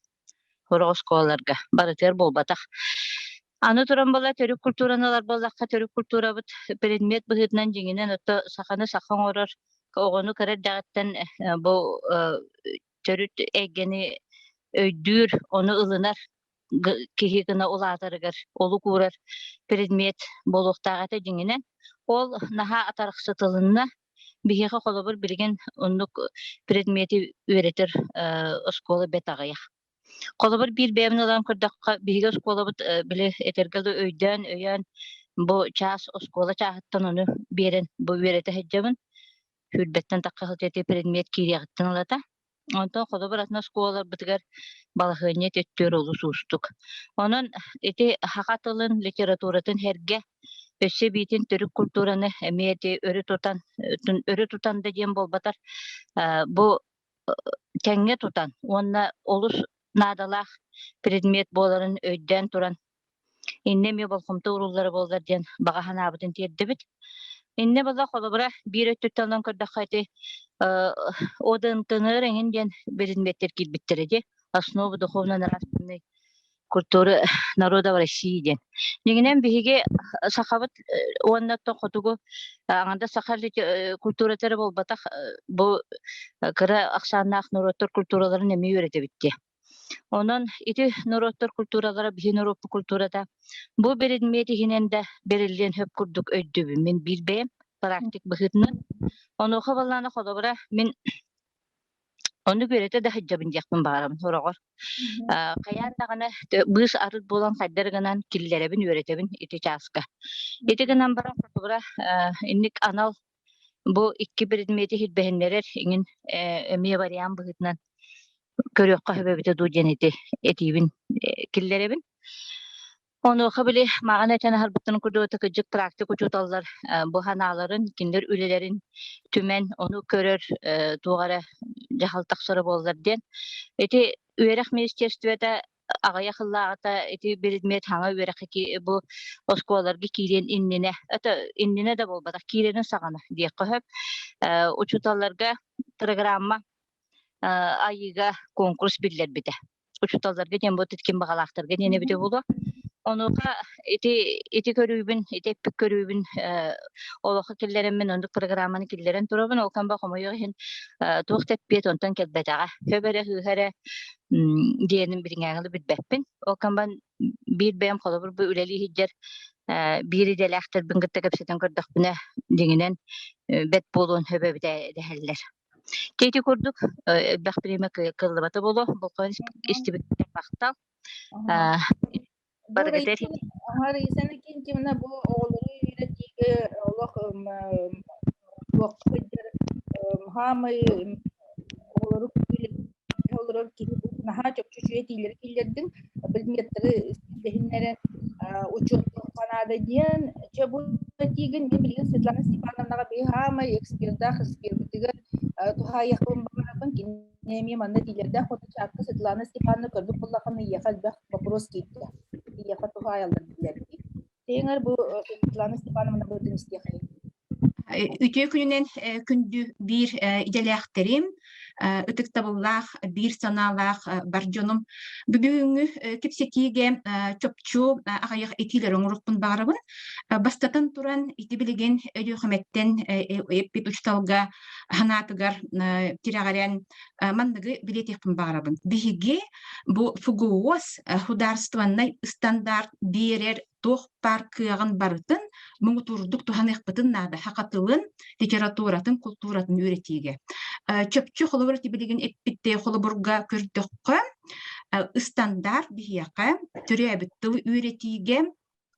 хорос школаларга барытер болбатак. Аны туран болла төрүк культураналар боллакка төрүк культура бут предмет быһытынан жеңинен отто саханы сахан орор огону керер дагаттан бу төрүт эгени өйдүр оны ылынар кихи гына улаатарыгар олу курар предмет болуктагата жеңинен ол наха атарыксы тылынна биһиге колобур билген оннук предмети үйретер школа бетагая. Колобур бир бемин алан кырдакка биһиге школа бут биле этергелде өйдөн өйөн бу час школа чааттан ону берен бу үйрете хеджебин хүрбеттен такка хылжети предмет кириягыттан алата. Онтон колобур атна школа бытыгар балахыне төттөр олу суустук. Онон эти хакатылын литературатын херге өссө битин төрүк культураны эмиэти өрү тутан да дем болбатар. Бу теңге тутан, онна олус надалах предмет боларын өйдөн туран. Иннеме болкумта уруллары болдар ден бага ханабытын тердебит. Инне бала колобура бир өттүттөн көрдөккайты одан тыныр эңин ден предметтер килбиттереди. Основа духовно-нравственной культуры народа в России ден. Негенен биһиге сахабыт оннатта хотугу аңанда сахар культуратары болбатак бу кыра аксааннаах народтор культураларын эме үйрөтөбүтти. Онон ити народтор культуралары биһи народтор культурада бу предмети хиненде берилген хөп курдук өйдөбү мен билбейм практик быхытнын. Онуха балланы холобура мен onu görete de hajjabın yakın bağırım horogor. Kayan dağına bıs arıt bolan kaydırgınan killerebin öğretebin iti çaska. İti gınan baran fotoğraf innik anal bu iki predmeti hitbehenlerer ingin emiye variyan bıhıtnan körüyor kahvebite dujen etibin killerebin. Onu kabili mağana çana harbıttının kurduğu takıcık praktik uçutallar bu hanaların kinler ülelerin tümen onu körür tuğara jahal taksara bollar den. Eti üyerak ministerstwede ağaya xıllağıta eti biridmet hana üyerak ki bu oskolarga kiren innine ata innine de bolbadak kirenin sağana diye qohып uçutallarga programma ayıga konkurs biller bide. Uçutallarga den bu tetkin bağalaqtarga dene bide bolu. Онуға ити көрүүбүн, ити эппик көрүүбүн олоха киллерен ондук программаны киллерен турабын, ол канба комойоғын туық теппет онтан келбетаға. Көбәрі хыхары диенин бириңәңілі бітбәппін. Ол канбан bir бәйім қолыбыр бұл үлелі хиджер бири деләқтір бүнгітті көпсетен көрдік бұны деңінен бәт болуын хөбі дәхәлілер. Тейті көрдік, бәқ біреме қылыбаты болу, бұл қойын істебеттер бақтал. Баргатер. Ага, рейсаны кентимна бу оğulları üretigi Allah вакыттар хамы оğulları oğulları ki naha çok çüçüyetiler killerдің bilmеттері дехиннере учет Канада диен чабу тиген билген Светлана Степановнаға бе хамы экспертах экспертиге туха яхын барабын кинеме манда дилерде хоты чакы Светлана Степановна көрдүк буллаханы яхал бак вопрос кетти. Я туха аялдар дилерди. Теңер бу Светлана Степановна бөтен истехи. Үтө күнүнен күндү бир иделяхтерим ытык табыллах бир саналах баржоном бүгүнгү кепсетиге чопчу агаяк этилер оңурукпун барабын бастатан туран ити билеген өйөкметтен эппит учталга ханатыгар тирагарен мандыгы билетекпин барабын биһиги бу фугуос хударстванный стандарт берер тох паркыгын барытын муңу турдук туханыкпытын нада хакатылын литературатын культуратын үйретиге чөпчү холобур тибилеген эппитте холобурга көрдөккө стандарт бияка төрөбүттү үйретиге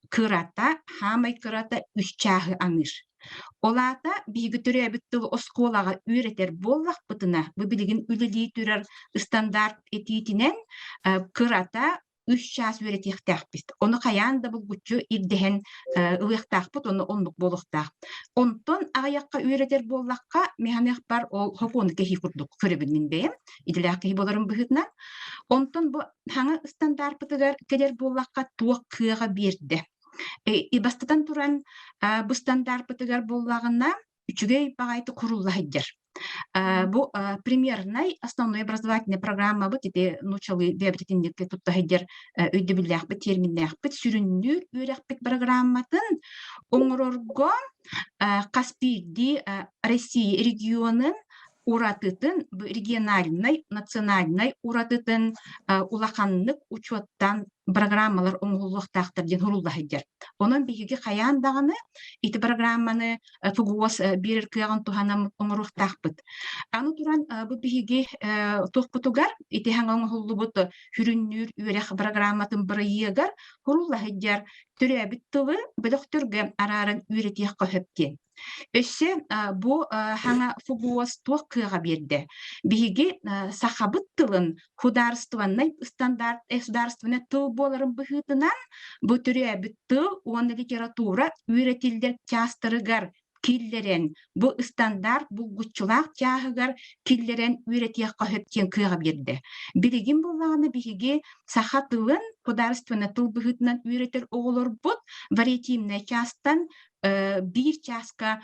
кырата хамай кырата үч чагы аңыр олата биги төрөбүттү осколага үйретер боллакпытына бу билеген үлели түрөр стандарт этитинен кырата 3 час үйретектәкпіст. Оны қаянда бұл күтчі ирдеген ұйықтақпыт, оны ондық болықтақ. Онтон ағаяққа үйретер боллаққа механеқ бар ол хопоны кехи күрдік көребіннен бейім. Иделәқ кехи боларын бұғытна. Онтон бұл хаңы стандарпытыгар кедер боллаққа туық кыға берді. Бастатан туран бұл стандарпытыгар боллағына үчүгей бағайты құруллайдыр. Бу примерный основной образовательная программа вот эти началы веб-тетиндекке туттахидер өйдөбүлләхпит терминләхпит сүрүннүр үйрәхпит программатын оңорорго Каспийди Россия регионын уратытын региональный национальный уратытын улаханлык учеттан программалар оңголуктактар ден хуруллахидер. Онун биһиги хаяндаганы ити программаны фугуос бирер кыягын туханам оңоруктакпыт. Аны туран бу биһиги тохпутугар ити хаңан хуллубут хүрүннүр үйрэх программатын бырыйыгар хуруллахидер төрөбүт тылы бөлөктөргө арарын үйретиях көһөптен. Өссе бу хаңа фугуос туох кыга берди. Биһиги сахабыт тылын хударстванный стандарт государственный тыл боларын быһытынан бу төрөбүт тыл оны литература үйретилдер частырыгар киллерен бу стандарт бу гуччулак чагыгар киллерен үйретиях көһөптен кыга берди. Билигин буллаганы биһиги сахатылын хударственный тыл быһытынан үйретер оголор бут вариативный частан bir часка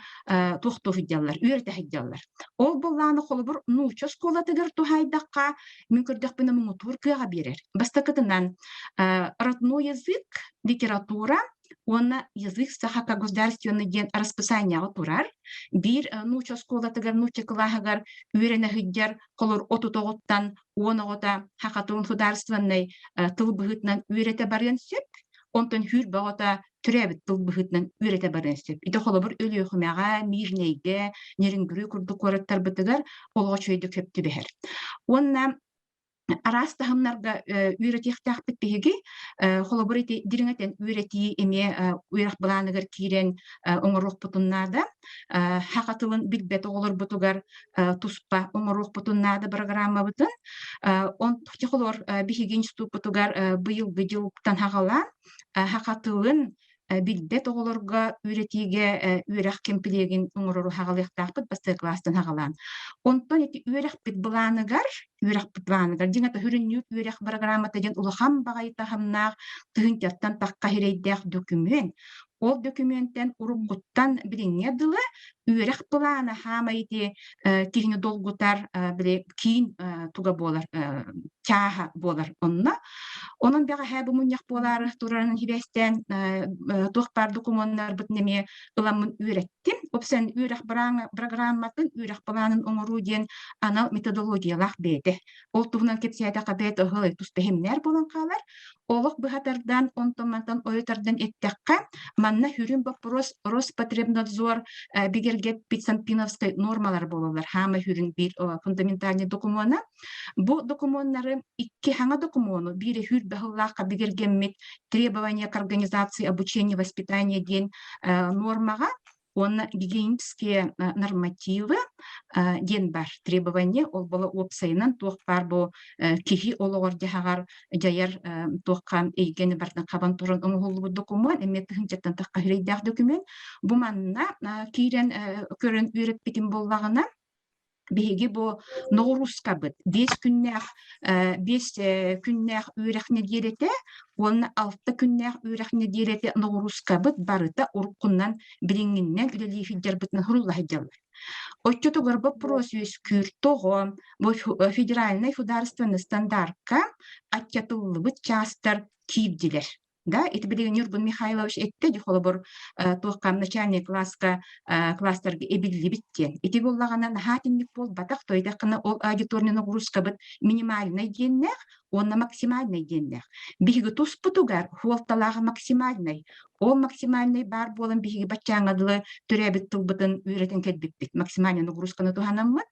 тухту хидяллар, үйрәтә хидяллар. Ол булланы холбур нуча школадыгар тухайдакка мүмкүрдәк бина мутур кыга берер. Бастакытынан родной язык, литература, она язык сахака государственный ден расписание турар. Bir нуча школадыгар, нуча кылагар үйрәнә хидяр холор отутоготтан, оногота хакатун государственный тыл быһытнан үйрәтә барган сөп. Онтон хүр багата түрәбит тыл быһытнан үйрәтә барган сөп. Иде холобур өлү хумага, мирнейге, нерингүрү курдук кораттар бытыгар олга чөйдү көптү бехер. Онна араста хамнарга үйрәтиктәк битбеги холобур ити дириңетен үйрәти эме уйрак буланыгар кирен оңорук бутуннада хакатылын билбет оголор бутугар туспа оңорук бутуннада программа бутун он тухтихолор бихигин ступ бутугар быйыл гыдылыктан хагала хакатылын билбет оголорга үйрәтиге үйрәк кемпилеген оңорору хагалыктакпыт басты класстан хагалан. Онтон ити үйрәк бит буланыгар дигән хүрүннүр үйрәк программата ден улахан багайта хамнак тыгынтяттан такка хирейдәк документ ол документтен уруккуттан билиңе дылы үөрэх плана хама ити кихини долгутар биле кийин туга болар чааха болар онна онун бага хабы муньяк болар туранын хибестен тухпар документар бутнеме ыламын үйреттим опсен үйрэх программатын үйрэх планын оңору диен анал методологиялах беде ол тугунан кепсията кабет охой тустехимнер болон калар олох быхатардан онтомантан ойтардан эттекка манна хүрүн вопрос Роспотребнадзор бигерге Пиццампиновской нормалар бололар хама хүрүн бир фундаментальный документа бу документтары икки хаңа документу бири хүр бахыллака бигергеммит требования к организации обучения воспитания ден нормага он гигиенические нормативы ден бар требования ол бола опсайынан туохпар бу кихи ологор жахагар жаяр туохкам эйгени бартан кабан турун оңголу документ эметтин жаттан такка хирейдак документ бу манна кирен көрөн үйрөтпитин боллагына биһиги бу норуска бит 5 күннәх үрәхне дирете онна 6 күннәх үрәхне дирете норуска бит барыта уркуннан билингеннән үлели хиҗар битне хурулла хиҗар отчету горбо просюс күртого бу федеральный художественный стандартка аттятылы бит частар кийдилер да, это билеген Юрбан Михайлович этте дихолобор туаккам начальник кластерге эбилли биттен. Эти боллаганан хатинник бол батак тойдакына ол аудиторный нагрузка бит минимальный деннех, он на максимальный деннех. Биги туспутугар хуалталага максимальный. Ол максимальный бар болан биги батчаңадылы төрәбит тылбытын үйрәтен кетбит. Максимальный нагрузканы туханаммат.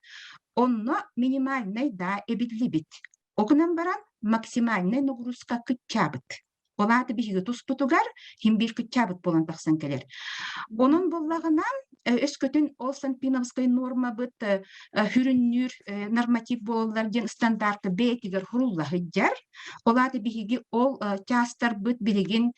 Онно минимальный да эбилли бит. Окунан баран максимальный нагрузка кытчабыт. Олаты биһиги туспутугар хим бир кытчабыт болан тахсан келер. Онун боллагынан өскөтүн ол Санпиновской норма быт хүрүннүр норматив болалар ден стандарты бетигер хурулла хыджар. Олаты биһиги ол частар быт билеген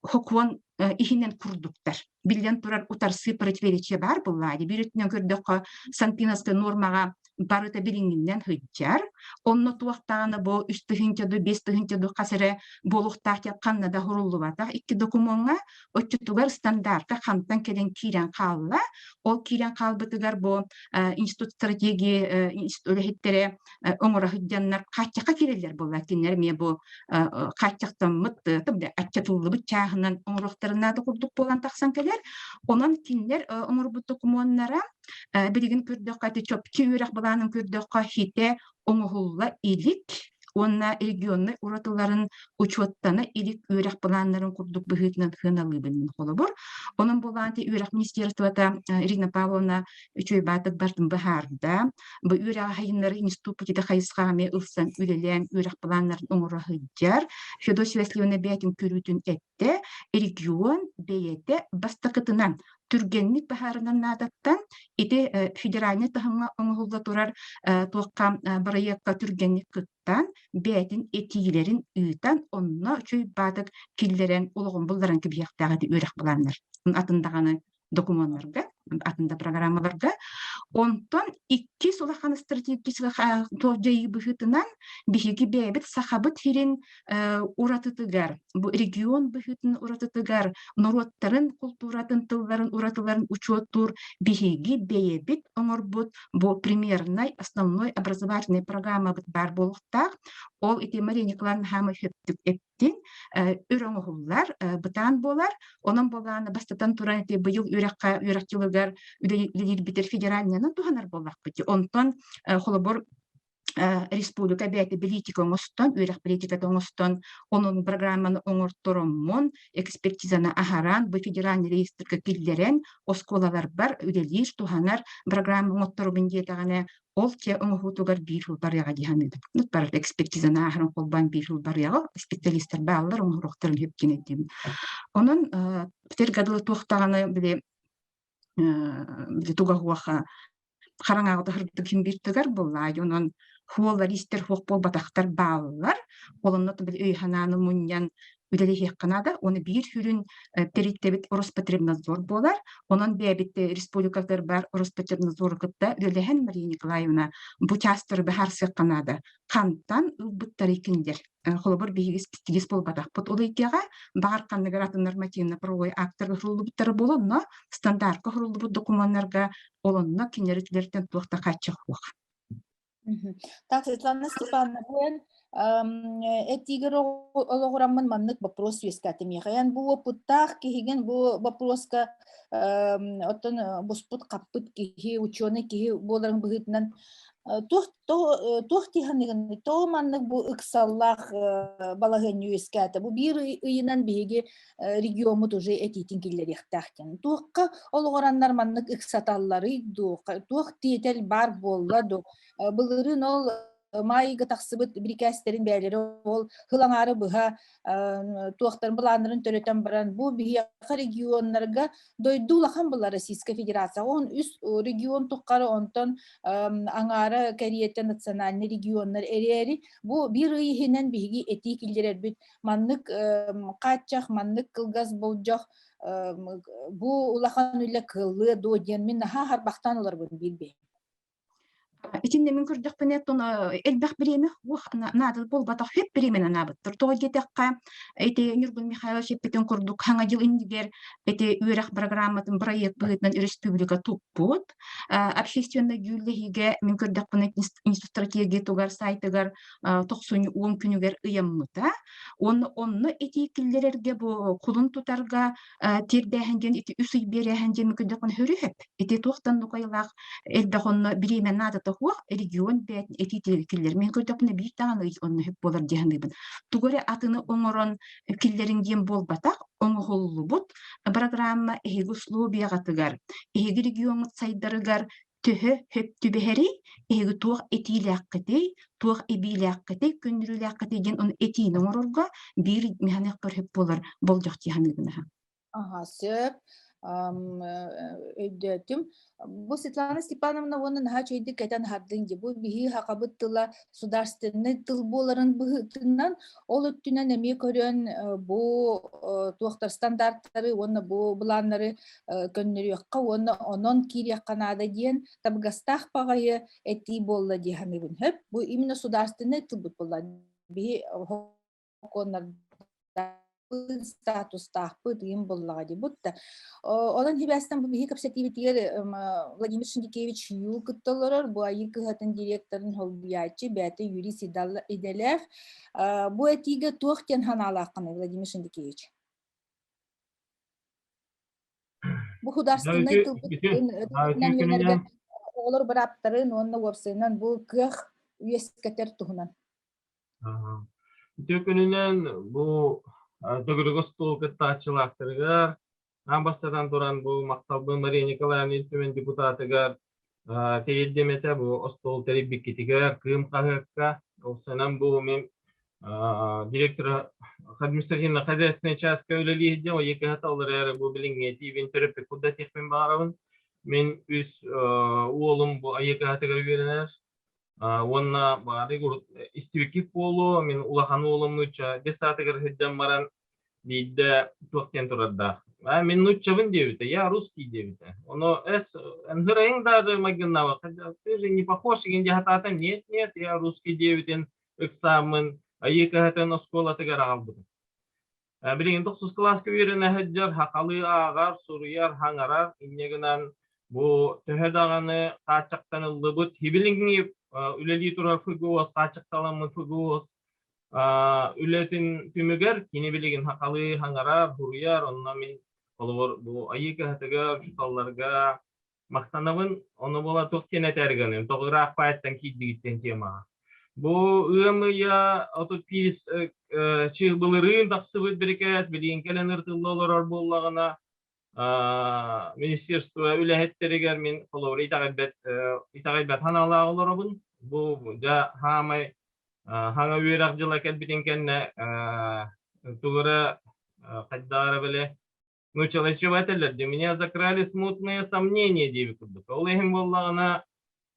хокуан ихинен курдуктар. Билен турар утарсы противоречие бар буллады. Бирүтүнөн көрдөккө Санпиновской нормага барыта билингинден хыджар. Онно туактаганы бу 3-5 касере болуктак ятканна да хуруллубатак. Икки документга отчетугар стандартка хамтан келен кирен калла. Ол кирен калбытыгар бу институт стратегия институттере оңора хыджаннар качакка кирелер болла. Кинер ме бу качактан мыт тыбда аччатылыбы чагынан оңроктарына да курдук болан таксан келер. Онан кинер оңорбу документтара билигин көрдөккө чөпкү үрак баланын көрдөккө хите оңголла илик онна регионный уратыларын учеттаны илик үрак баланнарын курдук быхытынан хыналыбын холобор. Онун боланты үрак министерствода Ирина Павловна үчөйбатык бартын бахарда бу үрак хайыннары институтта хайсхаме ылсан үлелен үрак баланнарын оңора хыджар Федосия Васильевна бетин көрүтүн этте регион бейете бастакытынан түргенник бахарынан надаттан ити федеральный тахымга оңголда турар туаккам барайакка түргенник кыттан бетин этилерин ыйтан онно чөй батык киллерен улугун булларын кибияктагы үрак буланнар атындаганы документтарга атында программаларга онтон 2 сулахан стратегический тожжей быхытынан бихиги бебит сахабыт хирин уратытыгар бу регион быхытын уратытыгар народтарын культуратын тылларын уратыларын учеттур бихиги бебит оңорбут бу примерный основной образовательный программа бар болуктак ол ити Мария Николаевна Хамахеттик эттин үрөңөһүллар бытан болар онун боланы бастатан туран ити быйыл үракчылыгар үлелер битер федеральныйнан туханар боллак бити онтон холобор республика бәйті политика оңостон, үйрек политика оңостон, onun программаны оңортороммон, экспертизаны ахаран, bu федеральный реестрге киллерен, осколалар бар, үлелиш, туханар, программа оңорторомын детаганы, ол те оңохутугар бир жыл баряга диханыды. Нут бар экспертизаны ахаран колбан бир жыл баряга, специалисттер баллар оңороқтарын хепкен едім. Onun бітер гадылы туақтағаны біле туға хуаха қараңағыда хырды кім биртігар болла, онын хуолар истер хуақ бол батақтар баллар, олынны біл өйхананы мұньян үлелехи канада, оны бир хүрүн периттебит Роспотребнадзор болар. Онон бәбитте республикалар бар Роспотребнадзор кытта үлелехен Мария Николаевна бу частыр бахарсы канада. Кантан ылбыттар икиндер. Холобор бигис пистигис болбатак. Бут олайкега багар канныгаратын нормативно правовой акттар хурулубуттары болон, но стандартка хурулубут документтарга олонно кинеритлерден туакта каччак хуак. Так, Светлана Степановна, этигер ологораммын маннык вопрос вескатымиян. Бу опыттах кихиген бу вопроска оттон буспут каппыт кихи ученый кихи боларын быгытынан тохтиханыгын то маннык бу ыксаллах балагын веската. Бу бир ыйынан биге регионмут уже этитин киллерихтахтен. Тухка ологораннар маннык ыксаталлары тух тиетел бар болла до былырын ол майга тахсыбыт брикастерин бәлери ол хылаңары быха туактарын буланырын төрөтөн баран бу бияка регионнарга дойдулахан була Российская Федерация он үс регион туккары онтон аңары Корея национальный регионнар эрери бу бир ыйхинен биги этик илдерер бит маннык каччах маннык кылгас болжох бу улахан үле кылы доден мен харбахтан олар бун билбей. Итинде мен көрдөх пенеттон элбах биреме надыл болбатак хеп биремен анабыттыр. Той кетекка эти Нургул Михайлович эппетен курдук хаңа жыл индигер эти үйрах программатын проект быгытнан республика туппут. Общественный гүллехиге мен көрдөх пенет институт стратегия тугар сайтыгар 90 күнүгер ыяммыта. Онны эти киллерерге бу кулун тутарга тердехенген эти үсүй берехенген мен көрдөх пен хөрү хеп. Эти тохтан нукайлах элбах онны биремен надата регион бәт этитер киллер мен көрдөпне бир таганы онны хеп болар дегенбин. Тугоре атыны оңорон киллеринген болбатак оңголубут программа эги условияга тыгар. Эги регион сайдарыгар төһө хеп түбехери эги туак этиляккетей, туак эбиляккетей, күнүрүляккетей ген он этини оңорорга бир механик хеп болар болжак дегенбин. Ага, сөп. Өйдетім. Бұл Светлана Степановна оның хачойды кәтен хардың де. Бұл бігі хақабыттыла сударственный тыл боларын бұғытынан, ол өттінен әме көрен бұл туақтар стандарттары, оны бұл бұланлары көннері өққа, оны онын кире қанады дейін табғастақ бағайы әтті болла дейханы бұн. Бұл именно сударственный тыл бұт болла. Бігі хоконларда статус тахпыт им боллагади будто олан хибастан бу бихи капсативитигер Владимир Шиндикевич ю кытталар бу айы кыгатын директорын холбиячы бәте Юрий Иделев бу этиге тохтен ханалакны Владимир Шиндикевич бу хударственный тыл олар бараптарын онны вапсынан бу кых үескетер тухунан Төкөнүнөн бу Догрогостол кыттачылактыргар, амбастадан туран бу макталбы Мария Николаевна Ильчевен депутатыгар, тейдемете бу остол терибиккитигер, кым кагыкка, олсанан бу мен директор административно хозяйственный часть көлелиде, о екі хаталары бу билингети винтерпе куда техмен барабын. Мен үз уолум бу екі хатыгар беренер. Онна бары истивикив болу, мен улахан олым нуча, десатыгар хеджам баран дейді туақтен тұрадда. Мен нучавын девіті, я русский девіті. Оно әнзірайың дады магинава, ты же не похож, егенде хататым, нет, я русский девітен, үксамын, екі хатын осколатыгар ағалбыды. Білеген 9 класска веріне хеджар, хақалы ағар, суруяр, хаңарар, иннегінен бұл төһедағаны қачақтан ұлды хибіліңгін үлелі тұрар фүгуос, қачықталамын фүгуос, үлетін түмігер, кені білеген хақалы, хаңарар, хуруяр, онына мен бұл айыка хатыгар, жұталларға мақтанабын, оны бола тоқтен әтәргенім, тоғырақ пайттан кейдігіттен темаға. Бұл ұйымыя отут пирис чығбылырын тақсыбыт бірекет, білген кәлін ұртылы олар болағына, министерство үләхеттерігер мен қолауыр итағайбет ханалағы оларабын. Бұл жа хамай хаңа үйерақ жыла кәлбітен кәнне тұғыры қайдары біле нучалайчы бәтелерді. Меня закрали смутные сомнения дейбі күрдік. Ол ехім болағына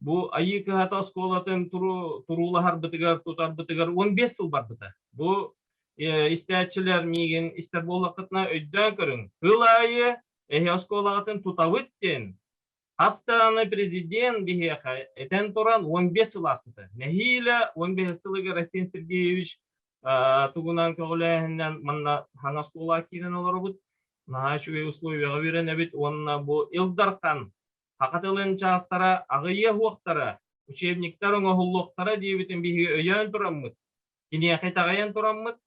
бұл айықы хата сколатын тұрулы харбытыгар, тұтар бұтыгар 15 жыл бар бұта. Бұл İstəyətçilər migin istər bu vaqtına öddən görün. Hılayı oskolagatın tutavıttın. Hatta prezident biheqa eten turan 15 yıl astı. Nehiyle 15 yıllık Rasin Sergeyevich tugunan köleğinden manna hana skola kinen olurubut. Naha şu условия verenebit onna bu ildarkan hakatılın çağıstara ağıya huaktara учебниктарын оһуллуктара диебитин биһиги өйөн тураммыт. Киниэхи тагайан тураммыт.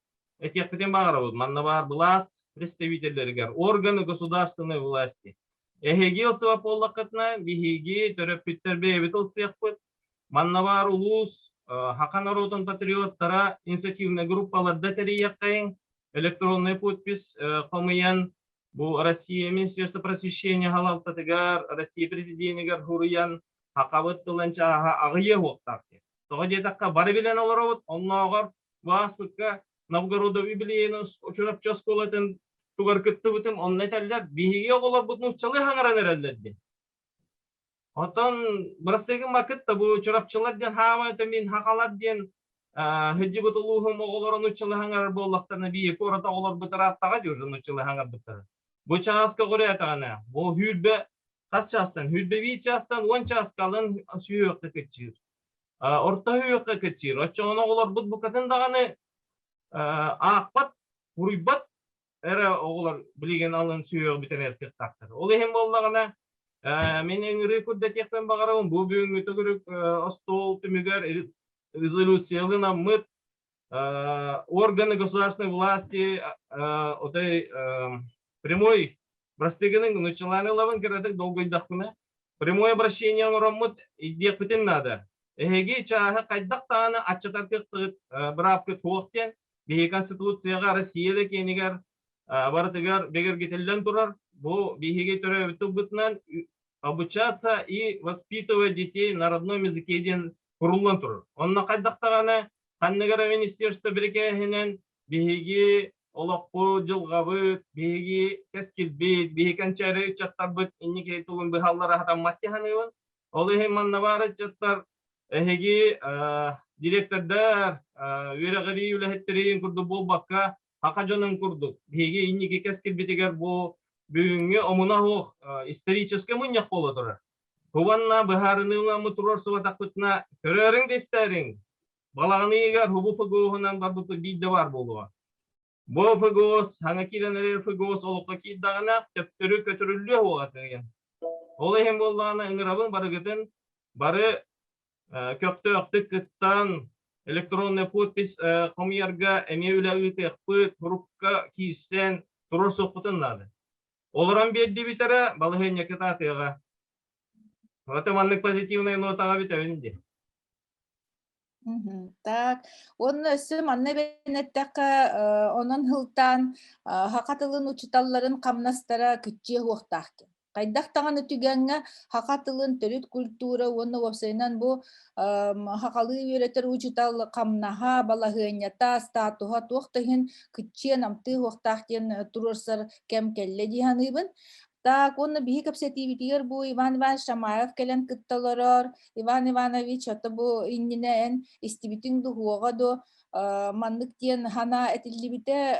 Этиэхпитин багарабыт. Манна бар власть представительлеригер, органы государственной власти. Эхеги ылтыва поллакытна биһиги төрөппүттер бэйбит ылтыяхпыт. Манна бар улус Хақан народун патриоттара инициативный группаларда терияққайын электронный подпись қомыян бу Россия Министерство просвещения халалтатыгар, Россия президентигар хуруян хақабыт тыланча ағыя хоқтарты. Тоға детаққа бары білен оларовыт, оннағар васыққа Новгородов юбилейін учурапча сколатын тугар күтті бұтым, онны тәлдер бейге олар бұтын ұчалы хаңаран әрәлдерді. Отон бұрастығы мақытта бұл учурапчалар ден хамайты мен хақалар ден хүджі бұтылуғым оғыларын ұчалы хаңар болақтарына бейге көрата олар бұтыраттаға жүрден ұчалы хаңар бұтыры. Бұл чағасқа көрі әтіғана, бұл хүрбе қас частан, хүрбе бей частан 10 частқалын сүйеқті күтчір. Орта сүйеқті күтчір. Отчағына олар бұт бұқатын дағаны ақпат, ұруйбат, әрі оғылар білеген алын сүйеқі бітен әркет тақтыр. Ол ехен болдағына менің рекордда тектен бағарауын бұл бүгінгі түгірік остол түмігер резолюциялы намыт органы государственной власти отай прямой простыгының началаны лавын кередік долгойдақпына прямое обращение орамыт идеқпітін надо. Эге чағы қайдақтағаны атчатаркықтығыт бірапкы тоқтен бейі конституцияға Россияда кенігер барытыгар бегер кетелден тұрар. Бу бейге түрі бұтынан обучаться и воспитывать детей на родном языке ден құрылын тұрыр. Онна қайдақтағаны қаннығара министерство бірекеғінен бейге олақпу жылғабыт, бейге кәскілбет, бейге қанчары чаттар бұт, иннеке тұлын бұхаллары хатам матте ханығын. Ол ехен манна бары чаттар әхеге директордар верағыри үләхеттерейін күрді бол баққа хақа жонын күрді. Бейге иннеке кәскілбетігер бұл бүгінгі омына хоқ исторический мұньяқ болы тұры. Хованна бұхарыныңа мұтырор сұватақпытына көрерің дестәрің. Балағыны егер хубу фығуғынан барбыты бейді бар болуға. Бұл фығуыз, хаңа келенерер фығуыз олыққа кейдағына төптірі көтірілі оғатығын. Ол ехен болдағына ұңырабын бары күтін, бары көпті өқті күттан электронный подпись қомиярға әме үләуіті әқпыт, ғұрыққа кейістен тұрыр соқпытын нады. Оларан берді бітері балығын екіт атыға. Отыманлық позитивный нотаға бітәуінде. Так, оны өсі манны бәнеттәқі онын хылтан хақатылын учиталларын қамнастара күтче хоқтақты. Қайдақтағаны түгенге хақатылын төліт культура, оны опсайынан бұл хақалы үйретер учитал қамнаға, балағынята, статуға тоқтығын күтче намты хоқтақтен тұрырсар кәм кәлі дейханыбын. Так, оны бихи капсетивитигер бу Иван Иванович Шамаев келен кытталарар, Иван Иванович аты бу иннинен истибитин духуага до маннык тен хана этилибите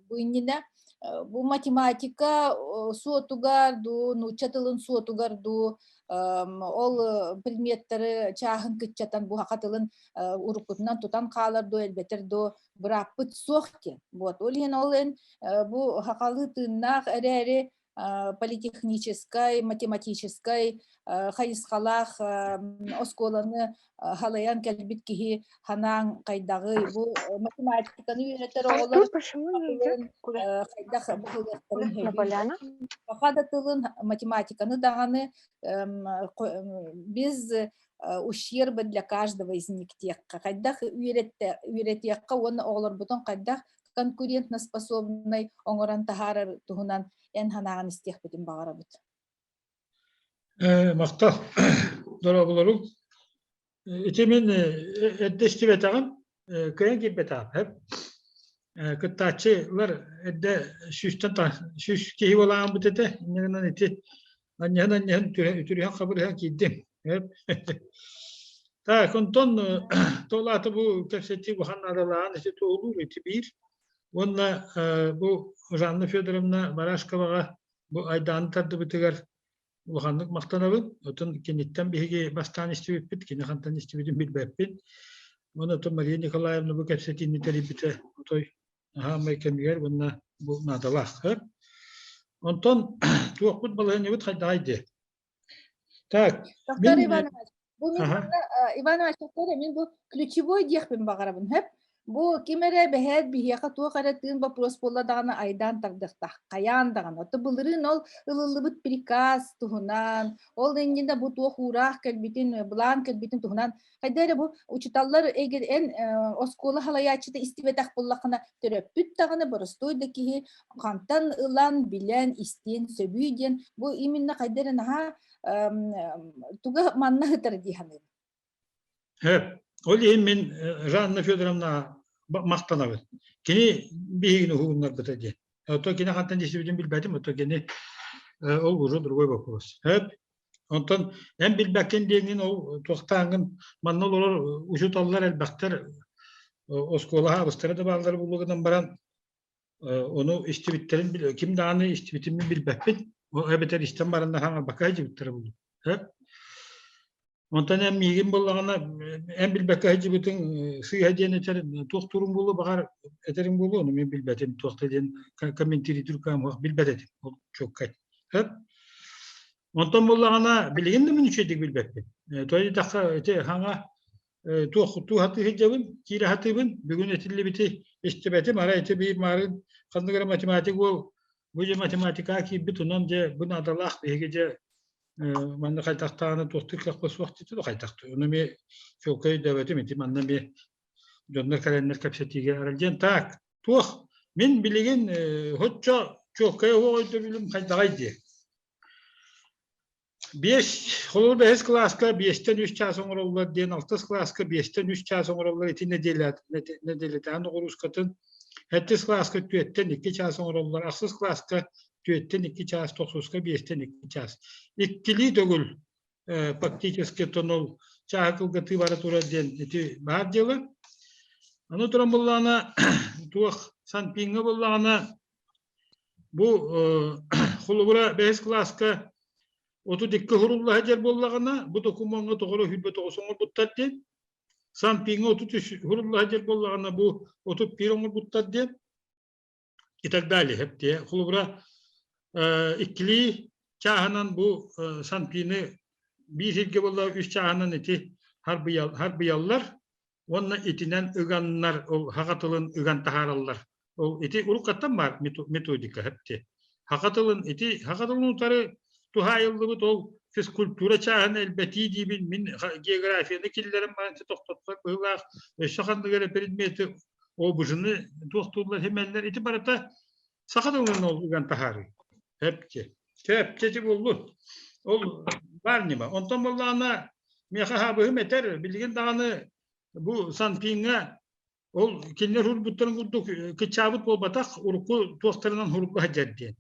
бу иннине бу математика суотугар ду, нучатылын суотугар ду, ол предметтері чағын күтчатан бу хақатылын урукутунан тутан қалар ду, элбетер ду, бұраппыт соқты. Ол ен олын бу хақалы тыннақ әрі политехнической, математической, хайысқалақ осколаны халаян кәлбіт кеге ханаң қайдағы бұл математиканы үйретер олар қайдақ бұғылықтарын Қада тылын математиканы дағаны без ущерба для каждого из них текка. Қайдақ үйретекка оны оғылар бұтын қайдақ конкурентно способный оңыран тахарар туғынан ен ханаған істеқ бітін бағара бұт. Мақтал, дұра бұлару. Етемен әддесті бетағым, көрен кеп бетағым. Күттачылар әдді шүш кейі олаған бұт әді, негінен әті, аннен түрген қабырған кейдім. Так, онтон толаты бу кепсети буханадалаан эти тоолур эти бир. Онна бу Жанна Федоровна Барашковага бу айдан тарды битигер буханнык мактанабын. Отон кенеттен биге бастан истибит, кене хантан истибитин билбеппин. Оны то Мария Николаевна бу кепсетини терибите той майкемгер онна бу надалах. Онтон туокпут балыны бит хайдайды. Так, Доктор Иванович, bu min Иванович, min bu ключевой дехпин багарабын hep. Bu kimere behet bihiyaka tuo karatın вопрос bolla dağına aydan tardıqta kayan dağına. Otu bulurun ol ılılıbıt prikaz tuhunan. Ol denginde bu tuo hurah kelbitin, bulan kelbitin tuhunan. Haydere bu uçutallar eğer en oskola halayatçıda istivetak bollakına töröpüt dağına borostoydaki kantan ılan bilen isteyen söbüyden. Bu iminne haydere naha tuga manna hıtır dihanır. Hep. Öyle min Жанна Федоровна мактанабыз. Кини бигини хууннар битеди. То кини хантан дисибидин билбедим, то кини ол уже другой вопрос. Hep. Ondan en bilbekken dengin o toxtangın mannal olur uçutallar elbakter oskola habıstara da bağları buluğundan baran onu istibitlerin kim dağını istibitimi bilbekpin o ebeter istem baranda hama bakaycı bittere buldu. Hep. Ondan en migin bulağına en bilbekaycı bütün sıyhacen eterin toxturun bulu bakar eterin bulu onu men bilbetim toxtadın komentiri türkam bilbededim. Çok kayıt. Hep. Ondan bulağına bilgin de mi nüşedik bilbekpin. Toydu dakika ete hana tu hatı hicabın kiri hatıbın bugün etilli biti istibetim ara ete bir marın kandıgara matematik o bu matematika ki bitunan je buna adallah behgece manna kaytaktağını toxtuk bas vakti de kaytaktı. Onu mi çok köy davetim etim annem bir dönler kalenler kapsetiye aralcan tak tuh min bilgin hoçça çok köy o bilim kaytagaydı. 5 холор 5 класска 5-тен 3 час оңороллар ден 6 класска 5-тен 3 час оңороллар ити неделет аны орускатын 7 класска 2-тен 2 час оңороллар 6 класска 2-тен 2 час 9-ска 5-тен 2 час ikkili dögül практически тонол чакылга тыбаратура ден ити бар жылы аны туран буллана тух санпинга буллана бу холобура 5 класска Otu dikki hurulla hacer bollağına bu dokumanı doğru hübbet olsun buttat diye. Sampinge otu hurulla hacer bollağına bu otu bir onu buttat diye. İtakdali hep diye. Kulubra ikili çahanan bu sampini bir hilge bollağı üç çahanan eti harbi yallar. Onunla etinen ıganlar, o hakatılın ıgan taharallar. O eti urukattan var metodika hep diye. Hakatılın eti, hakatılın utarı tuhayıllıbıt ol fizkultura çağın elbeti dibin min geografiyada killerin maneti toxtatlar bıhlaq şakandı göre predmeti o bujunu toxturlar hemeller itibarata sakadılın oldugan taharı hepçe hepçeci buldu ol var nima ondan bollağına meha habı meter bilgin dağını bu sanpinga ol killer hurbutların kurduk kıçabıt bol batak urku toxtarından hurbu hacer diyen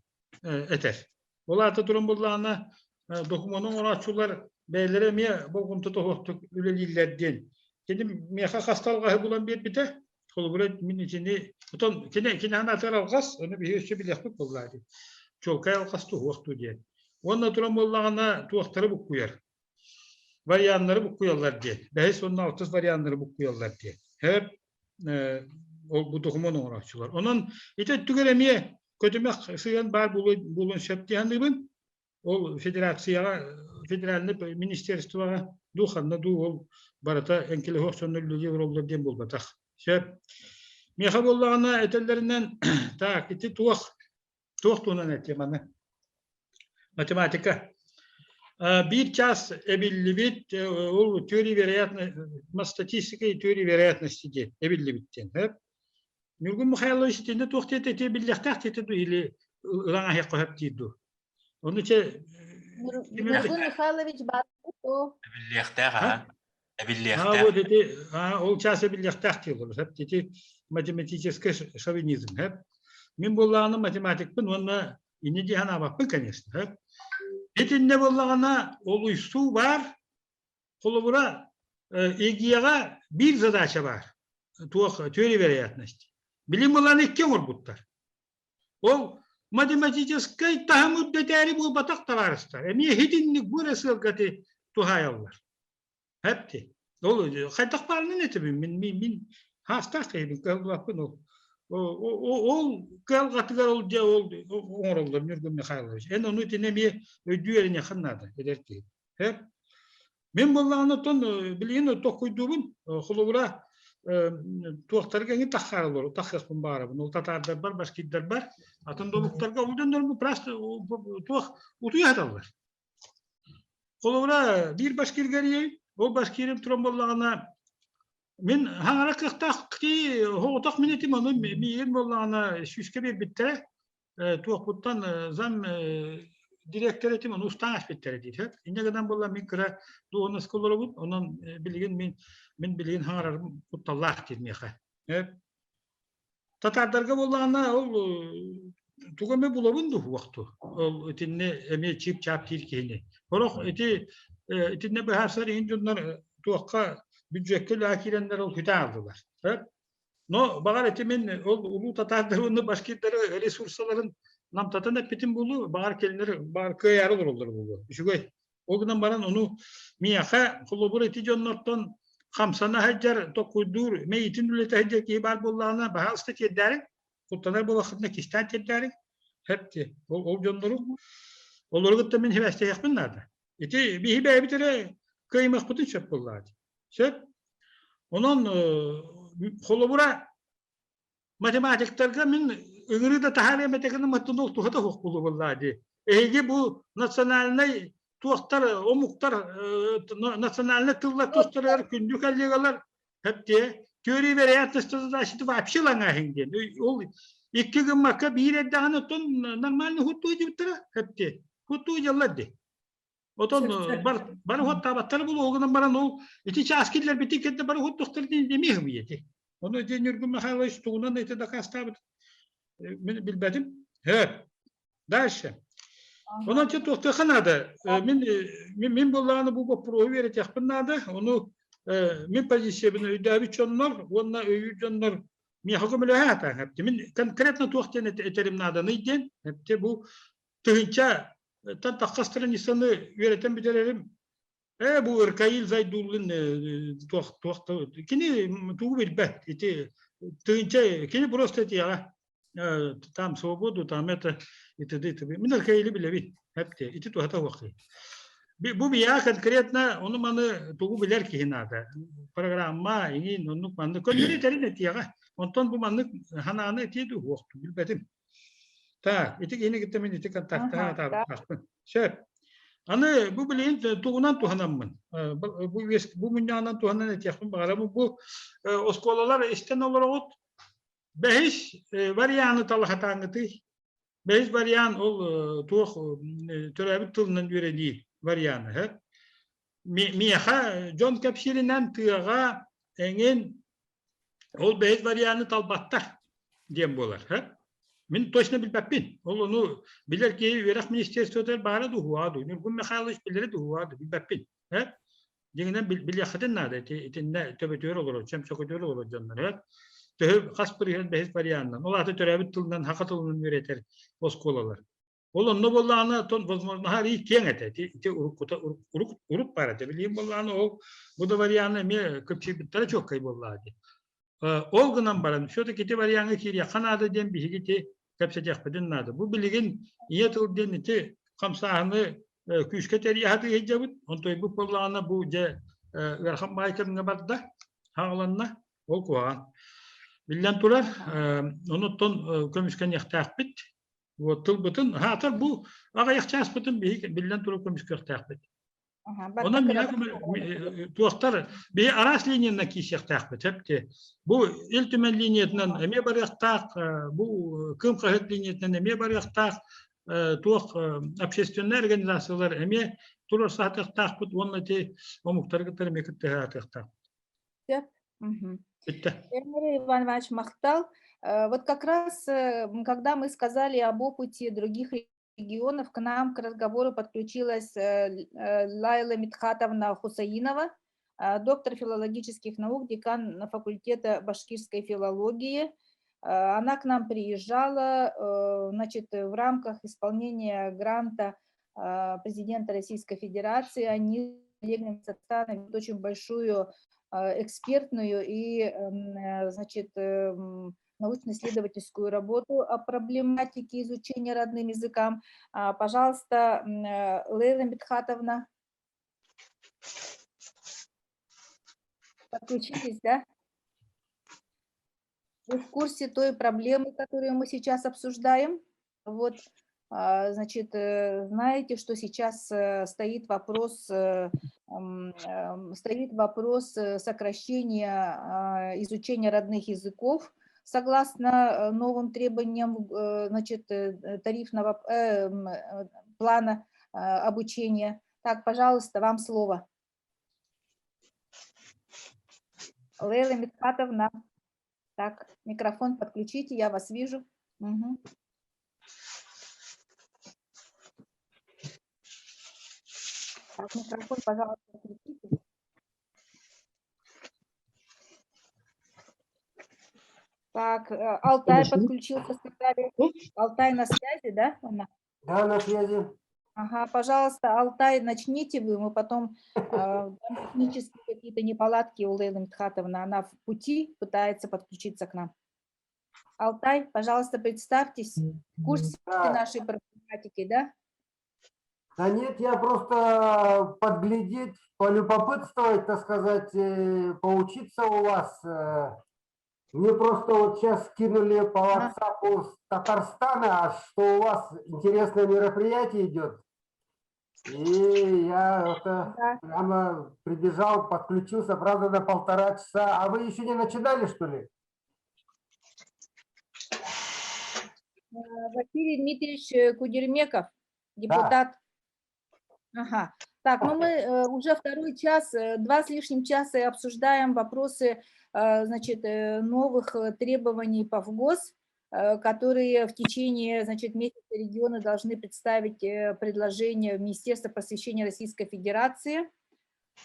eter. Ola ata durum bullağına dokumanın onaçular beylere miye boğuntu tohoktuk ülelillerden. Kedim miyeha kastalgahı bulan bir bite. Kolu bura min içini utan kine hanatar algas onu bir hüsçü bileklik bullağdı. Çolkay algas tohoktu diye. Onunla durum bullağına tohokları bu kuyar. Varyanları bu kuyarlar diye. Behis onun 6 varyanları bu kuyarlar diye. Hep bu dokumanın onaçular. Onun ite tügeremiye kötümek sığın bar bulun şeptiyanlıbın o federalni ministerstva duhanna du ol barata enkili hoşsonlu Evropa den bolbatak. Şep meha bollağına etellerinden tak iti tuğtuğunan etlemana matematika bir час ebillibit ol teori verayatna statistika teori verayatnosti de ebillibitten hep Nurgun Mihailovich tende toxtet ete billahtaht ete du ili lana haqqa hep didu. Onu çe Nurgun Mihailovich batto. Billahtaht ha. Ha o dedi ha o çase billahtaht diyorlar hep dedi математический шовинизм hep. Min bollağını matematik bin onunla ini dihana bakın конечно hep. Etinde bollağına oluysu var. Kolubura эгияга bir задача бар. Туох теория вероятности. Билим буланы икки орбуттар. Ол математической тахамуд детери бу батак таварыстар. Эми хидинник бу ресылгаты тухаяллар. Hepti. Ол кайтак барны нетеби min hasta кайбин калгапын ол. Ол калгатыгар ол же ол оңоролдор Нургүл Михайлович. Эн ону тенеме өдүерине ханнады эдерти. Хеп. Мен болланы тон билин токуйдубун хулура туактарга не тахарлар, тахаспын барабын. Ол татардар бар, башкиттер бар. Атын долуктарга улдандыр просто туак утуяталар. Хулура бир башкиргери, ол башкирим туран боллагана мен хаңара кыктакти хоотак минетим аны мен боллагана сүскө бербитте туакуттан зам директор этим аны устан ашпеттер дейт. Инегеден болла мен кыра дуонус колорубут, онун билген мен билген хаңарар кутталлах дедмеха. Татардарга боллагана ол тугаме булабын ду вакту. Ол этинне эме чип чап тиркени. Бирок этинне бахарсар инжундар туакка бюджетке лакирендер ол хүтә алдылар. Но багар этимен ол улуу татардарны башкиттери ресурсларын намтатын эпитин булу багар келинер бар көйяры болдур булу. Үшүгөй. Огунан баран ону мияха кулубур эти жоннортон хамсана хаджар токуйдур мейтин үлете хаджар ки бар буллана бахалста кеддери. Куттанар булахтна кистан кеддери. Hepti. O jonları olurgut da men heveste yakınlarda. Eti bir hibe bitere kıymak bütün çöp bulladı. Çöp. Onun kolubura matematiklerge men öngürü de tahare metekini matınol tuhata hok bulladı. Ege bu nasyonalne tuaktar omuktar nasyonalne tıllar tostarar kündük alyegalar hepti. Teori veriyatlıstı da şimdi vapşılanga hengden. Ol İki gün maka bir edağını ton normalde hutucu bitir hepti. Hutucu Allah'dı. O ton bana hut tabatları bulu oğlum bana o içi askiller bitik etti bana hut doktor demeyeyim mi yeti. Onu diye Nurgül Mihайлович tuğundan da eti de kastabı. Bilmedim. Hep. Dağışı. Onun için doktor kanada. Min bullağını bu proyu verecek bunlarda. Onu min pozisyonu ödevi çonlar. Onunla öyü çonlar. Мия хогом лехата хапти. Мен конкретно туахтен этерим надо найден. Хапти бу тыгынча тан таккастырын исаны веретен битерерим. Бу ыркаил зайдулын туах кини тугу билбет. Ити тыгынча кини просто эти яга там свободу там это итди. Мен ыркаили билеби. Хапти. Ити туахта вакыт. Бу бия конкретно onu маны тугу билер ки надо. Программа иңин onu маны көндүрү терин эти яга. Ondan bu manlık hanağına etiyordu vakti bilmedim. Ta, etik yeni gittim ben etik kontakta tabi. Şey, anı bu bileyin tuğunan tuhanamın. Bu münyanan tuhanan etiyakın bağlamı bu oskolalar işten olarak behiş variyanı talahatangıtı. Behiş variyan ol tuğ türebi tılının göre değil variyanı. Miyaha John Kapşiri'nden tığağa engin Ол бейз варианы талбаттар дем болар. Мен точно билбеппин. Ол ону билер ки Верах министерствода бары дуаду. Нургүл Михайлович билери дуаду билбеппин. Дегенен билехатен нада. Этинне төбөтөр олор, чемчокөтөр олор жандар. Төбө каспыр бейз варианынан. Ол аты төрөбүт тылынан хакатылынан үйретер осколалар. Ол онно болланы тон возможно хари кең этети. Ити уруп барады. Билим болланы ол бу да варианы ме көпчүлүктөр чок кай боллады. Olgunan baran, все-таки те варианты кирия ханада дем бихигити капсетях паден надо. Бу билеген иетыл ден те камсаханы күшке тери хаты хеджабыт. Он той бу поллана бу же верхам майкернга барда хағланна ол куаган. Билен турар, онуттон көмүшкен яхтақ бит. Вот тыл бытын, хатар бу ага яхчас бытын билен турар көмүшке яхтақ бит. Ona tuğaktar bir aras liniyana kişiyaktak bitepti. Bu iltümen liniyetinden eme barıyaktak, bu kım kahit liniyetinden eme barıyaktak, tuğak общественный организациялар eme turur sahataktak bit, onunla te o muhtargıtları mekette hataktak. Bitti. Иван Иванович Махтал, вот как раз, когда мы сказали об опыте других регионов, к нам к разговору подключилась Лайла Митхатовна Хусаинова. доктор филологических наук, декан факультета башкирской филологии. Она к нам приезжала, значит, в рамках исполнения гранта президента Российской Федерации. Они ведут очень большую экспертную и, значит, научно-исследовательскую работу о проблематике изучения родным языкам. Пожалуйста, Лейла Митхатовна. Подключились, да? Вы в курсе той проблемы, которую мы сейчас обсуждаем? Вот, значит, знаете, что сейчас стоит вопрос сокращения изучения родных языков согласно новым требованиям, значит, тарифного плана обучения. Так, пожалуйста, вам слово. Лейла Митхатовна. Так, микрофон подключите, я вас вижу. Угу. Так, микрофон, пожалуйста, подключите. Так, Алтай подключился. Алтай на связи, да? Да, на связи. Ага, пожалуйста, Алтай, начните вы, мы потом технические какие-то неполадки у Лейлы Митхатовны, она в пути пытается подключиться к нам. Алтай, пожалуйста, представьтесь, в курсе нашей проблематики, да? Да нет, я просто подглядеть, полюбопытствовать, так сказать, поучиться у вас. Мне просто вот сейчас скинули по WhatsApp с Татарстана, что у вас интересное мероприятие идет. И я прямо прибежал, подключился, правда, на 1,5 часа. А вы еще не начинали, что ли? Василий Дмитриевич Кудермеков, депутат. Да. Ага. Так, ну мы уже 2 час, 2 с лишним часа обсуждаем вопросы, значит, новых требований по ВГОС, которые в течение, значит, месяца регионы должны представить предложение в Министерство просвещения Российской Федерации.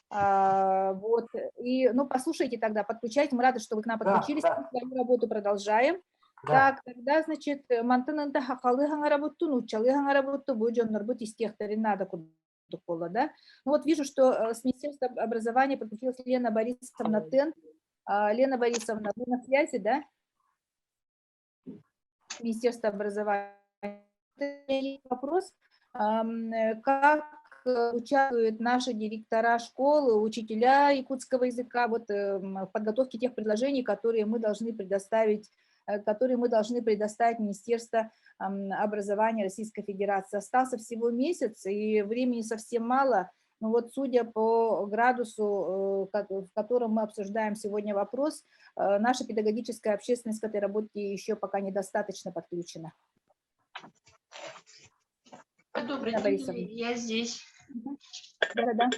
Вот. И, ну, послушайте тогда, подключайте. Мы рады, что вы к нам подключились. Мы свою работу продолжаем. Так, тогда, значит, Мантананда Хахалы Хангаработу, Нучалы Хангаработу, Буджан Нарбут из тех, кто надо куда. Да? Ну вот вижу, что с Министерства образования подключилась Лена Борисовна Тен. Лена Борисовна, вы на связи, да? Министерство образования. Вопрос, как участвуют наши директора школы, учителя якутского языка вот, в подготовке тех предложений, которые мы должны предоставить Министерство образования Российской Федерации. Остался всего месяц, и времени совсем мало. Но вот судя по градусу, в котором мы обсуждаем сегодня вопрос, наша педагогическая общественность к этой работе еще пока недостаточно подключена. Добрый день, я здесь. Да.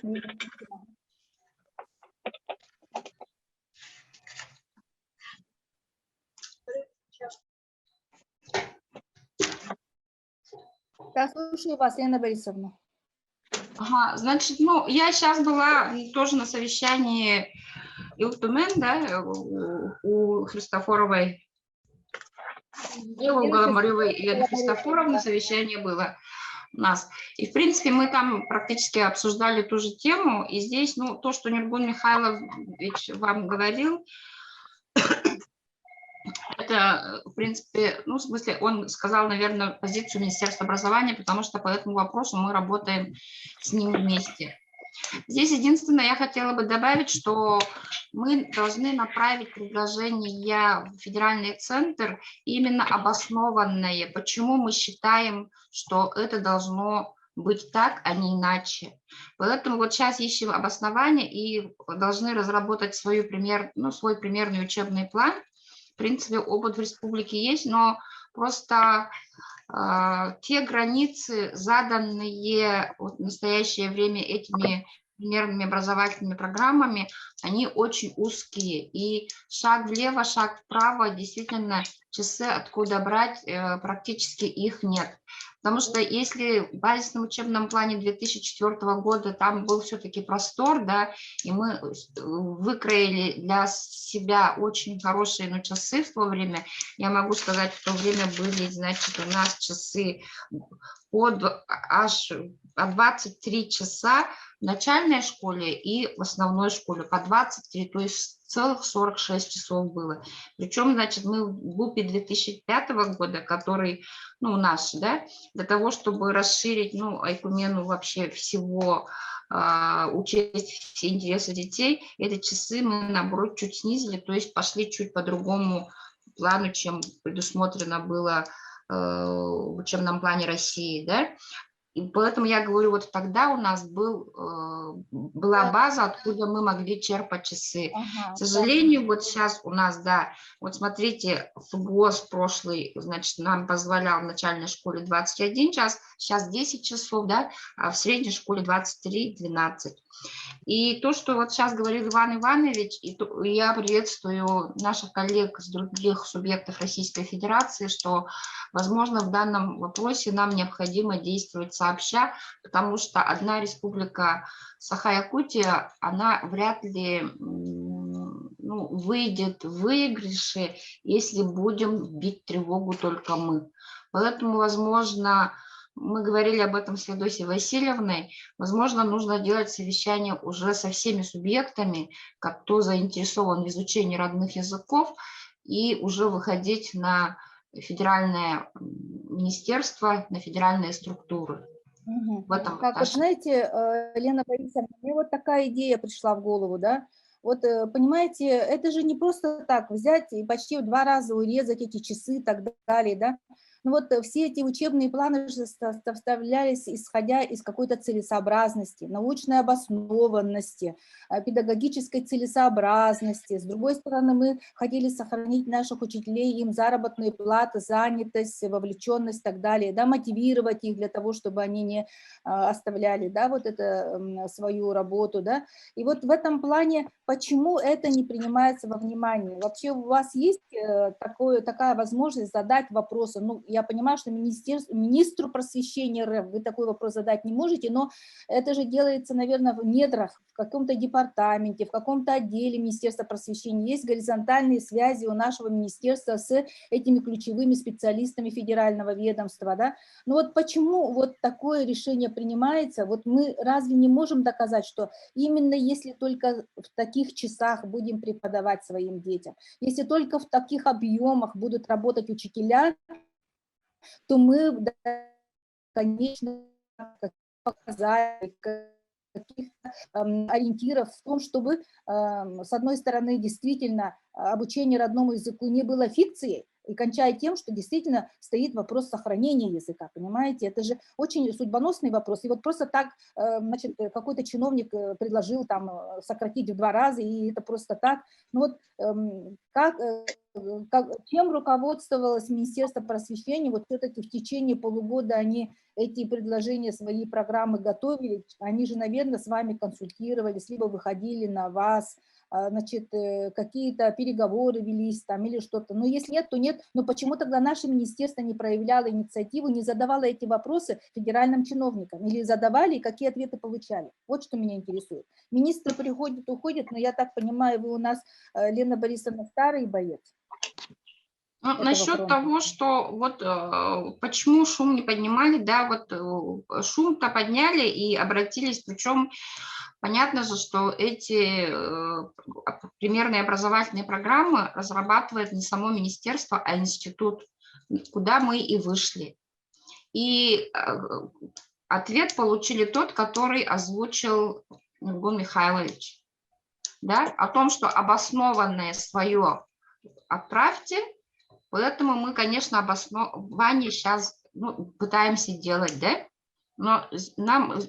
Я слушаю вас, Лена Борисовна. Ага, значит, ну, я сейчас была тоже на совещании Илтумен, да, у Христофоровой, у Голоморевой Елены Христофоровны совещание было у нас. И, в принципе, мы там практически обсуждали ту же тему. И здесь, ну, то, что Нургун Михайлович вам говорил, это, в принципе, ну, в смысле, он сказал, наверное, позицию Министерства образования, потому что по этому вопросу мы работаем с ним вместе. Здесь единственное, я хотела бы добавить, что мы должны направить предложение в федеральный центр именно обоснованное, почему мы считаем, что это должно быть так, а не иначе. Поэтому вот сейчас ищем обоснование и должны разработать свой примерный учебный план. В принципе, опыт в республике есть, но просто те границы, заданные в настоящее время этими примерными образовательными программами, они очень узкие. И шаг влево, шаг вправо, действительно, часы откуда брать, практически их нет. Потому что если в базисном учебном плане 2004 года там был все-таки простор, да, и мы выкроили для себя очень хорошие часы в то время, я могу сказать, в то время были, значит, у нас часы аж по 23 часа в начальной школе и в основной школе по 23, то есть целых 46 часов было. Причем, значит, мы в ГУПе 2005 года, который, ну, наш, да, для того, чтобы расширить, ну, айкумену вообще всего, учесть все интересы детей, эти часы мы, наоборот, чуть снизили, то есть пошли чуть по другому плану, чем предусмотрено было в учебном плане России, да. И поэтому я говорю, вот тогда у нас была база, откуда мы могли черпать часы. К сожалению, вот сейчас у нас, да, вот смотрите, ФГОС прошлый, значит, нам позволял в начальной школе 21 час, сейчас 10 часов, да, а в средней школе 23-12. И то, что вот сейчас говорил Иван Иванович, и я приветствую наших коллег с других субъектов Российской Федерации, что, возможно, в данном вопросе нам необходимо действовать сообща, потому что одна республика Саха-Якутия, она вряд ли выйдет в выигрыше, если будем бить тревогу только мы. Поэтому, возможно, мы говорили об этом с Федосией Васильевной, возможно, нужно делать совещание уже со всеми субъектами, кто заинтересован в изучении родных языков, и уже выходить на федеральное министерство, на федеральные структуры. В этом как вот, знаете, Лена Борисовна, мне вот такая идея пришла в голову, да, вот понимаете, это же не просто так взять и почти в 2 раза урезать эти часы и так далее, да. Ну вот все эти учебные планы же составлялись исходя из какой-то целесообразности, научной обоснованности, педагогической целесообразности. С другой стороны, мы хотели сохранить наших учителей, им заработные платы, занятость, вовлеченность и так далее, да, мотивировать их для того, чтобы они не оставляли, да, вот это свою работу, да. И вот в этом плане, почему это не принимается во внимание? Вообще у вас есть такая возможность задать вопросы? Ну, я понимаю, что министру просвещения РФ вы такой вопрос задать не можете, но это же делается, наверное, в недрах, в каком-то департаменте, в каком-то отделе Министерства просвещения. Есть горизонтальные связи у нашего министерства с этими ключевыми специалистами федерального ведомства, да? Но вот почему вот такое решение принимается? Вот мы разве не можем доказать, что именно если только в таких часах будем преподавать своим детям, если только в таких объемах будут работать учителя, то мы, конечно, показали каких-то ориентиров в том, чтобы, с одной стороны, действительно обучение родному языку не было фикцией, и кончая тем, что действительно стоит вопрос сохранения языка, понимаете? Это же очень судьбоносный вопрос. И вот просто так, значит, какой-то чиновник предложил там сократить в 2 раза, и это просто так. Ну вот чем руководствовалось Министерство просвещения? Вот все-таки в течение полугода они эти предложения, свои программы готовили. Они же, наверное, с вами консультировались, либо выходили на вас, значит, какие-то переговоры велись там или что-то. Но если нет, то нет. Но почему тогда наше министерство не проявляло инициативу, не задавало эти вопросы федеральным чиновникам? Или задавали, и какие ответы получали? Вот что меня интересует. Министр приходит, уходит, но я так понимаю, вы у нас, Лена Борисовна, старый боец. Насчет того, что вот почему шум не поднимали, да, вот шум-то подняли и обратились, причем понятно же, что эти примерные образовательные программы разрабатывает не само министерство, а институт, куда мы и вышли. И ответ получили тот, который озвучил Нургул Михайлович, да, о том, что обоснованное свое отправьте. Поэтому мы, конечно, обоснование сейчас пытаемся делать, да? Но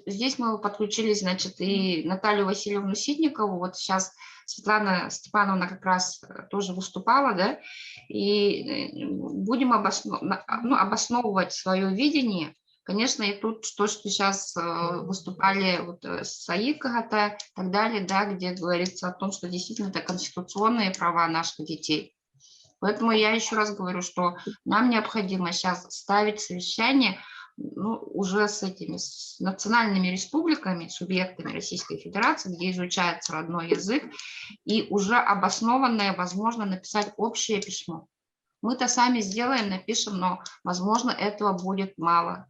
здесь мы подключили, значит, и Наталью Васильевну Ситникову, вот сейчас Светлана Степановна как раз тоже выступала, да? И будем обосновывать свое видение. Конечно, и тут то, что сейчас выступали вот САИ КГТ и так далее, да, где говорится о том, что действительно это конституционные права наших детей. Поэтому я еще раз говорю, что нам необходимо сейчас ставить совещание ну, уже с этими с национальными республиками, субъектами Российской Федерации, где изучается родной язык, и уже обоснованное, возможно, написать общее письмо. Мы-то сами сделаем, напишем, но, возможно, этого будет мало.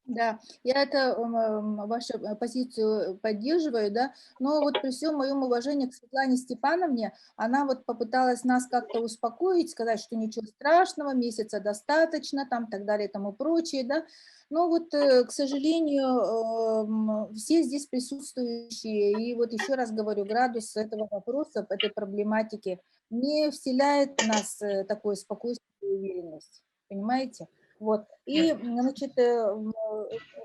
Да, я вашу позицию поддерживаю, да, но вот при всем моем уважении к Светлане Степановне, она вот попыталась нас как-то успокоить, сказать, что ничего страшного, месяца достаточно, там, так далее, и тому прочее, да, но вот, к сожалению, все здесь присутствующие, и вот еще раз говорю, градус этого вопроса, этой проблематики не вселяет в нас такое спокойствие и уверенность, понимаете? Вот. И, значит,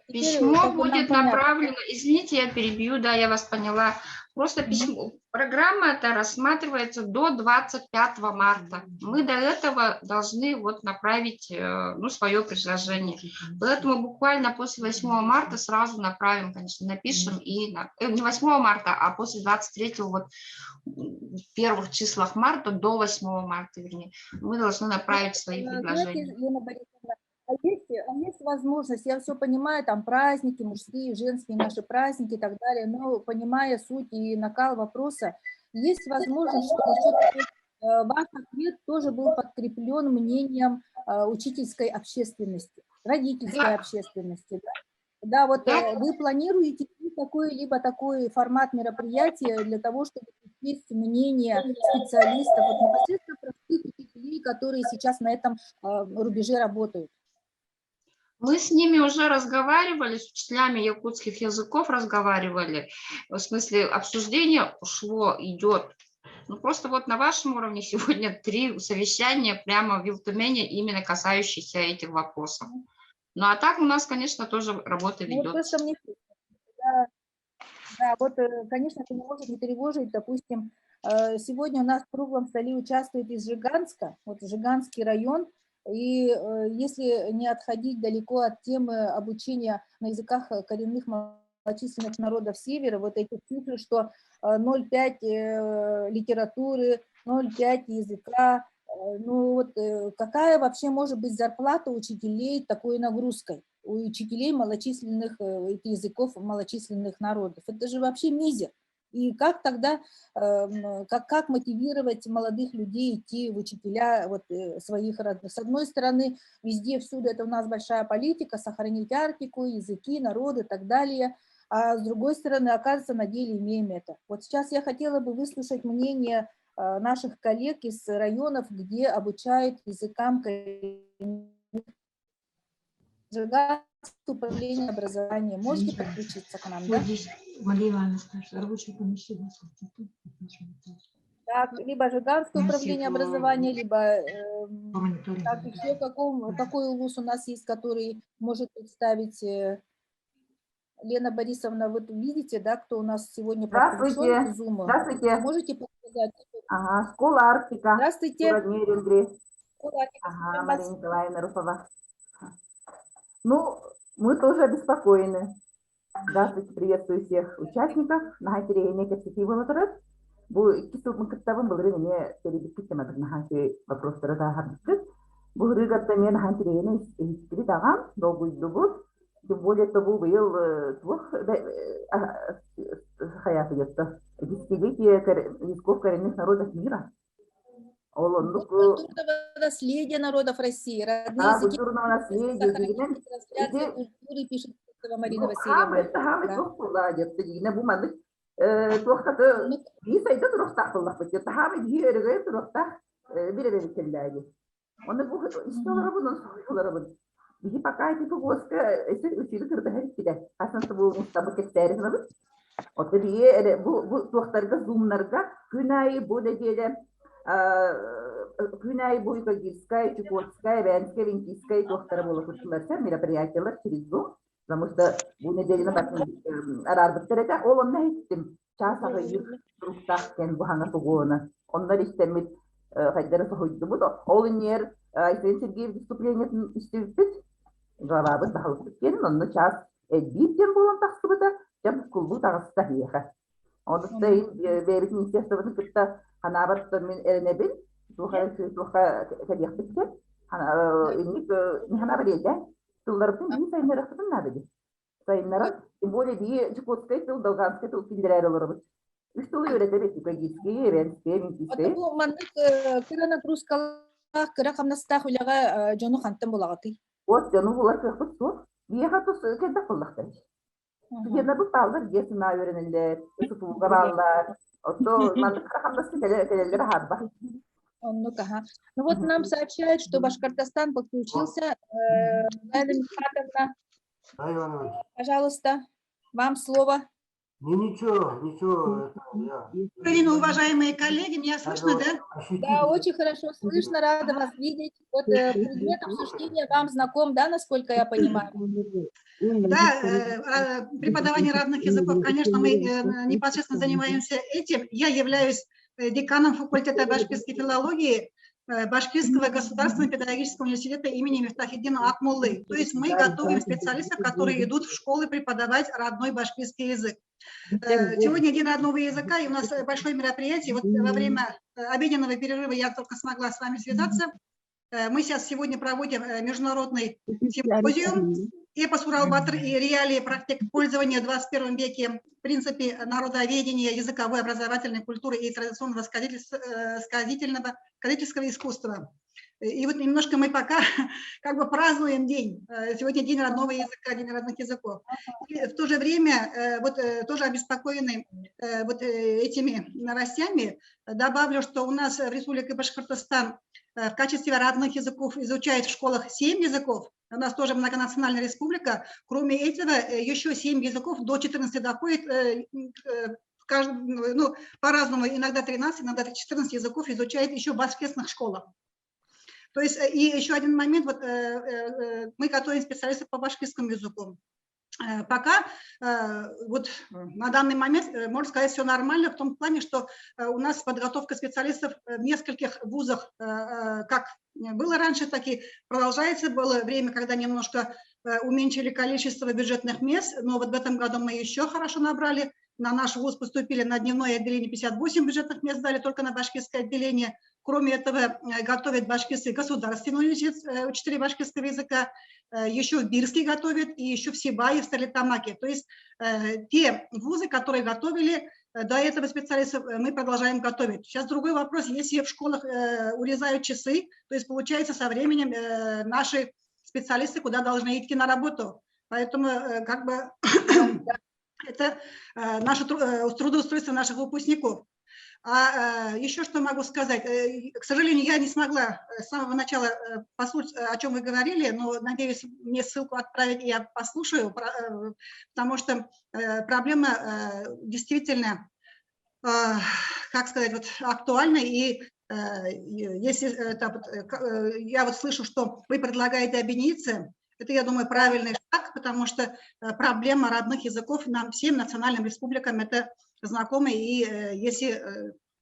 Письмо будет направлено, извините, я перебью, да, я вас поняла. Просто письмо, программа эта рассматривается до 25 марта. Мы до этого должны вот направить, ну, свое предложение. Поэтому буквально после 8 марта сразу направим, конечно, напишем и не 8 марта, а после 23-го, вот в первых числах марта до 8 марта, вернее, мы должны направить свои предложения. Есть возможность, я все понимаю, там праздники, мужские, женские наши праздники и так далее, но понимая суть и накал вопроса, есть возможность, чтобы ваш ответ тоже был подкреплен мнением учительской общественности, родительской общественности. Да, вот вы планируете какой-либо такой формат мероприятия для того, чтобы есть мнение специалистов, вот непосредственно простых учителей, которые сейчас на этом рубеже работают? Мы с ними уже разговаривали, с учителями якутских языков разговаривали. В смысле, обсуждение шло, идет. Ну, просто вот на вашем уровне сегодня 3 совещания прямо в Вилтумене, именно касающиеся этих вопросов. Ну, а так у нас, конечно, тоже работа ведется. Просто мне, да, вот, конечно, это не может не тревожить. Допустим, сегодня у нас в круглом столе участвует из Жиганска, вот Жиганский район. И если не отходить далеко от темы обучения на языках коренных малочисленных народов Севера, вот эти цифры, что 0,5 литературы, 0,5 языка, ну вот какая вообще может быть зарплата учителей такой нагрузкой, у учителей малочисленных языков малочисленных народов? Это же вообще мизер. И как тогда, как мотивировать молодых людей идти в учителя вот, своих родных? С одной стороны, везде, всюду это у нас большая политика, сохранить Арктику, языки, народы и так далее. А с другой стороны, оказывается, на деле имеем это. Вот сейчас я хотела бы выслушать мнение наших коллег из районов, где обучают языкам управления образования. Можете подключиться к нам, да? Так, либо Жиганское управление образования, либо так, еще какой УВУЗ у нас есть, который может представить Лена Борисовна, вы видите, да, кто у нас сегодня подключен к Zoom? Здравствуйте. Можете подсказать? Ага, школа Арктика. Здравствуйте. Ага, Мария Николаевна Рупова. Ну, мы тоже обеспокоены. Здравствуйте, приветствую всех участников. Нахайтере не перспективы лотерет. Бу икки макаттабын былры не перебитки темадыр нахайте вопростары да хардык. Бу рыгатта мен нахайтере не истири дагам долгуйдугут. Тем более, что был двух хаят идет. Десятилетие языков коренных народов мира. Культурного наследия народов России. Да, культурного наследия. Трансляция культуры, пишет Марина Васильевна. Биги пока эти погоска, если учили кырдахар киде. Асан табу мустабы кеттерин абы. Оты бие бу туактарга зумнарга күнай бу деде күнай буйка гильская, чукотская, вянская, венкийская туактары болу курсуларса мероприятиялар через Zoom. Потому что бу неделина батын арарбыттар эте ол онна хиттим. Часага юр руктах кен бу ханга тугуона. Ондар истемит хайдары сохойду бу да. Ол инер Айсен Сергеев выступление истевпит. Глава бы дал кен, но час биттен болон таксыбыта, жам кулбу тагыста хиеха. Он стоит берет министерство кытта ханабат мен эренебин, туха кадияхтык. Нихана бреде, тулларытын ди сайыннарыктын набыды. Сайыннары, тем более ди Чукотская тыл, Долганская тыл федералыларыбыз. Үч тылы öğretemez, Пегийские, Венские, Минкийские. Ото бу маннык кыра нагрузкалах, кыра камнастах үлага жону хантын булагаты. Вот, жону булар кыхпыт сор. Бияха тус кенде кыллактар. Сидерна бу талдар гесина öğrenenler, ысытууга баллар. Ото маннык кыра камнасты келелер хадба. Ага. Ну вот нам сообщают, что Башкортостан подключился. Лариса Михайловна, пожалуйста, вам слово. Ничего. Уважаемые коллеги, меня слышно, да? Да, очень хорошо слышно, рада вас видеть. Вот предмет обсуждения вам знаком, да, насколько я понимаю? Да, преподавание разных языков, конечно, мы непосредственно занимаемся этим. Я являюсь деканом факультета башкирской филологии Башкирского государственного педагогического университета имени Мифтахиддина Акмуллы. То есть мы готовим специалистов, которые идут в школы преподавать родной башкирский язык. Сегодня День родного языка, и у нас большое мероприятие. Вот во время обеденного перерыва я только смогла с вами связаться. Мы сейчас сегодня проводим международный симпозиум «Эпос Урал-Батыр и реалии практик пользования в 21 веке, в принципе народоведения, языковой, образовательной культуры и традиционного сказительского искусства». И вот немножко мы пока как бы празднуем день. Сегодня День родного языка, День родных языков. И в то же время вот тоже обеспокоены вот этими новостями. Добавлю, что у нас в Республике Башкортостан в качестве родных языков изучают в школах 7 языков. У нас тоже многонациональная республика. Кроме этого, еще 7 языков до 14 доходит. Ну, по-разному, иногда 13, иногда 14 языков изучают еще в башкирских школах. То есть, и еще один момент, вот мы готовим специалистов по башкирскому языку. Пока вот на данный момент, можно сказать, все нормально в том плане, что у нас подготовка специалистов в нескольких вузах, как было раньше, так и продолжается. Было время, когда немножко уменьшили количество бюджетных мест, но вот в этом году мы еще хорошо набрали. На наш вуз поступили на дневное отделение 58 бюджетных мест, дали только на башкирское отделение. Кроме этого, готовят Башкирский государственный университет, учителей башкирского языка, еще в Бирске готовят, и еще в Сибае, в Стерлитамаке. То есть те вузы, которые готовили до этого специалистов, мы продолжаем готовить. Сейчас другой вопрос, если в школах урезают часы, то есть получается со временем наши специалисты куда должны идти на работу. Поэтому как бы это наше трудоустройство наших выпускников. А еще что могу сказать, к сожалению, я не смогла с самого начала послушать, о чем вы говорили, но надеюсь, мне ссылку отправить, и я послушаю, потому что проблема действительно, как сказать, вот, актуальна, и если я вот слышу, что вы предлагаете объединиться, это, я думаю, правильный шаг, потому что проблема родных языков нам всем национальным республикам это знакомы, и если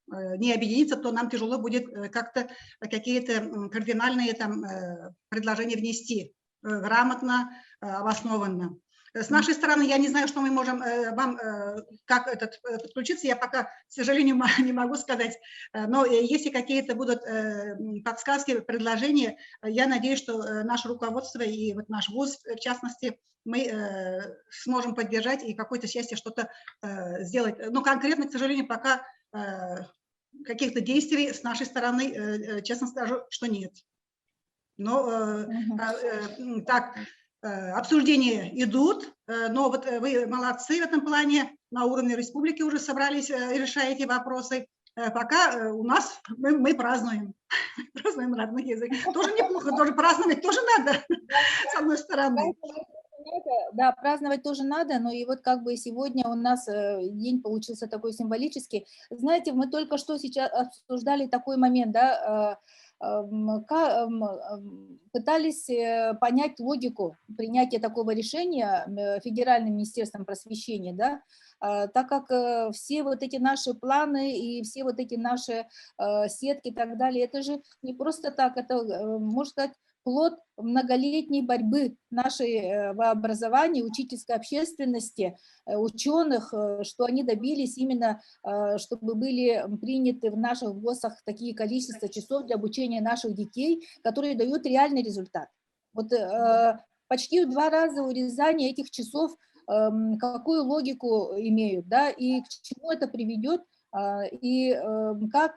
не объединиться, то нам тяжело будет как-то какие-то кардинальные там предложения внести грамотно, обоснованно. С нашей стороны, я не знаю, что мы можем вам как подключиться, я пока, к сожалению, не могу сказать, но если какие-то будут подсказки, предложения, я надеюсь, что наше руководство и вот наш вуз, в частности, мы сможем поддержать и какое-то счастье что-то сделать. Но конкретно, к сожалению, пока каких-то действий с нашей стороны, честно скажу, что нет. Но так, обсуждения идут, но вот вы молодцы в этом плане, на уровне республики уже собрались и решаете вопросы. Пока у нас мы празднуем, празднуем родной язык. Тоже неплохо, тоже праздновать тоже надо, с одной стороны. Да, праздновать тоже надо, но и вот как бы сегодня у нас день получился такой символический. Знаете, мы только что сейчас обсуждали такой момент, да, пытались понять логику принятия такого решения Федеральным министерством просвещения, да, так как все вот эти наши планы и все вот эти наши сетки и так далее, это же не просто так, это, можно сказать, плод многолетней борьбы нашего образования, учительской общественности, ученых, что они добились именно, чтобы были приняты в наших ВОСах такие количества часов для обучения наших детей, которые дают реальный результат. Вот почти в 2 раза урезание этих часов, какую логику имеют, да, и к чему это приведет, и как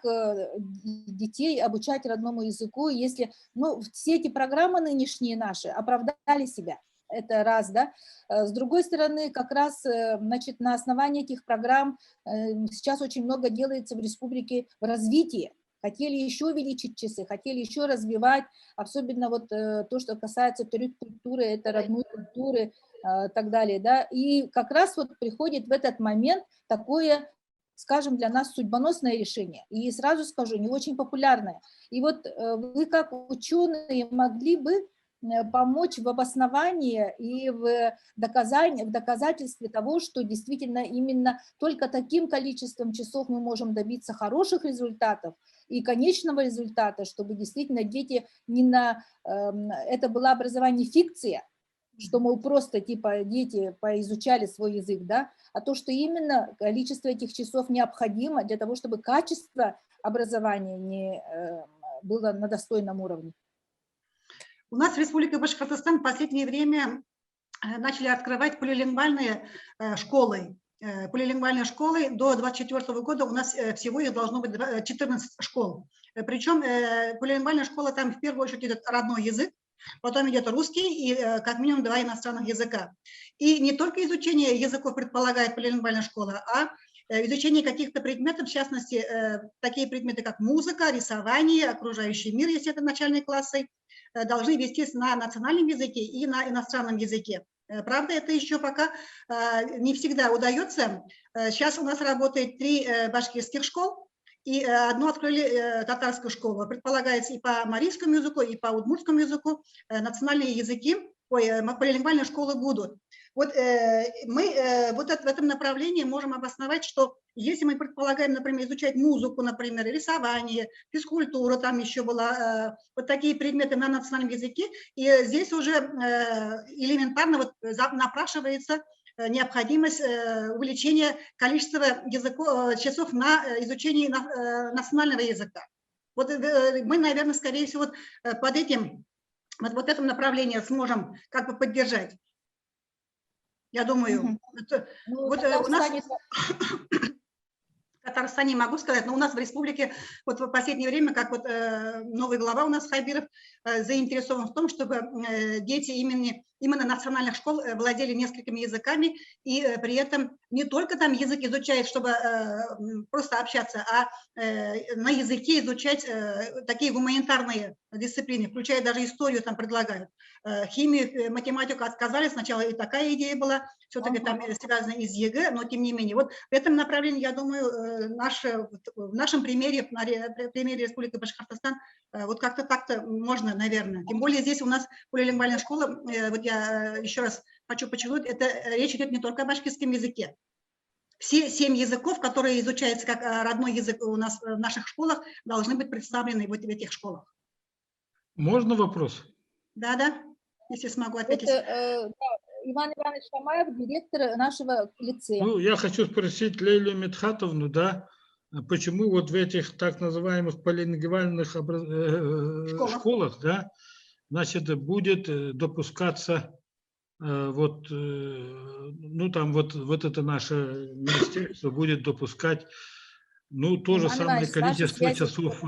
детей обучать родному языку, если, ну, все эти программы нынешние наши оправдали себя, это раз, да. С другой стороны, как раз, значит, на основании этих программ сейчас очень много делается в республике в развитии. Хотели еще увеличить часы, хотели еще развивать, особенно вот то, что касается культуры, это родной культуры и так далее, да. И как раз вот приходит в этот момент такое, скажем, для нас судьбоносное решение. И сразу скажу, не очень популярное. И вот вы как ученые могли бы помочь в обосновании и в доказательстве того, что действительно именно только таким количеством часов мы можем добиться хороших результатов и конечного результата, чтобы действительно дети не на... Это было образование фикция, что, мол, просто типа дети поизучали свой язык, да, а то, что именно количество этих часов необходимо для того, чтобы качество образования не было на достойном уровне. У нас в Республике Башкортостан в последнее время начали открывать полилингвальные школы. Полилингвальные школы до 2024 года у нас всего их должно быть 14 школ. Причем полилингвальная школа, там в первую очередь идет родной язык, потом идет русский и как минимум 2 иностранных языка. И не только изучение языков предполагает полилингвальная школа, а изучение каких-то предметов, в частности, такие предметы, как музыка, рисование, окружающий мир, если это начальные классы, должны вестись на национальном языке и на иностранном языке. Правда, это еще пока не всегда удается. Сейчас у нас работает 3 башкирских школ, и одну открыли татарскую школу. Предполагается и по марийскому языку, и по удмуртскому языку национальные языки, полилингвальные школы будут. Вот мы вот в этом направлении можем обосновать, что если мы предполагаем, например, изучать музыку, например, рисование, физкультуру, там еще была, вот такие предметы на национальном языке, и здесь уже элементарно вот напрашивается необходимость увеличения количества часов на изучение национального языка. Вот мы, наверное, скорее всего, под этим, вот этом направлении сможем как бы поддержать. Я думаю, вот у нас в Татарстане могу сказать, но у нас в республике вот в последнее время, как вот новый глава у нас Хайбиров заинтересован в том, чтобы дети именно национальных школ владели несколькими языками, и при этом не только там язык изучают, чтобы просто общаться, а на языке изучать такие гуманитарные дисциплины, включая даже историю там предлагают. Химию, математику отказали сначала, и такая идея была, все-таки там связано и с ЕГЭ, но тем не менее. Вот в этом направлении, я думаю, в нашем примере, на примере Республики Башкортостан, вот как-то так-то можно, наверное. Тем более здесь у нас полилингвальная школа, вот я еще раз хочу подчеркнуть, это речь идет не только о башкирском языке. Все 7 языков, которые изучаются как родной язык у нас в наших школах, должны быть представлены вот в этих школах. Можно вопрос? Да, если смогу ответить. Это, Иван Иванович Шамаев, директор нашего лицея. Ну, я хочу спросить Лейлю Медхатовну, да, почему вот в этих так называемых полилингвальных школах, да, значит, будет допускаться вот, ну, там вот это наше министерство будет допускать, ну, то же самое количество часов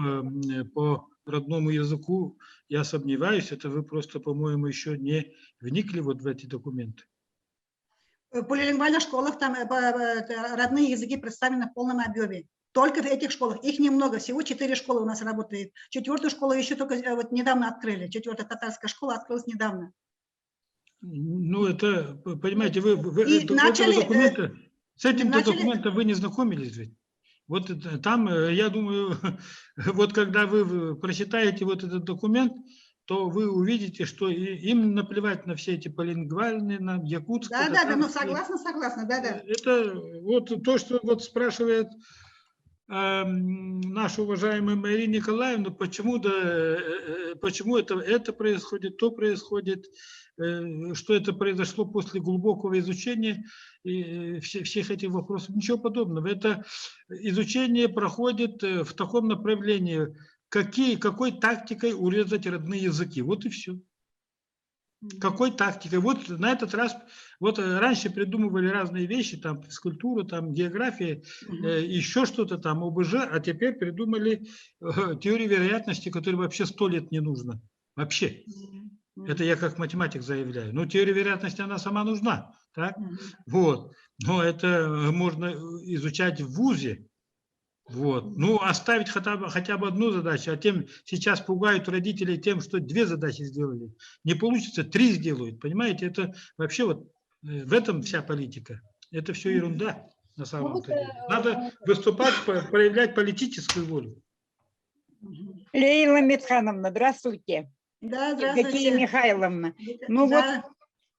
по родному языку. Я сомневаюсь, это вы просто, по-моему, еще не вникли вот в эти документы. В полилингвальных школах там родные языки представлены в полном объеме. Только в этих школах. Их немного, всего 4 школы у нас работает. 4-ю школу еще только вот недавно открыли. 4-я татарская школа открылась недавно. Ну, это, понимаете, вы начали, с этим документом вы не знакомились ведь? Вот там, я думаю, вот когда вы прочитаете вот этот документ, то вы увидите, что им наплевать на все эти полилингвальные, на якутские. Да, ну согласна, да. Это вот то, что вот спрашивает нашу уважаемую Марию Николаевну, почему это происходит, то происходит, что это произошло после глубокого изучения всех этих вопросов. Ничего подобного. Это изучение проходит в таком направлении, какой тактикой урезать родные языки. Вот и все. Какой тактикой? Вот на этот раз, вот раньше придумывали разные вещи, там физкультура, там география, еще что-то там, ОБЖ, а теперь придумали теорию вероятности, которой вообще 100 лет не нужно. Вообще. Это я как математик заявляю. Но теория вероятности, она сама нужна. Так? Вот. Но это можно изучать в ВУЗе. Вот. Ну, оставить хотя бы одну задачу, а тем сейчас пугают родителей тем, что 2 задачи сделали. Не получится, 3 сделают. Понимаете, это вообще вот в этом вся политика. Это все ерунда на самом деле. Надо выступать, проявлять политическую волю. Лейла Митхановна, здравствуйте. Да, здравствуйте. Евгения Михайловна. Ну Да. вот,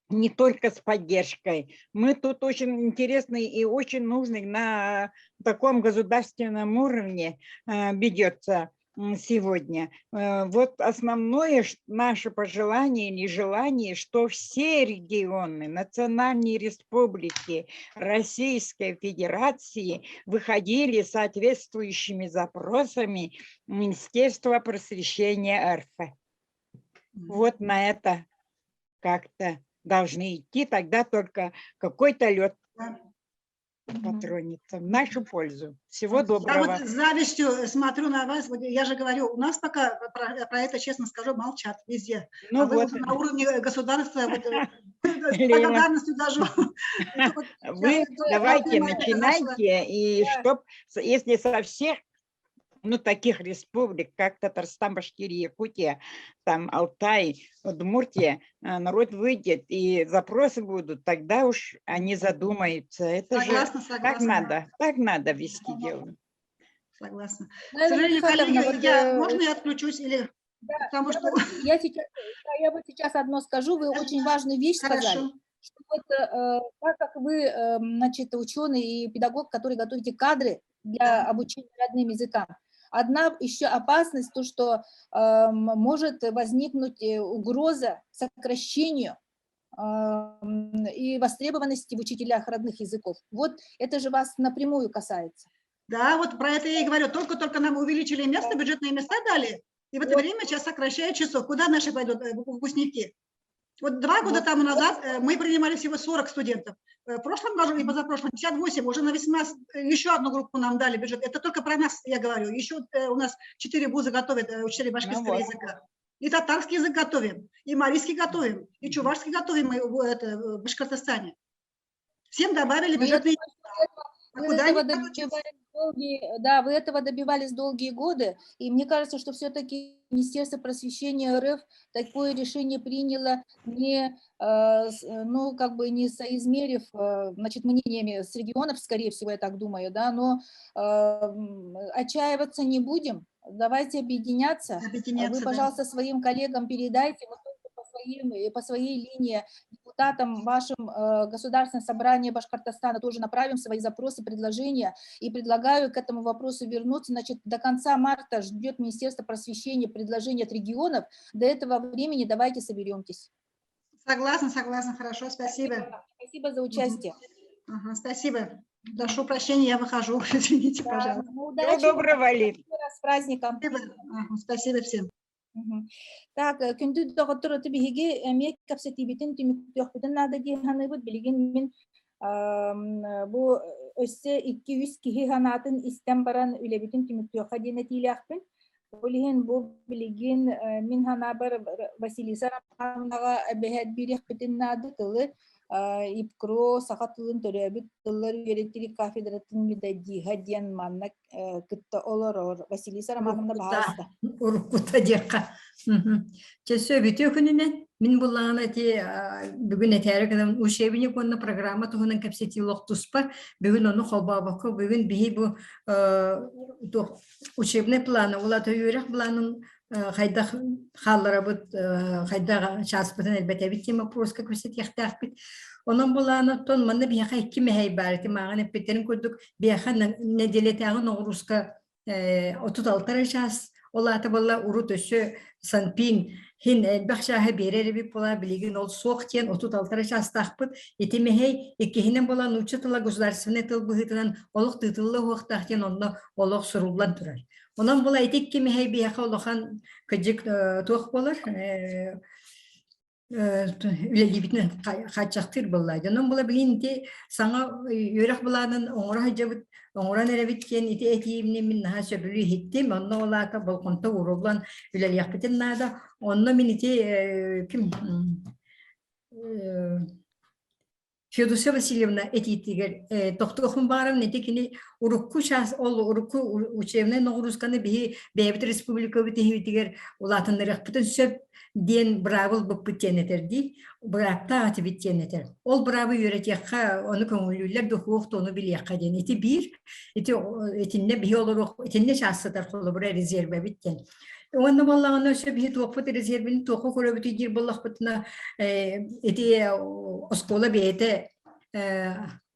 не только с поддержкой. Мы тут очень интересный и очень нужный на таком государственном уровне ведется сегодня. Вот основное наше пожелание или желание, что все регионы, национальные республики Российской Федерации выходили с соответствующими запросами Министерства просвещения РФ. Вот на это как-то должны идти, тогда только какой-то лед потронется в нашу пользу. Всего доброго. Я вот с завистью смотрю на вас, вот я же говорю, у нас пока про это, честно скажу, молчат везде. Ну а вы вот. уже на уровне государства вот, с благодарностью даже. Вы давайте начинайте, и чтоб, если со всех таких республик, как Татарстан, Башкирия, Якутия, там Алтай, Удмуртия, народ выйдет, и запросы будут, тогда уж они задумаются. Это Согласна, же согласна. так надо вести дело. Согласна. К Наверное, сожалению, коллеги, вот, можно я отключусь или... Да, Потому что... я вот сейчас одно скажу, вы очень важную вещь сказали. Что вот, так как вы, значит, ученый и педагог, который готовите кадры для обучения родным языкам, одна еще опасность, то, что может возникнуть угроза сокращению и востребованности в учителях родных языков. Вот это же вас напрямую касается. Да, вот про это я и говорю. Только нам увеличили места, бюджетные места дали, и в это время сейчас сокращают часов. Куда наши пойдут выпускники? Вот 2 года тому назад мы принимали всего 40 студентов. В прошлом году и позапрошлом 58, уже на 18, еще одну группу нам дали бюджет. Это только про нас, я говорю. Еще у нас 4 вуза готовят учителей башкирского языка. И татарский язык готовим, и марийский готовим, и чувашский готовим в Башкортостане. Всем добавили бюджетные... Вы этого добивались долгие годы, и мне кажется, что все-таки Министерство просвещения РФ такое решение приняло не, ну, как бы не соизмерив, значит, мнениями с регионов, скорее всего, я так думаю, да, но отчаиваться не будем, давайте объединяться. Вы, пожалуйста, своим коллегам передайте, по своей линии депутатам вашим Государственное собрание Башкортостана тоже направим свои запросы, предложения, и предлагаю к этому вопросу вернуться. Значит, до конца марта ждет Министерство просвещения предложения от регионов. До этого времени давайте соберемтесь. Согласна, хорошо, спасибо. Спасибо за участие. Спасибо. Прошу прощения, я выхожу. Извините, пожалуйста. Удачи. Всего доброго, Лид. С праздником. Спасибо всем. Так, күнді доғыттыр өті бігі әмек кәпсетебетін түміктіқ бүтін нады дейханы бұд білген мен бұл өсі 200 кихи ханатын істен баран үлебетін түміктіққа дейін әтейлі ақпын. Бұл білген мен хана бар Василиса Рамханаға әбәхәт берек бүтін нады тылы ипкро сақатылын төрәбіт тыллар үйереттері кафедратын медадиға ден манна күтті олар Василиса Рамхановна бағасты. Урукута дерқа. Чесө бите күнүнен мен буллана те бүгүн этәрегенен ушебине конна программа туһунан кепсети локтуспа бүгүн ону холбабакы бүгүн бии бу учебный планы улата юрак планын хайда халларабыт хайда шаспытын элбете бит тема проска көсет яхтах бит. Онон буланы тон манна бияха 2 мехей бар ти маган эпетерин көрдүк бияха неделетагы ногруска 36 час олата болла урут өсө санпин хин бахшаһы берер би пола билигин ол соқтен 36 частахпыт этимехей эккехинен бола нучутла государственный тыл быгытынан олук тытылы хоқтахтен онно олук суруллан турар. Онон бола этикки мехей бияха олохан кыжык туох болар үлелибитне качактыр боллайды. Онон бола билинти саңа өрөк буланын оңора жабыт оңоран эребиткен ити этиимне мин наха сөбүлү хиттим онно олака болконто урулан үлелияхпытын нада онно мин ити ким Феодосия Васильевна этитигер токтохун барам нетекини урукку час ол урукку учебный ногрузканы би бебит республика битигер улатынырыкпытын сөп ден бравыл быппытенетерди быракта атыбиттенетер. Ол бравы үйретекка оны көңүлүлөр дохуокто оны билиякка ден ити бир этинне би олорук этинне чассытар колу бура резерве биттен. Онда баллаган өсө би токпут резервин току көрөбүтү жер боллакпытына эти оскола бейте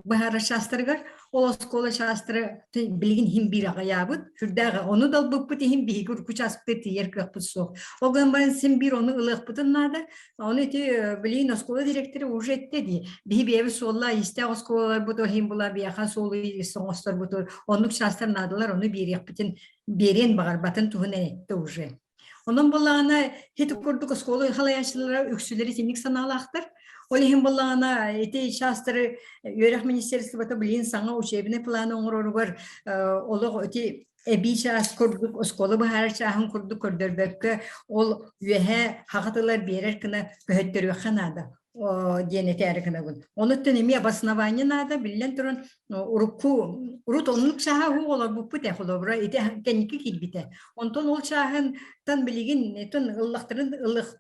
бахара шастрыгар ол оскола шастры билигин хим бир агаябыт хүрдага оны дал буппут хим би күр кучаспыт еркөкпүт сок оган барын сим бир оны ылыкпытын нада оны эти билигин оскола директору уже эттеди би беби солла исте оскола буту хим була бияха солу соңостор буту онук шастыр надылар оны бирекпитин берен багар батын туһунетте уже. Онон боллағана хеті көрдік осколы халаяшылары өксілері тенік саналақтыр. Олихин боллағана эти шастыры Өрек министерство бата білін саңа учебіне планы оңыр бар. Олық өте әбей час көрдік осколы бұхар шағын көрдік көрдірбәпкі ол үйе хақытылар берер кіна көһеттері қанады. Денеті әрі кіна күн. Оны түнеме обоснование нада білен тұрын урут онлuk şahı olar bu püte xolobra ite keniki kilbite. Onton ol şahın tan biligin ton ıllaqtırın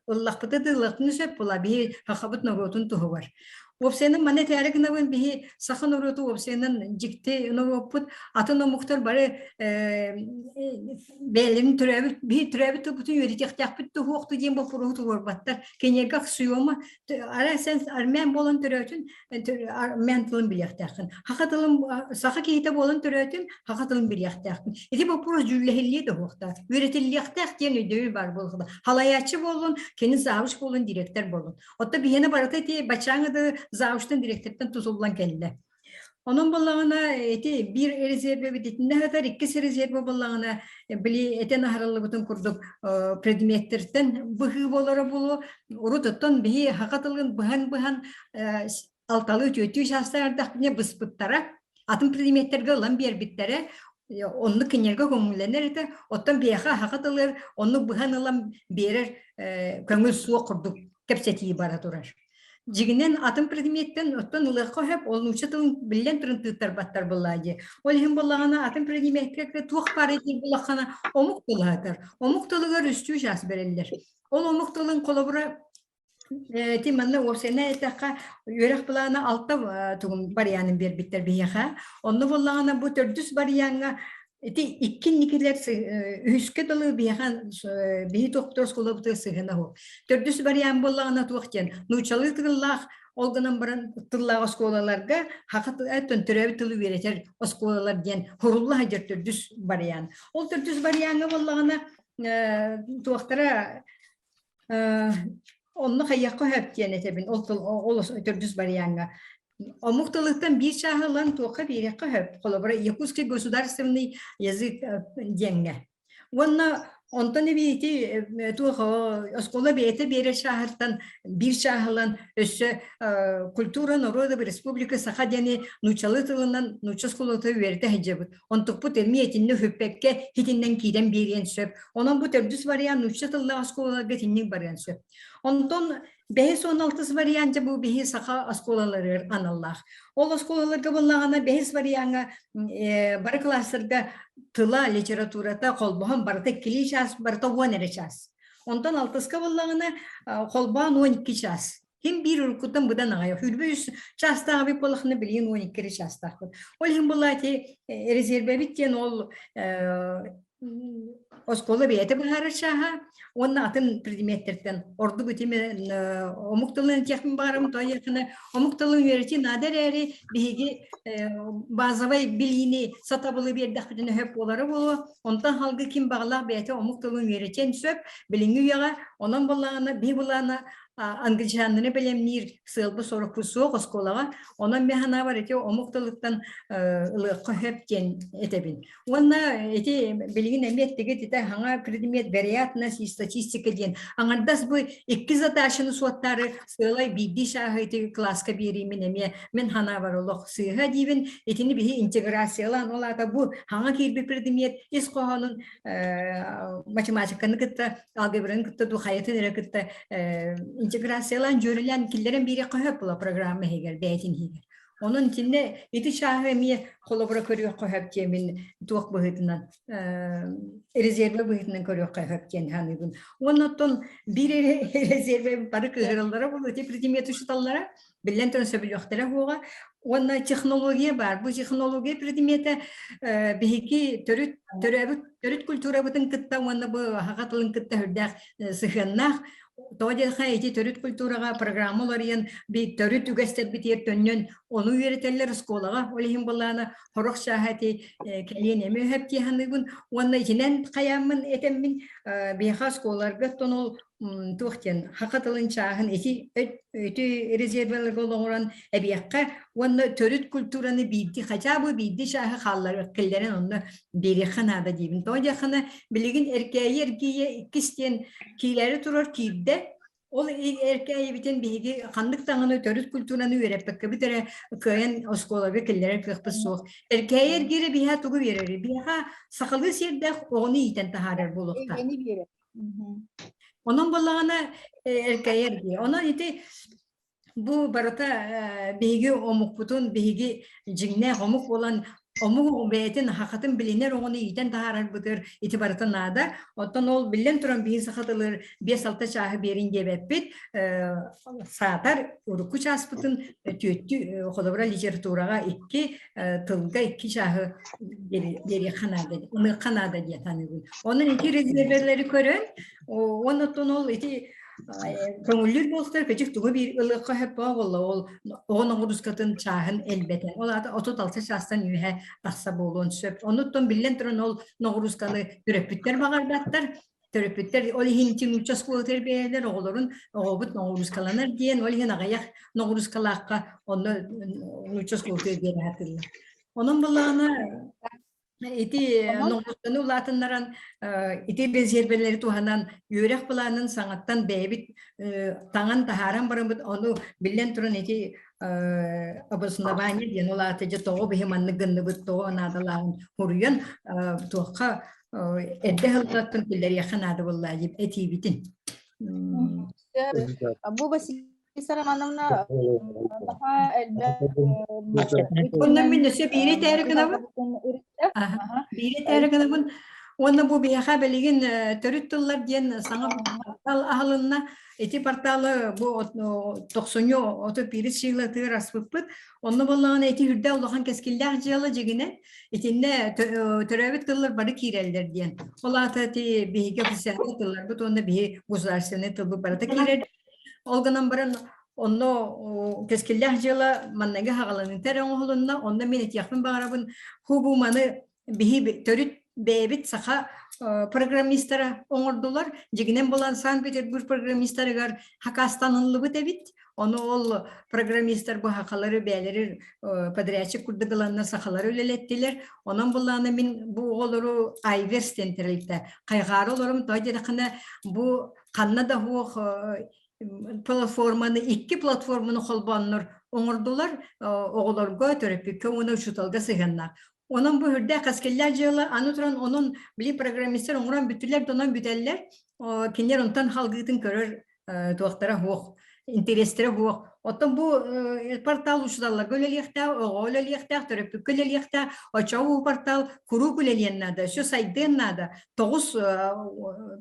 ıllaqpıtıdı ıllaqtını söp bola bir haqabıt nurutun tuhu var. Opsenin manet erek navın bir sakın nurutu opsenin cikti nuruput atın o muhtar bari bellerin türevi bir türevi bütün yürüyecek yakpıt tuhu oktu diye bu purutu var battar. Kenyegak suyoma ara sen armen bolun türevün mentalın bir yaktakın. Hakatılın sakı kihite bolun türevün hakatılın bir yaktakın. Eti bu puru cüllehilliye de hokta. Üretilli yaktak diye ödevü var bolunda. Halayatçı bolun, kendi zavuş bolun, direktör bolun. Otta bir yine barata eti başağını da zavuştan direktörden tutulan geldi. Onun balağına eti bir rezerve bittiğinde kadar 2 rezerve balağına bili eten aharalı bütün kurduk predmetlerden bıhı bolara bulu urututtan bihi hakatılın bıhan altalı tüytü şahslarda ne bıspıttara atın predmetlerge olan bir bittere onu kenyerge köngüllenir ete ottan biha hakatılır onu bıhan alan birer köngül suya kurduk kepsetiyi bara durar. Jiginen atın predmetten ottan ılıqqa hep olnuçı tılın bilen tırın tığıttar battar bulaydı. Olihim bulağına atın predmetlerle tuğ pareti bulağına omuk buladır. Omuk tılıgar üstü jas bereliler. Ol omuk tılın kolabura timanla o sene etaka yörek bulağına altta tuğum bariyanın bir bitter biyaha. Onu bulağına bu tördüs bariyana eti ikkinnikiler üske dalı bihan bihi doktor skolabıtı sığına ho. Tördüs bariyan bulağına tuğken nuçalı tırlaq olganan baran tırlaq skolalarga hakat etön türevi tılı vereter skolalar diyen horullah hacer tördüs bariyan. Ol tördüs bariyana bulağına tuğtara onu hayakka hep diyen etebin ol tördüs bariyana. O muhtalıktan bir şahılan toka bir yakı hep kolabora Yakutsk Государственный язык denge. Ondan eviti tuha oskola beyte bir şahırtan bir şahılan össe kultura народа республика Сахадени nuçalı tılından nuças kolotı verdi hecabı. Ontuk bu termiyetinde hüppekke hitinden kiden bir yen söp. Onun bu terdüs variyan nuças tılda oskola getinden bariyan söp. Ondan Behes 16 variyanca bu behes saha askolaları anallah. O askolalar kaballağına behes variyana bar klaslarda tıla literaturata kolbahan barda kili şas barda 10 şas. Ondan 6 kaballağına kolbahan 12 şas. Hem bir ırkutan budan ağaya. Hülbüs şasta abi polakını bilin 12 şasta. Ol hem bullati rezerve bitten ol оскола бейте бахара шаха, онна атын предметтерден орду бутиме омукталын техмин барым тояхына омукталын верти надерери биги базовый билини сатабылы бердах битен хөп олары болу, онтан халгы ким баглах бейте омукталын веретен сөп билинги яга онан боллагына би булана англичанны белемнир сылбы сорокку соқ осколага онан механа бар эти омукталыктан ылыкка хөптен этебин. Онна эти билигин эметтеге тите хаңа предмет вероятность и статистика ден. Аңардас бу 2 задачаны суаттары сылай бидди шахыты класска беримин эме мен хана бар олох сыга дибин этини бихи интеграциялан олата бу хаңа кирби предмет исқоһанын математиканы кытта алгебраны кытта ду хаятын кытта интеграциялан жөрүлән киллерен бире кыһып була программа хегер бәйтин хегер. Onun içinde iti şahemiye kolabora körüyor koyup kemin tuğuk bıhıtından rezerve bıhıtından körüyor koyup kemin hanıbın. Ondan bir rezerve barı kıhırıllara bu öte predimiyet uşutallara bilen tönse biliyoktara huğa. Ondan teknolojiye var. Bu teknolojiye predimiyete bihiki törüt kültüra bıtın kıtta ondan bu hakatılın kıtta hürdağ sıhhannak. Тооден хайти төрүт культурага программаларыян би төрүт үгәстәп битер төннөн onu üretellер школага олихим баллана хорох шахати келене мөһәпти ханыбын онна җинен каямын этеммин биха школаларга тонол тухтен хакатылын чагын эти өтү резервалар болгоран эбиякка онна төрүт культураны бидди хачабы бидди шахы халлар келлерен онна бири ханада дибин тоҗа хана билигин эркәйер кистен киләре турар кидде. Ол эркәйе битен биги кандык таңыны төрүт культураны үйрәппәккә битере көен осколага келләре кыппыс сук. Эркәйер гире биха тугы берер. Биха сакылы сердә оны итен тахарыр булыкта. Onun balağına erkeğer diye. Ona iti bu barata bigi omukputun bigi jinne omuk olan omuk beyetin hakatın biliner onu iten taharar budur iti barata nada. Otan ol bilen turan bihi sakatılır 5-6 çahı berin gebepit saatar uruku çaspıtın tüyüttü kolabora literaturaga 2 tılga 2 çahı beri kanada diye tanıyorum. Onun iki rezerveleri körün ondan ol iti köngüllür bolstar pecik tuğu bir ılıqqa hep bağlı ol onun uruskatın çahın elbette. Olarda 36 şahstan yühe baksa bolun söp. Onutton bilen turan ol noğuruskanı törepütler bağırdatlar. Törepütler olihin uçaskulu terbiyeler oğulların oğubut noğuruskalanır diyen olihin ağayak noğuruskalaqqa onu uçaskulu terbiyeler hatırlar. Onun balağına iti noğuruskanı ulatınlaran iti rezerveleri tuhanan yörek bulanın sanattan beybit tağın taharan barımıt onu bilen turun iti abasına bani diyen ulatıcı toğu bihimanlı gınlıbıt toğu anadalağın huruyan tuğqa edde hılgattın killeri yakın adı vallahi eti bitin. Bu basit Saramana daha Bundan minnesi biri terkina bu. Biri terkina bu. Onda bu biha beligin törüttüller diyen sana ahalınna eti partalı bu 90 oto piri şiğla tır asfıpıt. Onda vallahi eti hürde Allah'ın keskiller ciyalı cigine etinde törevit kıllar barı kireller diyen. Ola eti bihi kapısını kıllar bu onda bihi guzarsını tıbbı barata kirer. Olganan baran onu keskiller ciyalı mannege hağalanın tereng oğlunna onda minet yakın bağırabın hubumanı bihi törüt bebit saha programistara oңордулар жигинен болан Санкт-Петербург программисттарыгар хакастанынлыбы дебит onu ol programmistler bu hakaları beyleri padraçık kurdugalanlar sahaları ölelettiler onun bulağına min bu oluru ayvers tenterlikte kaygarı olurum toydakına bu kanna da bu platformanı 2 platformunu kolbanlar oңордулар oğullarga törepik onu şutalga sığınlar. Onun bu hürde kaskeller cihazı anıtıran onun bilim programistler onuran bütüller donan büteller kinler ondan halgıtın körür tuğaktara huok interesleri huok. Otan bu portal uçlarla göleliyekta, oğoleliyekta, törepük göleliyekta, açağı portal kuru göleliyenlerde, şu saydığınlarda 9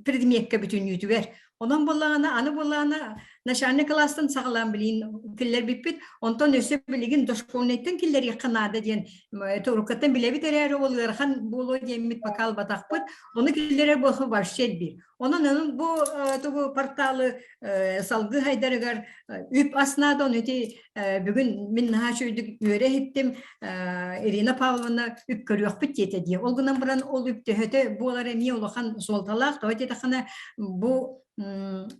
predmiyekka bütün yütüver. Onun bulağına, anı bulağına начальник класстан сағалан білейін кілер біппет, онтан өсі білеген дошколнеттен кілер еқынады ден тұрықаттан білебет әрі олғархан болу демет бакал батақпыт, оны кілері бұқы бар шел бір. Onun bu portalı salgı haydarıgar üp asnadan öte bugün min ha şöydük öyle ettim Irina Pavlovna üp görüyor bitti diye. Olgundan buran ol üp de bu olara niye olakan soltalak da öte takana bu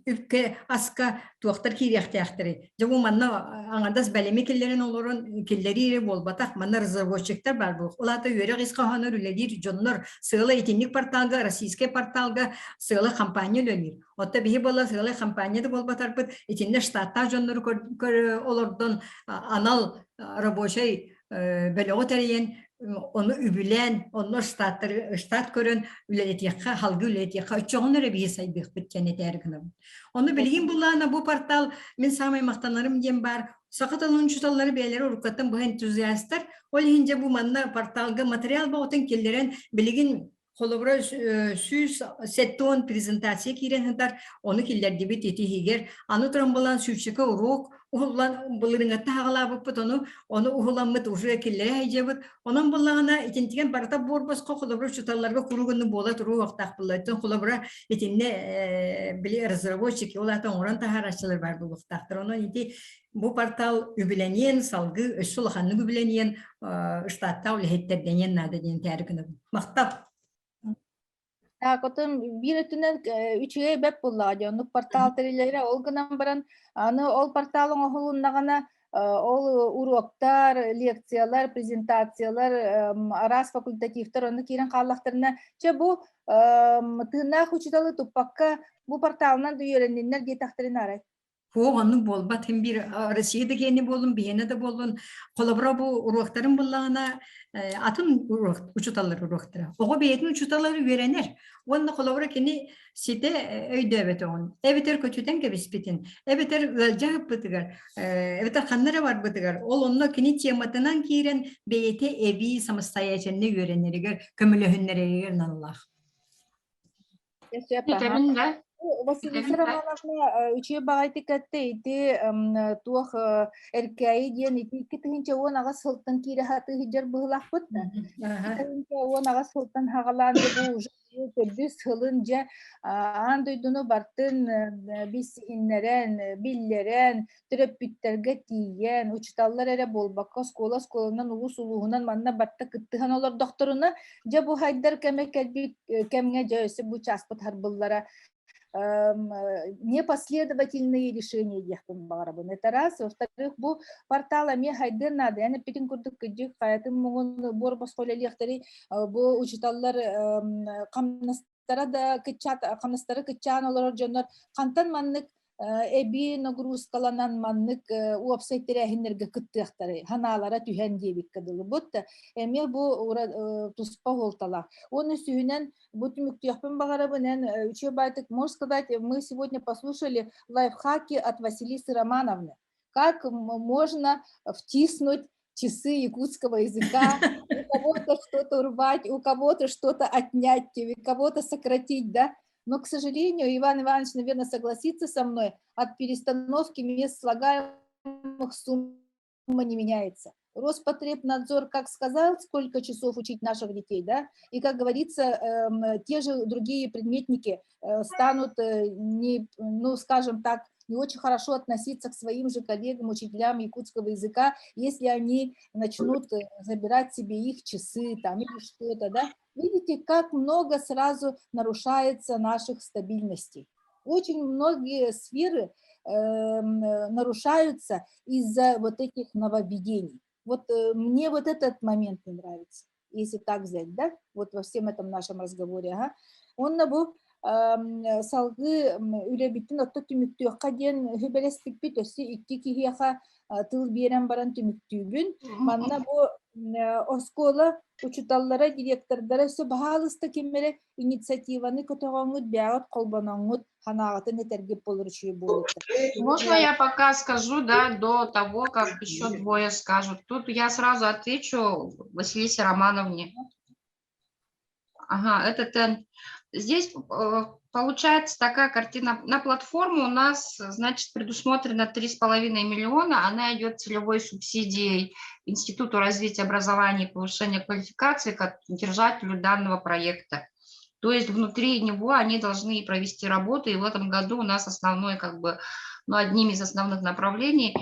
üpke aska tuaktar kiriyaktayaktırı. Jabu manna angadas belemi killerin olurun killeri bol batak manna rezervoçekler var bu. Ola da yörek iskahanır üledir jonlar sığla etinlik portalga, Российский portalga sığla kampanya lönür. Otta bihi bola sığla kampanya da bol batarpıt etinne ştatta jonlar olurdan anal rабочий belöğü tereyen onu übülen, onu ştat körün ületiyakka, halgı ületiyakka, çoğunları bir saydık bitken etergінім. Onu bilgin bullağına bu portal, men samay maqtanlarım diyem var, saqat alınçutalları beyleri urukattan bu entuziyastlar, ol hince bu manna portalga material bağıtın kellerin bilgin Kolabora süs setton prezentasiya kiren hıntar, onu killer debit eti higer, anu trambolan süçeka uruk, uhulan bulırıngatta hağalabıpıt onu uhulanmıt uşuya killere haycabıt, onun bullağına itintigen barata borbasqa kolabora çutallarga kurugunnu bola turu vaqtaq bullaytın, kolabora itinne bili rezervoçiki, olatan oran taharaççılar var bu vaqtaqtır, onun iti bu portal übüleniyen, salgı, ösulahanlı übüleniyen, ştatta ulihetterdenyen nada den tergini. Maqtab. Котым бир өтүнөн үчүгө беп булла жонук портал терилери олгунан баран аны ол порталың охулуннагана ол уроктар, лекциялар, презентациялар, арас факультативтер оны кирен каллактарына че бу тыыннаах учуталы туппакка бу порталынан үйрениннер детактарын арай. Onun bolbat hem bir Rusya'da gene bolun, Biyana da bolun. Kolabora bu uruqların bullağına atın uçutaları uruqtıra. Oğu beyetin uçutaları verenler. Onunla kolabora keni site öyde evet on. Eveter kötüden gebispetin. Eveter velcah bıtıgar. Eveter kanlara var bıtıgar. Onunla keni tiyamatından kiren beyete evi samastayacağını görenleri gör. Kömülühünleri gör Allah. Vitamin de. Василиса Романовна, үче багайты катты ити туох эркәй диен ити китинче он ага сылтын кире хаты хиҗер быгылакпыт да. Китинче он ага сылтын хагаланды бу төбүс хылынча андойдуну бартын бис иннерен, биллерен, төрөппүттерге тиен, учталлар эре болбакка сколанан улус улугунан манна батта кыттыхан олар докторуна же бу хайдар кемге жөөсү бу часпыт харбыллара непоследовательные решения яхтын багарабын. Это раз. Во-вторых, бу портал ами хайдыр надо. Яны петин курдук кыджык хаятын мугун борбас холелихтери бу учиталлар камнастара да кычат камнастары кычан олар жонор кантан маннык эби нагрузкаланан маннык уапсайтерехинерге кыттыактары ханалара түһен дебик кадылы бутта эме бу туспа холтала. Оны сүйүнен бу түмүктүяппын багарабынен үчө байтык, можно сказать, мы сегодня послушали лайфхаки от Василисы Романовны. Как можно втиснуть часы якутского языка, у кого-то что-то урвать, у кого-то что-то отнять, у кого-то сократить, да? Но, к сожалению, Иван Иванович, наверное, согласится со мной, от перестановки мест слагаемых сумма не меняется. Роспотребнадзор как сказал, сколько часов учить наших детей, да, и, как говорится, те же другие предметники станут, скажем так, не очень хорошо относиться к своим же коллегам, учителям якутского языка, если они начнут забирать себе их часы там или что-то, да. Видите, как много сразу нарушается наших стабильностей. Очень многие сферы нарушаются из-за вот этих нововведений. Вот мне вот этот момент не нравится, если так взять, да, вот во всем этом нашем разговоре. Ага. Он набу салгы үлебиттин отто түмүктүөкка диэн хүбелестикпит өссү икки кихияха тыл биэрен баран түмүктүүбүн. Манна бу оскола учуталлара, директордара өссү баалыста кемере инициативаны көтөгөңүт бягат колбоноңут ханаагатын этергеп болор чүй болот. Можно я пока скажу, да, до того, как еще двое скажут? Тут я сразу отвечу Василисе Романовне. Ага, здесь получается такая картина. На платформу у нас, значит, предусмотрено 3,5 миллиона. Она идет целевой субсидией Институту развития образования и повышения квалификации как держателю данного проекта. То есть внутри него они должны провести работу. И в этом году у нас основной, как бы, одним из основных направлений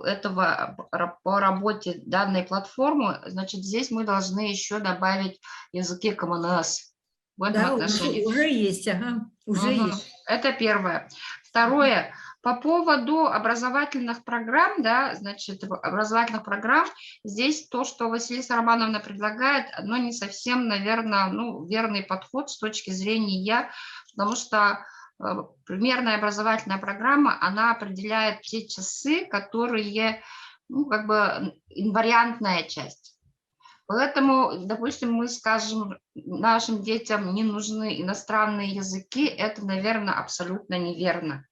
этого по работе данной платформы, значит, здесь мы должны еще добавить языки КМНС. В этом Да, отношении. уже есть, ага, уже есть. Это первое. Второе, по поводу образовательных программ, да, значит, образовательных программ, здесь то, что Василиса Романовна предлагает, оно не совсем, наверное, верный подход с точки зрения, потому что примерная образовательная программа, она определяет те часы, которые, как бы инвариантная часть. Поэтому, допустим, мы скажем, нашим детям не нужны иностранные языки, это, наверное, абсолютно неверно.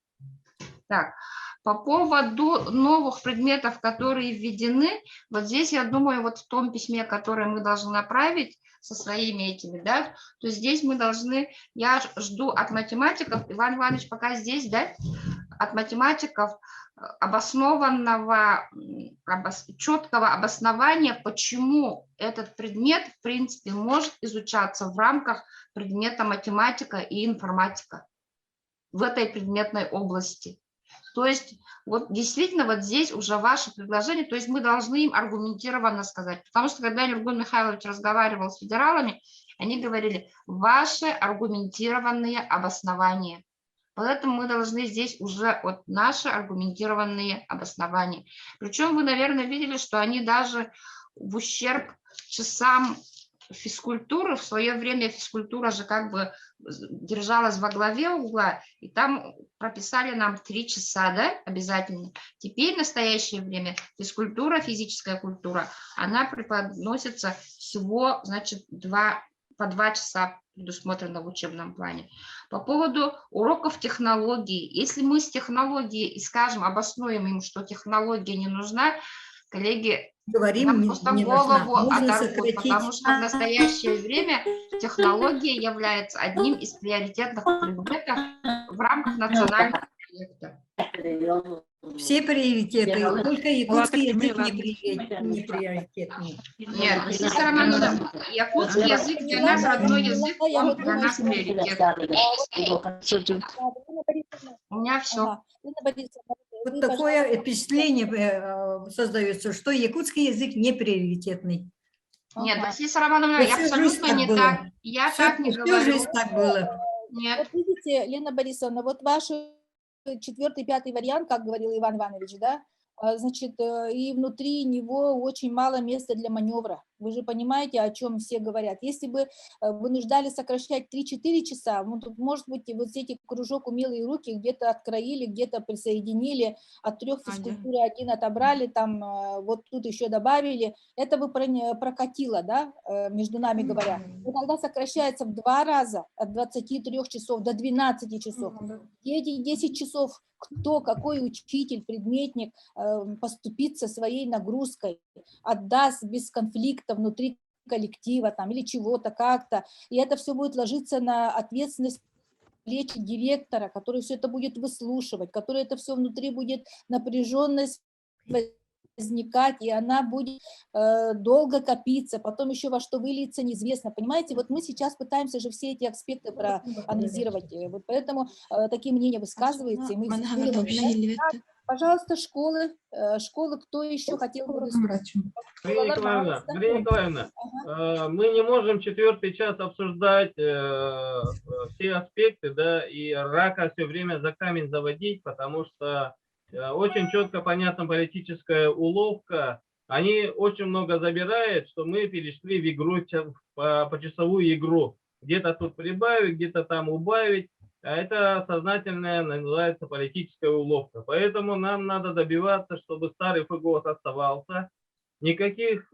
Так, по поводу новых предметов, которые введены, вот здесь, я думаю, вот в том письме, которое мы должны направить со своими этими, да, то здесь мы должны, я жду от математиков, Иван Иванович пока здесь, да, от математиков обоснованного, четкого обоснования, почему этот предмет, в принципе, может изучаться в рамках предмета математика и информатика в этой предметной области. То есть вот действительно вот здесь уже ваше предложение, то есть мы должны им аргументированно сказать, потому что когда Юрген Михайлович разговаривал с федералами, они говорили, ваши аргументированные обоснования. Поэтому мы должны здесь уже вот наши аргументированные обоснования. Причем вы, наверное, видели, что они даже в ущерб часам физкультуры, в свое время физкультура же как бы держалась во главе угла, и там прописали нам 3 часа, да, обязательно. Теперь в настоящее время физкультура, физическая культура, она преподносится всего, значит, по 2 часа предусмотрено в учебном плане. По поводу уроков технологии, если мы с технологией и скажем, обоснуем им, что технология не нужна, коллеги, говорим, просто не голову нужна. оторвут, потому что в настоящее время технология является одним из приоритетных предметов в рамках национального проекта. Все приоритеты, только якутский язык не приоритетный. Нет, Василиса Романовна, якутский язык для нас родной язык, он для нас приоритет. У меня все. Вот такое впечатление создается, что якутский язык не приоритетный. Нет, Василиса Романовна, я абсолютно не так. Я так не говорю. Всю жизнь так было. Нет. Вот видите, Лена Борисовна, вот ваш 4-й, 5-й вариант, как говорил Иван Иванович, да, значит, и внутри него очень мало места для маневра. Вы же понимаете, о чем все говорят. Если бы вынуждали сокращать 3-4 часа, ну, тут, может быть, вот эти кружок «Умелые руки» где-то откроили, где-то присоединили, от 3 физкультуры 1 отобрали, там вот тут еще добавили. Это бы прокатило, да, между нами говоря. Но тогда сокращается в 2 раза, от 23 часов до 12 часов. И эти 10 часов кто, какой учитель, предметник поступит со своей нагрузкой, отдаст без конфликта внутри коллектива там, или чего-то как-то. И это все будет ложиться на ответственность плечи директора, который все это будет выслушивать, который это все внутри будет напряженность возникать, и она будет долго копиться, потом еще во что выльется, неизвестно. Понимаете, вот мы сейчас пытаемся же все эти аспекты проанализировать, вот поэтому такие мнения высказываются, и мы пожалуйста, школы, кто еще хотел бы выступить? Мария Николаевна, мы не можем 4-й час обсуждать все аспекты, да, и рака все время за камень заводить, потому что очень четко понятна политическая уловка. Они очень много забирают, что мы перешли в игру, почасовую игру. Где-то тут прибавить, где-то там убавить. А это сознательная называется политическая уловка. Поэтому нам надо добиваться, чтобы старый ФГОС оставался. Никаких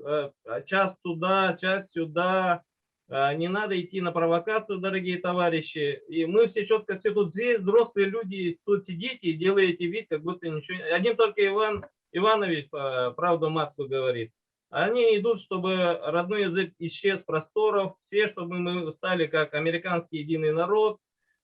час туда, час сюда. Не надо идти на провокацию, дорогие товарищи. И мы все четко, все тут взрослые люди, тут сидите и делаете вид, как будто ничего. Один только Иван Иванович правду матку говорит. Они идут, чтобы родной язык исчез с просторов, все, чтобы мы стали как американский единый народ,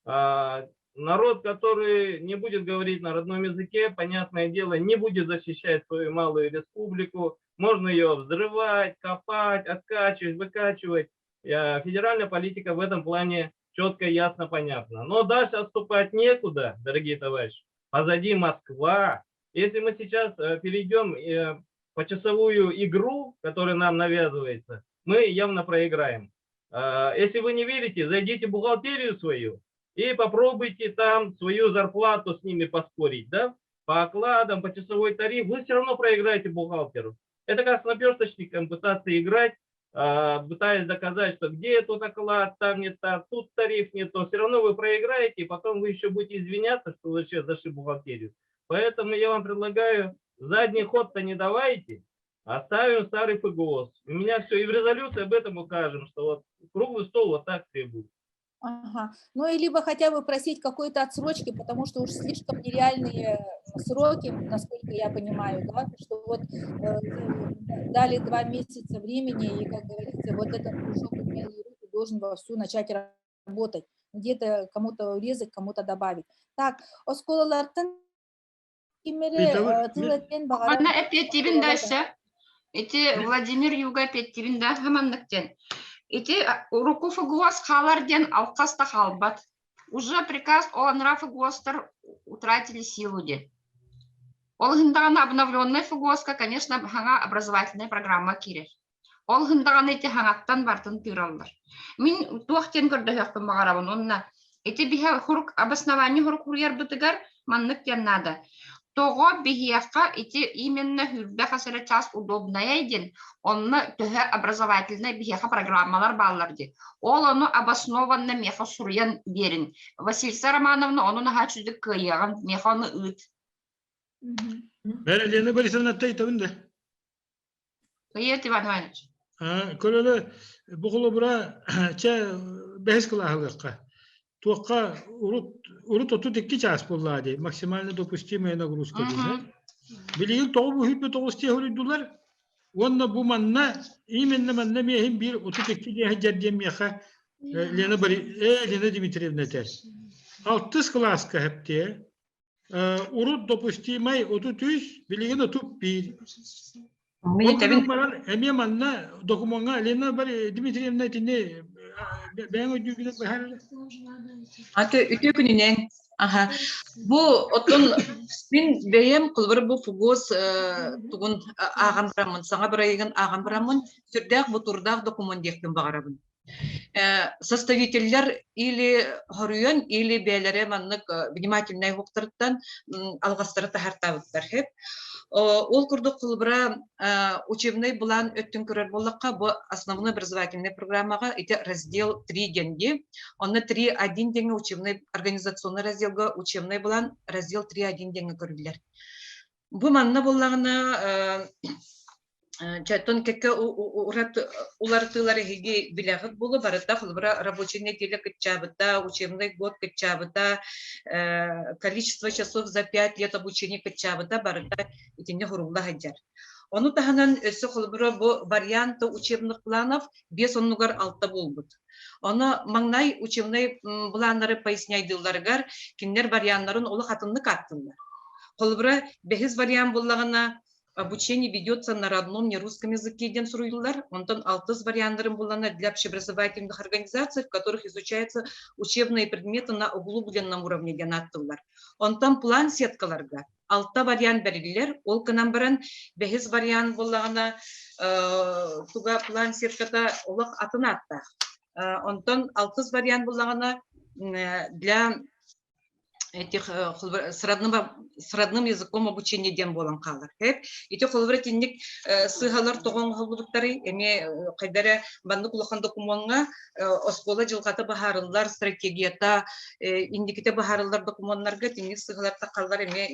Народ, который не будет говорить на родном языке, понятное дело, не будет защищать свою малую республику. Можно ее взрывать, копать, откачивать, выкачивать. Федеральная политика в этом плане четко, ясно, понятна. Но дальше отступать некуда, дорогие товарищи. Позади Москва. Если мы сейчас перейдем почасовую игру, которая нам навязывается, мы явно проиграем. Если вы не верите, зайдите в бухгалтерию свою и попробуйте там свою зарплату с ними поспорить, да? По окладам, по часовой тариф, вы все равно проиграете бухгалтеру. Это как с наперсточником пытаться играть, пытаясь доказать, что где тот оклад, там не так, тут тариф не то. Все равно вы проиграете, и потом вы еще будете извиняться, что вы сейчас зашли в бухгалтерию. Поэтому я вам предлагаю, задний ход-то не давайте, оставим старый ФГОС. У меня все, и в резолюции об этом укажем, что вот круглый стол вот так требует. Ага. Ну и либо хотя бы просить какой-то отсрочки, потому что уж слишком нереальные сроки, насколько я понимаю, да, что вот дали 2 месяца времени, и, как говорится, вот этот кружок умелые руки должен вовсю начать работать. Где-то кому-то урезать, кому-то добавить. Так, осколалартан Бана эпетибин дальше. Эти Владимир Юга эпетибин да хаманныктен. Эти руку ФГОС халарден алкаста халбат. Уже приказ о ФГОСтер утратили силу де. Ол хындаган обновленный ФГОСка, конечно, ханга образовательная программа кирер. Ол хындаган эти хангаттан бартын тыралдар. Мин туахтен көрдөһөкпүн магарабын онна. Эти биха хурук обоснование хурук хуруяр бытыгар маннык надо. Того бихевка эти именно хүрбе хасыра час удобная един. Онна төһө образовательная бихеха программалар балларди. Ол ону обоснованно меха сурьян берин. Василиса Романовна ону нахачудык кыяган механы ыт. Ben Лена Борисовна тайтабын да. Кыйет Иван Иванович. Көрөлө бугулу бура ча бехес кылаһылыкка. Туакка урут 32 час буллады. Максимально допустимая нагрузка дейт. Билигин 9 техулдулар. Онна бу манна именно манна мехин бир 32 жардем меха Лена Дмитриевна тер. 6 класска хепте. Урут допустимай 33, билигин 31. Эме манна документга Лена Дмитриевна тине ben ödülünü bahar. Ate ütü gününen. Aha. Bu otun bin beyem kılbır bu fugos tugun ağam bramın sana bırayın ağam bramın sürdek bu turdak dokument yakın bağırabın. Составителлер или хорuyun или beylere manlık внимательный хуктырттан алгастыры тахартабыттар хеп. Ол курдук кылбыра учебный булан өттүн көрөр боллакка бу основной образовательный программага ите раздел 3 деньги. Оны 3.1 деньги учебный организационный разделга учебный булан раздел 3.1 деньги көрүлөр. Бу манна боллагына Чатон кеке улартылары хиги билягыт болу барыта кылбыра рабочий неделя кытчабыта, учебный год кытчабыта, количество часов за 5 лет обучения кытчабыта барыта итине хурулла хаджар. Ону таханан өссө кылбыра бу варианты учебных планов 5 оннугар 6 болбут. Оны маңнай учебный планнары поясняйдыларгар киндер варианттарын олы хатынны каттылар. Кылбыра 5 вариант боллагана обучение ведется на родном нерусском языке ден суруйлар, онтон 6 варианттарын булана для общеобразовательных организаций, в которых изучаются учебные предметы на углубленном уровне ден аттылар. Онтон план сеткаларга 6 вариант берилер, ол кынан баран 5 вариант буллагана туга план сетката олак атын атта. Онтон 6 вариант буллагана для этих с родным языком обучения ден болан калар. Эти холвретинник сыгалар тогон холбуктары эме кайдара банды кулахан документга оскола жылгата бахарылар стратегията индиките бахарылар документтарга тинник сыгаларта калар эме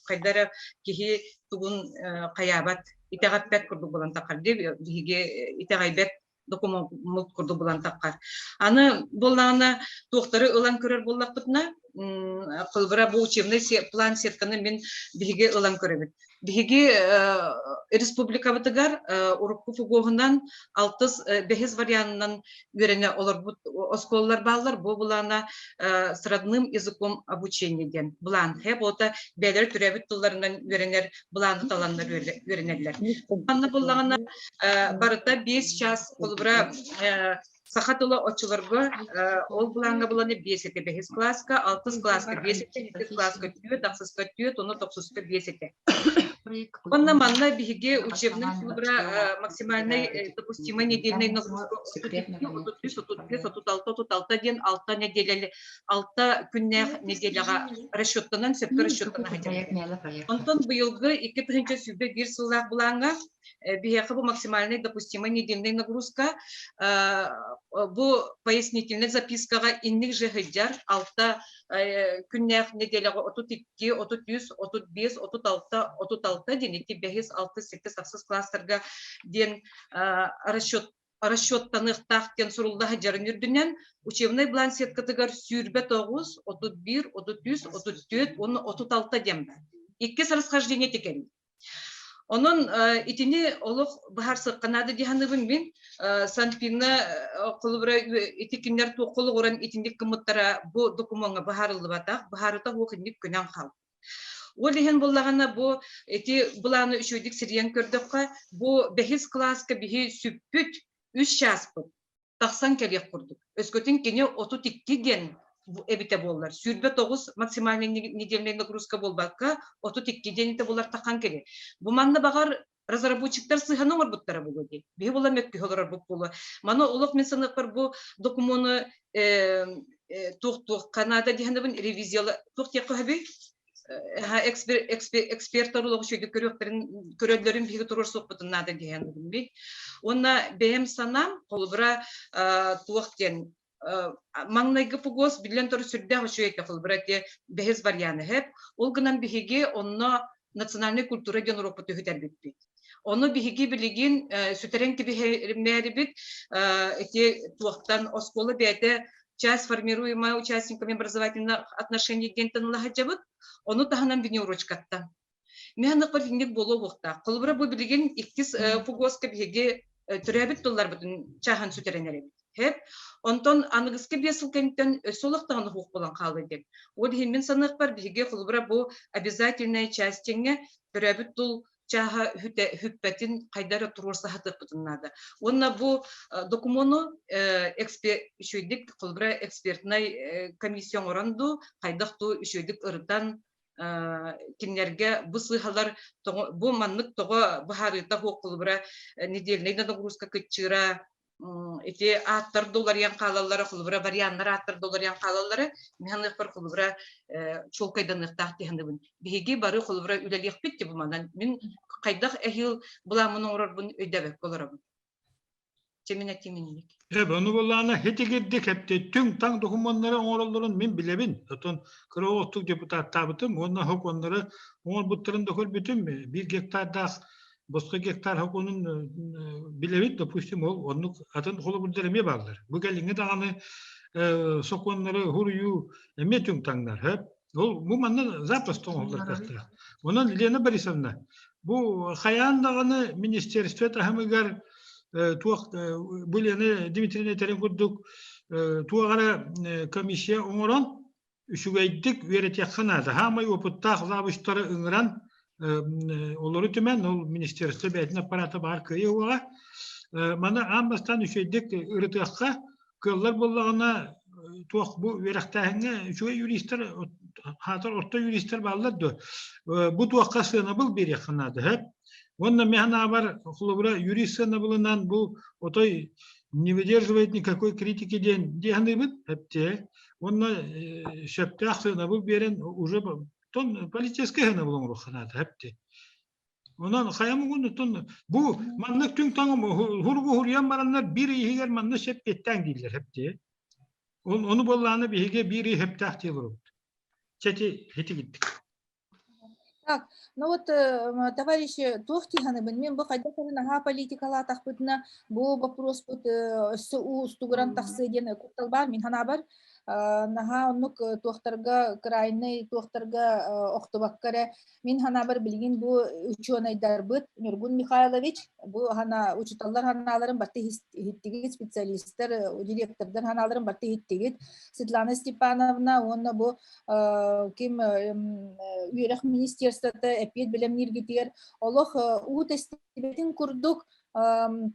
кайдара кихи тугун каябат итагатпет курду болан такар деп биге итагайбет документ курду болан такар. Аны боллагана доктары ылан көрөр боллакпытна кылбыра бу учебный план сетканы мен биге ылан көрөбүт. Биги республика бытыгар урукку фугугунан 6-5 вариантынан верене олар осколлар баллар бу булана с родным языком обучения ден. Булан хеп ота белер түрөбүт тылларынан веренер булан таландар веренелер. Анна буллагана барыта 5 час кылбыра Сахатыла очыларга ол буланга буланы 5 класска, 6 класска 5, 7 класска 4, 9 4, оны 9 5. Он манна биге учебный кылбыра максимальный допустимый недельный нагрузка тут 6 ден 6 неделяли 6 күннәк неделяга расчёттанан сепке расчёттана хәтер. Онтон быелгы 2 сүбе бир сыллак буланга биге бу максимальный допустимый недельный нагрузка бу пояснительный запискага инник жегыджар 6 күннәк неделяга 32, 33, 35, 36 ден 5, 6, 8, 9 класстарга ден расчёттаных тахтен сурулда хаджарын үрдүнен учебный план сеткатыгар сүрбе 9, 31, 33, 34, 36 ден. 2 расхождение текен. Onun itini oluk bahar sıkkanadı dihanıbın bin sanpinna kulubra itikinler tuğulu oran itindik kımıttara bu dokumanga baharılı batak baharıta hukindik günen kal. O lihen bullağına bu iti bulanı üçüydük siriyen kördükka bu 5 klaska bihi süppüt 3 şaspıt 90 kelek kurduk. Özgötün kene 32 gen ebite bollar. Sürbe 9 maksimalny nedelny nagрузка bolbakka 32 denite bollar takan kele. Bu manna bagar разработчиктер сыганы орбуттары булды. Бе була мекке холар булды. Мана улук менсаныкпар бу документны тук Канада дигәнбен ревизиялы тук якыбы эксперттар улук шөйдө көрөдлөрүн биге турар сокпутун нада дигәнбен бит. Онна бем санам колбра туктен маңнайгы пугос билен тор сүрдә хөшөйте колбрате бехез варианы хеп. Ол гынан биге онна национальный культура ген ропоты хөтәрбит. Onu bihi bilgin süteren gibi meribit эти туактан осколы бәте часть формируемая участниками образовательных отношений гентанла хаҗабыт оны таханан бини урочкатта. Механик бар инник болу вакта. Кылбыра бу билген 2 фугоска биге төрәбит доллар бутын чахан süтеренер. Hep ondan anıgıske bir sılkenten solaktan hukuk bulan kaldı деп. O dihimin sanık var bihi kılbıra bu обязательная частине төрәбит дол чаха hüppetin kaydara turursa hatık butunladı. Onunla bu dokumonu şöydik kılbıra ekspertnay komisyon orandu kaydaktı şöydik ırıdan kimlerge bu sıhalar bu manlık toğa baharıda hukuk kılbıra nedelneyde nagrузка kıçıra эти аттар доллар ян калалары кылбыра варианттар аттар доллар ян калалары механик бар кылбыра чолкайдан тахтыгындыбын биги бары кылбыра үлелек битти бумадан мен кайдак эхил буламын орорбун өйдөбөк болорбун чеминек Onu bollana hetigirdik hepti tüm tang dokümanları oğralların min bilebin. Zaten kıroğuttuk deputat tabıtım. Onunla hok onları oğul butların dokul bütün mi? 1 hektar da başka hektar hok onun bilebin. Допустим, onu atın kolu bulderemeye bağlar. Bu gelinge dağını sokonları huruyu emme tüm tanglar hep. Bu manna zaprosto olur kastıra. Onun Lena Borisovna. Bu hayan dağını ministerstvo tahamıgar tuaq bulene Dimitri'ne terim kurduk tuağara komisya oran üşügeydik veret yakınada hamay oputta zabıştara ıngıran oluru tümen ol ministerstvo beytin aparatı var kıyı oğa mana ambastan üşügeydik ırıtıqqa kıllar bollağına tuaq bu verektahine üşüge yuristler hatar orta yuristler bağladı bu tuaqqa sığınabıl bir yakınada hep. Онна механа бар хлобра юристына булынан бу отой не выдерживает никакой критики деганы бит хепте. Онна шептахсына бу берен уже тон полицейский гана булын руханат хепте. Онан хаямугун тон бу маннык түң таңым хургу хурян бараннар бир игер манны шеп кеттен дилер хепте. Onu болланы биге бири хептах дилер. Чети хети гиттик. Так, ну вот, товарищи Тохтиханы, мен бұл қайда қырынаға политикала тақпытына бұл вопрос бұд СУ стугран тақсы дені көптал бар, мен хана бар, наха оннук туохтарга крайный туохтарга охтубаккаре мин ханабар билгин бу ученыйдарбыт Нургун Михайлович бу хана учуталлар ханаларын барты хиттигит специалисттер директордар ханаларын барты хиттигит Светлана Степановна онна бу ким үйрэх министерствода эпид билем ниргитер олох утестибетин курдук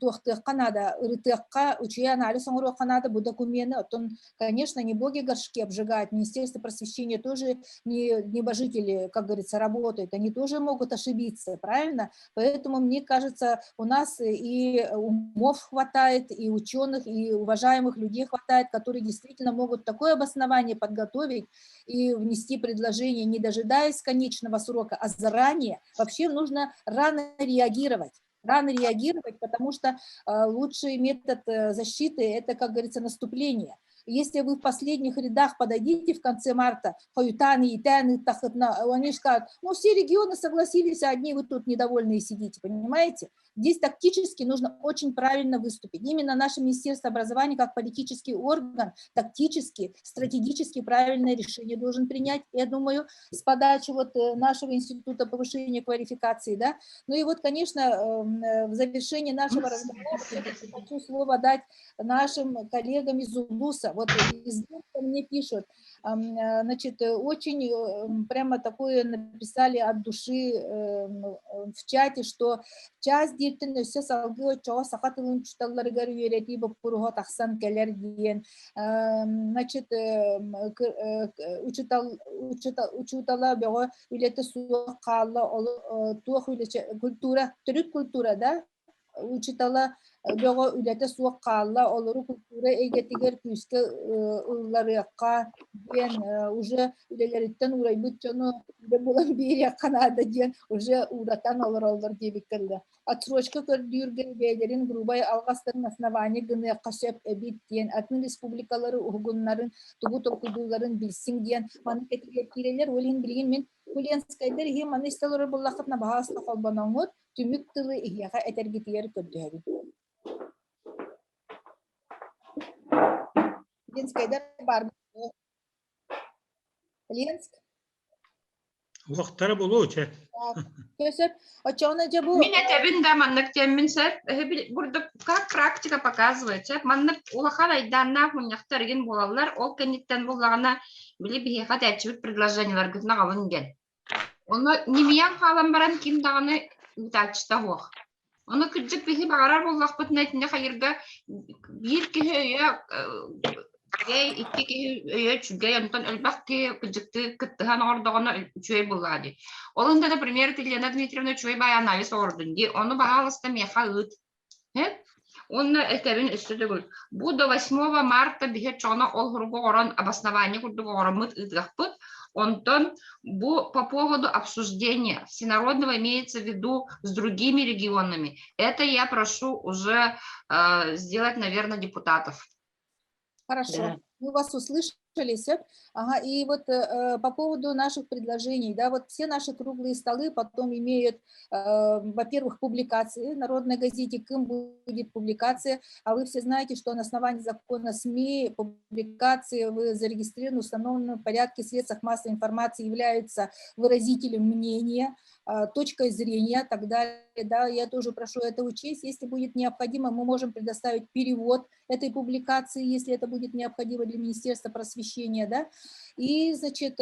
туохтыакка нада ырытыакка учуя анализ оңоруакка нада бу документы отон, конечно, не боги горшки обжигают, Министерство просвещения тоже небожители, как говорится, работают, они тоже могут ошибиться, правильно? Поэтому, мне кажется, у нас и умов хватает, и ученых, и уважаемых людей хватает, которые действительно могут такое обоснование подготовить и внести предложение, не дожидаясь конечного срока, а заранее. Вообще нужно рано реагировать. Потому что лучший метод защиты – это, как говорится, наступление. Если вы в последних рядах подойдите в конце марта, они скажут, ну все регионы согласились, а одни вы тут недовольные сидите, понимаете? Здесь тактически нужно очень правильно выступить. Именно наше Министерство образования как политический орган тактически, стратегически правильное решение должен принять, я думаю, с подачи вот нашего института повышения квалификации, да. Ну и вот, конечно, в завершении нашего разговора хочу слово дать нашим коллегам из УЛУСа. Вот из Донска мне пишут, значит, очень прямо такое написали от души в чате, что час диеттен өсө салгы чоо сакатылын чуталлары гары үйрети боппуруга таксан келер диен. Значит, учутала бего үлети суы калла туох үлече культура, түрік культура, да? Учутала бего үлети суы калла олору культура эйгетигер күскө ылларыакка диен уже үлелериттен урайбыт жону булан бире канада диен уже уратан олор дебиккелде. Отсрочка көрдүрген бейлерин грубай алгастарын основания гыны кашеп эбит диен атын республикалары угуннарын тугу толкудуларын билсин диен маны кетирелер олин билген мен Кулянскайдер хи маны истелор буллахтна баһаста калбанаңыт түмүк тылы ихяга этергитер көддөбү. Кулянскайдер бар. Кулянск Уақыттары болу че. Көсөп, очоны же бу. Мен этебин да маннык темин сеп, burada как практика показывает, сеп маннык улахан айданна хуняктарген болалар, ол кенеттен буллагана били бихе тәчүт предложениялар гытна калынген. Оны немиян халам баран ким даганы утачта хуак. Оны күҗүк бихе багарар буллак бутнайтында хайырга бир кеһе Гей икки өйөчүгэй антон элбакки кыжыкты кыттыхан ордогоно үчөй булады. Олунда да премьер Елена Дмитриевна үчөй баянавис ордун ди. Оны багалыста меха ыт. Он этебин үстүдүгүл. Бу до 8 марта бихе чона ол хургорон обоснование курдугоромыт ыдгаппыт. Онтон бу по поводу обсуждения всенародного имеется в виду с другими регионами. Это я прошу уже сделать, наверное, депутатов. Хорошо, да. Мы вас услышали, Сеп. Ага, и вот по поводу наших предложений, да, вот все наши круглые столы потом имеют, во-первых, публикации в Народной газете, кем будет публикация, а вы все знаете, что на основании закона СМИ публикации в зарегистрированном установленном порядке средствах массовой информации являются выразителем мнения, точкой зрения и так далее. Да, я тоже прошу это учесть. Если будет необходимо, мы можем предоставить перевод этой публикации, если это будет необходимо для Министерства просвещения. Да? И, значит,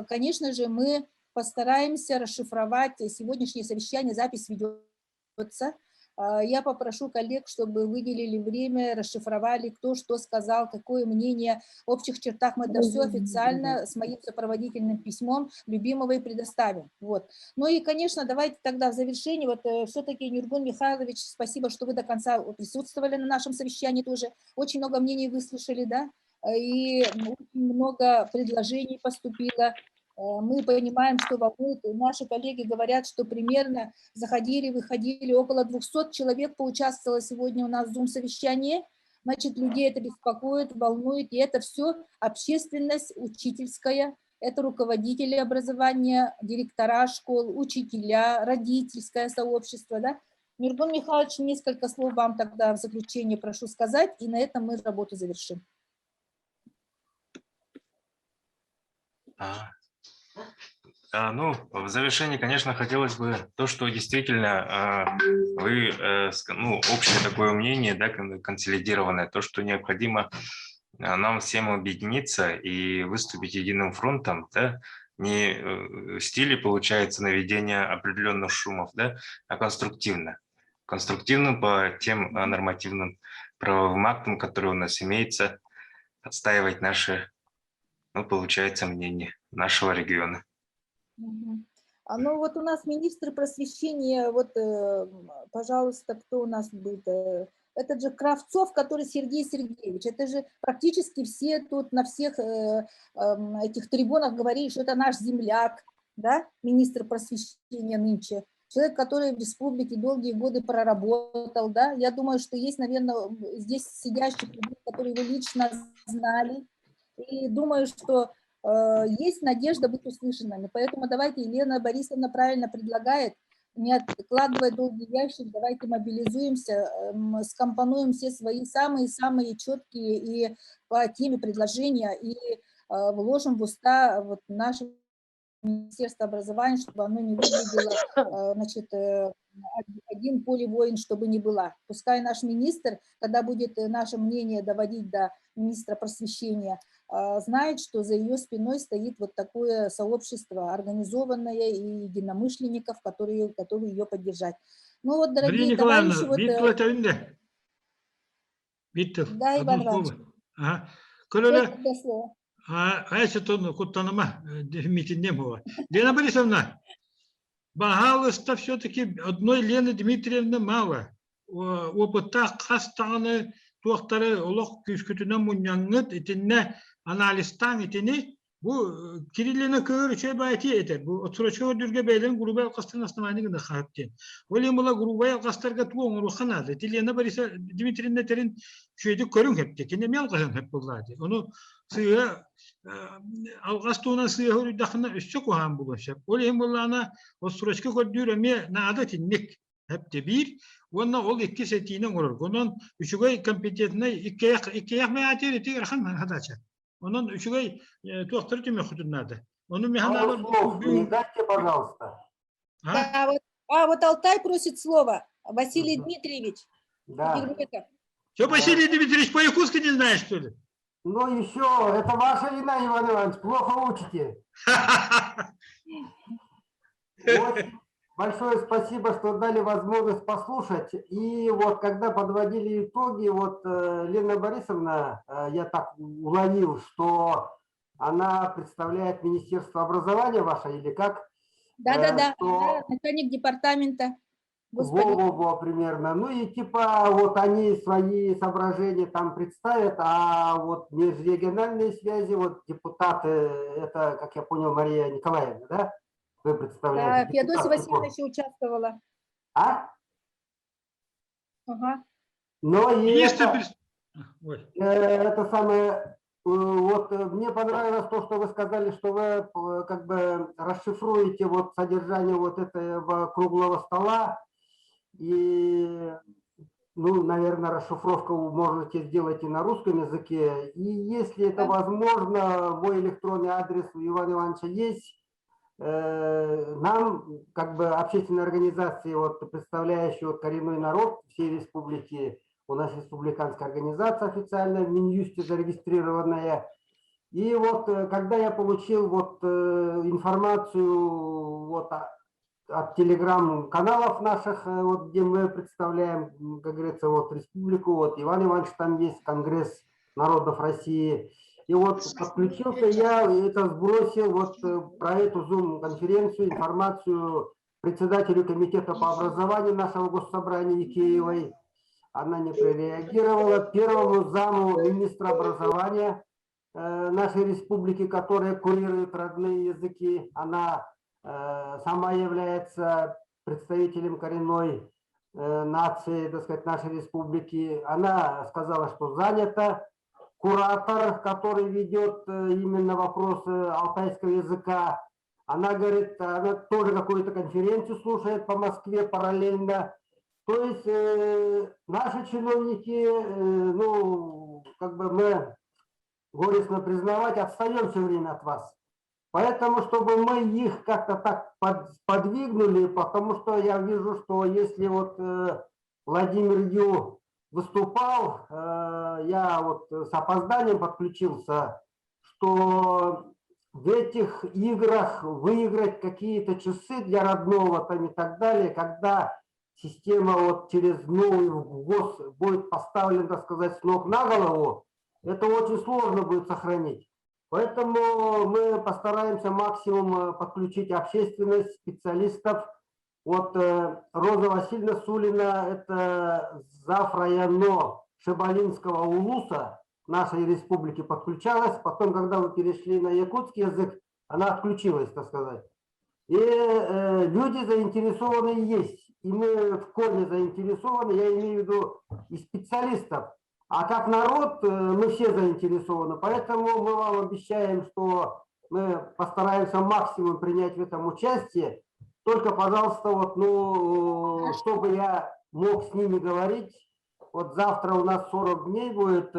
конечно же, мы постараемся расшифровать сегодняшнее совещание, запись ведется. Я попрошу коллег, чтобы выделили время, расшифровали, кто что сказал, какое мнение. В общих чертах мы это все официально с моим сопроводительным письмом Любимовой предоставим. Вот. Ну и, конечно, давайте тогда в завершении, вот все-таки, Нургун Михайлович, спасибо, что вы до конца присутствовали на нашем совещании тоже. Очень много мнений выслушали, да, и очень много предложений поступило. Мы понимаем, что волнует. Наши коллеги говорят, что примерно заходили, выходили, около 200 человек поучаствовало сегодня у нас в Zoom-совещании. Значит, людей это беспокоит, волнует. И это все общественность учительская, это руководители образования, директора школ, учителя, родительское сообщество. Да? Нургун Михайлович, несколько слов вам тогда в заключение прошу сказать, и на этом мы работу завершим. Ну, в завершении, конечно, хотелось бы то, что действительно вы, ну, общее такое мнение, да, консолидированное, то, что необходимо нам всем объединиться и выступить единым фронтом, да, не в стиле, получается, наведения определенных шумов, да, а конструктивно. Конструктивно по тем нормативным правовым актам, которые у нас имеются, отстаивать наши, ну, получается, мнение нашего региона. Ну вот у нас министр просвещения, вот, пожалуйста, кто у нас будет? Это же Кравцов, который Сергей Сергеевич. Это же практически все тут на всех этих трибунах говорили, что это наш земляк, да, министр просвещения нынче. Человек, который в республике долгие годы проработал, да. Я думаю, что есть, наверное, здесь сидящие люди, которые его лично знали. И думаю, что есть надежда быть услышанными. Поэтому давайте, Елена Борисовна правильно предлагает, не откладывая долгий ящик, давайте мобилизуемся, скомпонуем все свои самые-самые четкие и по теме предложения и вложим в уста вот нашего Министерства образования, чтобы оно не выглядело, значит, один поле воин, чтобы не была. Пускай наш министр, когда будет наше мнение доводить до министра просвещения, знает, что за ее спиной стоит вот такое сообщество организованное и единомышленников, которые готовы ее поддержать. Ну вот, дорогие товарищи, вот... Да, Иван Иванович. Лена Борисовна, пожалуйста, все-таки одной Лены Дмитриевны мало. Опыта хастаны туақтары олық күшкүтінен мұнянғыт, етіне анализтан етіне, бұл Кириллина көрі чөй байти етер. Бұл отсурачқа өдірге бәйлен ғұрубай алқастырын астамайны ғында қағыптен. Ол еміла ғұрубай алқастарға туғын ұрыққанады. Лена Бориса Дмитриевна терін шөйді көрін хепте. Кенде мен алқасан хеп болады. Оны сыйға алғастуынан сыйға үрдіқына үшчі қоған бұлышып. Ол емілана отсурачқа көддір өме наады тінмек хепте бір. Онна ол икки сетинен урur. Онон üçügey kompetentne ikki me ateri ti rahan hadacha. Онон üçügey туактыр тиме худуннады. Onu механалар не дайте, пожалуйста. Вот Алтай просит слово. Василий Дмитриевич. Да. Что, Василий Дмитриевич, по-якутски не знаешь, что ли? Ну еще, это ваша вина, Иван Иванович, плохо учите. Большое спасибо, что дали возможность послушать. И вот когда подводили итоги, вот Лена Борисовна, я так уловил, что она представляет Министерство образования ваше или как? Да, начальник департамента. Во, примерно. Ну и типа вот они свои соображения там представят, а вот межрегиональные связи, вот депутаты, это, как я понял, Мария Николаевна, да? Вы представляете? Да, Феодосия Васильевна еще участвовала. А? Ага. Но и это самое, вот мне понравилось то, что вы сказали, что вы как бы расшифруете вот содержание вот этого круглого стола. И, ну, наверное, расшифровку можете сделать и на русском языке. И если это возможно, мой электронный адрес у Ивана Ивановича есть. Нам, как бы общественной организации, вот, представляющей вот коренной народ всей республики, у нас республиканская организация официальная, в Минюсте зарегистрированная. И вот, когда я получил вот информацию вот от телеграм-каналов наших, вот, где мы представляем, как говорится, вот республику, вот Иван Иванович, там есть Конгресс народов России. И вот подключился я, это сбросил вот про эту Zoom-конференцию, информацию председателю комитета по образованию нашего госсобрания Икеевой. Она не прореагировала. Первому заму министра образования нашей республики, которая курирует родные языки, она сама является представителем коренной нации, так сказать, нашей республики. Она сказала, что занята. Куратор, который ведет именно вопросы алтайского языка, она говорит, она тоже какую-то конференцию слушает по Москве параллельно. То есть наши чиновники, ну, как бы мы горестно признавать, отстаем все время от вас. Поэтому, чтобы мы их как-то так подвигнули, потому что я вижу, что если вот Владимир Ю выступал, я вот с опозданием подключился, что в этих играх выиграть какие-то часы для родного там и так далее, когда система вот через новый ГОС будет поставлена, так сказать, с ног на голову, это очень сложно будет сохранить. Поэтому мы постараемся максимум подключить общественность, специалистов. Вот Роза Васильевна Сулина, это зав. Района Шебалинского улуса нашей республики, подключалась. Потом, когда мы перешли на якутский язык, она отключилась, так сказать. И люди заинтересованы есть. И мы в корне заинтересованы, я имею в виду и специалистов. А как народ мы все заинтересованы. Поэтому мы вам обещаем, что мы постараемся максимум принять в этом участие. Только, пожалуйста, вот, ну, чтобы я мог с ними говорить, вот завтра у нас 40 дней будет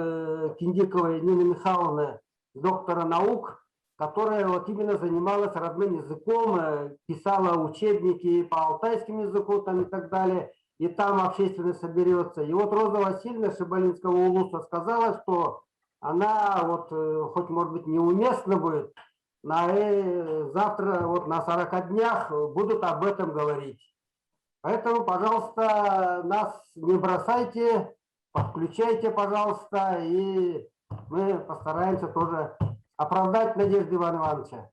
Киндиковой Нина Михайловна, доктора наук, которая вот именно занималась родным языком, писала учебники по алтайскому языку там и так далее, и там общественность соберется. И вот Роза Васильевна Шебалинского улуса сказала, что она вот, хоть может быть неуместно будет, завтра вот на 40 днях будут об этом говорить. Поэтому, пожалуйста, нас не бросайте, подключайте, пожалуйста, и мы постараемся тоже оправдать надежды Ивана Ивановича.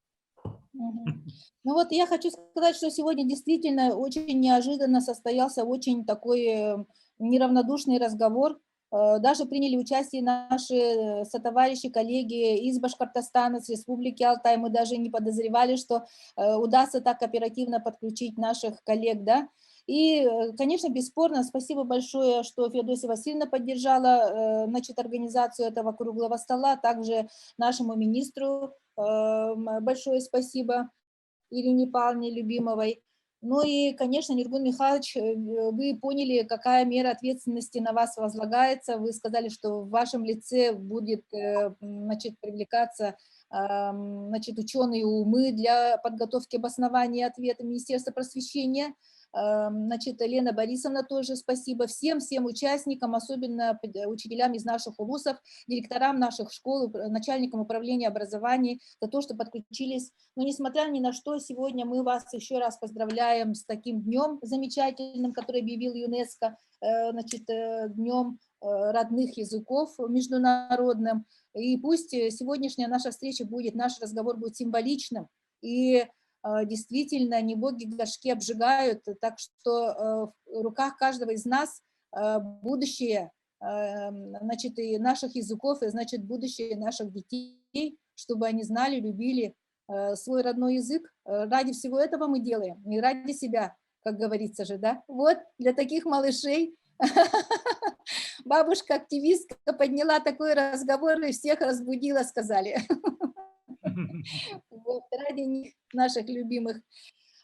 Ну вот я хочу сказать, что сегодня действительно очень неожиданно состоялся очень такой неравнодушный разговор. Даже приняли участие наши сотоварищи, коллеги из Башкортостана, с Республики Алтай. Мы даже не подозревали, что удастся так оперативно подключить наших коллег, да. И, конечно, бесспорно, спасибо большое, что Феодосия Васильевна поддержала, значит, организацию этого круглого стола, также нашему министру большое спасибо, Ирине Павловне Любимовой. Ну и, конечно, Ниргун Михайлович, вы поняли, какая мера ответственности на вас возлагается. Вы сказали, что в вашем лице будет, значит, привлекаться, значит, ученые умы для подготовки обоснования ответа Министерства просвещения. Значит, Лена Борисовна тоже спасибо всем участникам, особенно учителям из наших улусов, директорам наших школ, начальникам управления образования за то, что подключились. Но несмотря ни на что, сегодня мы вас еще раз поздравляем с таким днем замечательным, который объявил ЮНЕСКО, значит, днем родных языков международным. И пусть сегодняшняя наша встреча будет, наш разговор будет символичным. И действительно, не боги горшки обжигают, так что в руках каждого из нас будущее, значит, и наших языков, и, значит, будущее наших детей, чтобы они знали, любили свой родной язык. Ради всего этого мы делаем, не ради себя, как говорится же, да? Вот, для таких малышей бабушка-активистка подняла такой разговор и всех разбудила, сказали. Вот, ради них, наших любимых.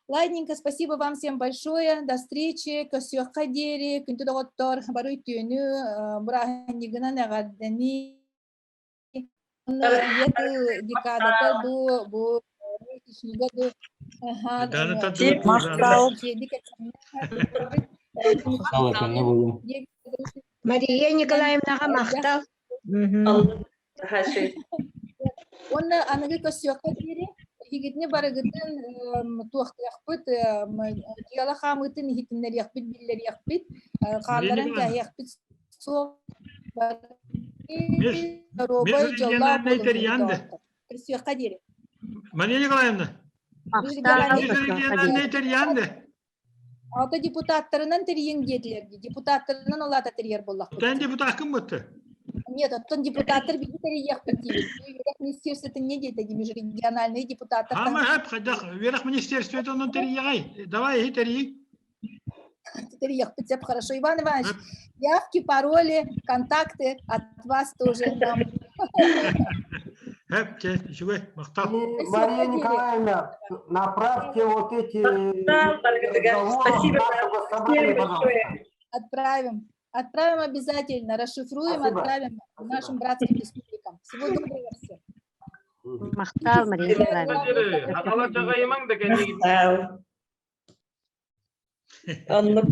Ладненько, спасибо вам всем большое. До встречи. Көсөк кадери, күнтү доктор, баруй төнү, браханигына нагадани. Ятыл декадата бу ишнига Мария Николаевна мактал. Он аныгы көсөк кадери. Хигитне барыгытын туактыяхпыт, кияла хамытын хитиннер яхпыт, биллер яхпыт, калларын кя яхпыт со робой жолла болу. Көсөк кадери. Мария Николаевна. Ата депутаттарынан терьен детилер, депутаттарынан олата терьер боллак. Тен депутат ким бутты? Нет, оттон депутаттар бигитери яхпыт. Министерство не дети, межрегиональные депутаты. А мы хап ходах, верх министерство это он терьяй. Давай и терьи. Терьях, хорошо, Иван Иванович. Явки, пароли, контакты от вас тоже. Мария Николаевна, направьте вот эти разговоры. Отправим обязательно, расшифруем, отправим нашим братским республикам. Всего доброго всем. Мақтал, Мария Николаевна. Хатала чагайымаң да кәнеги. Оннук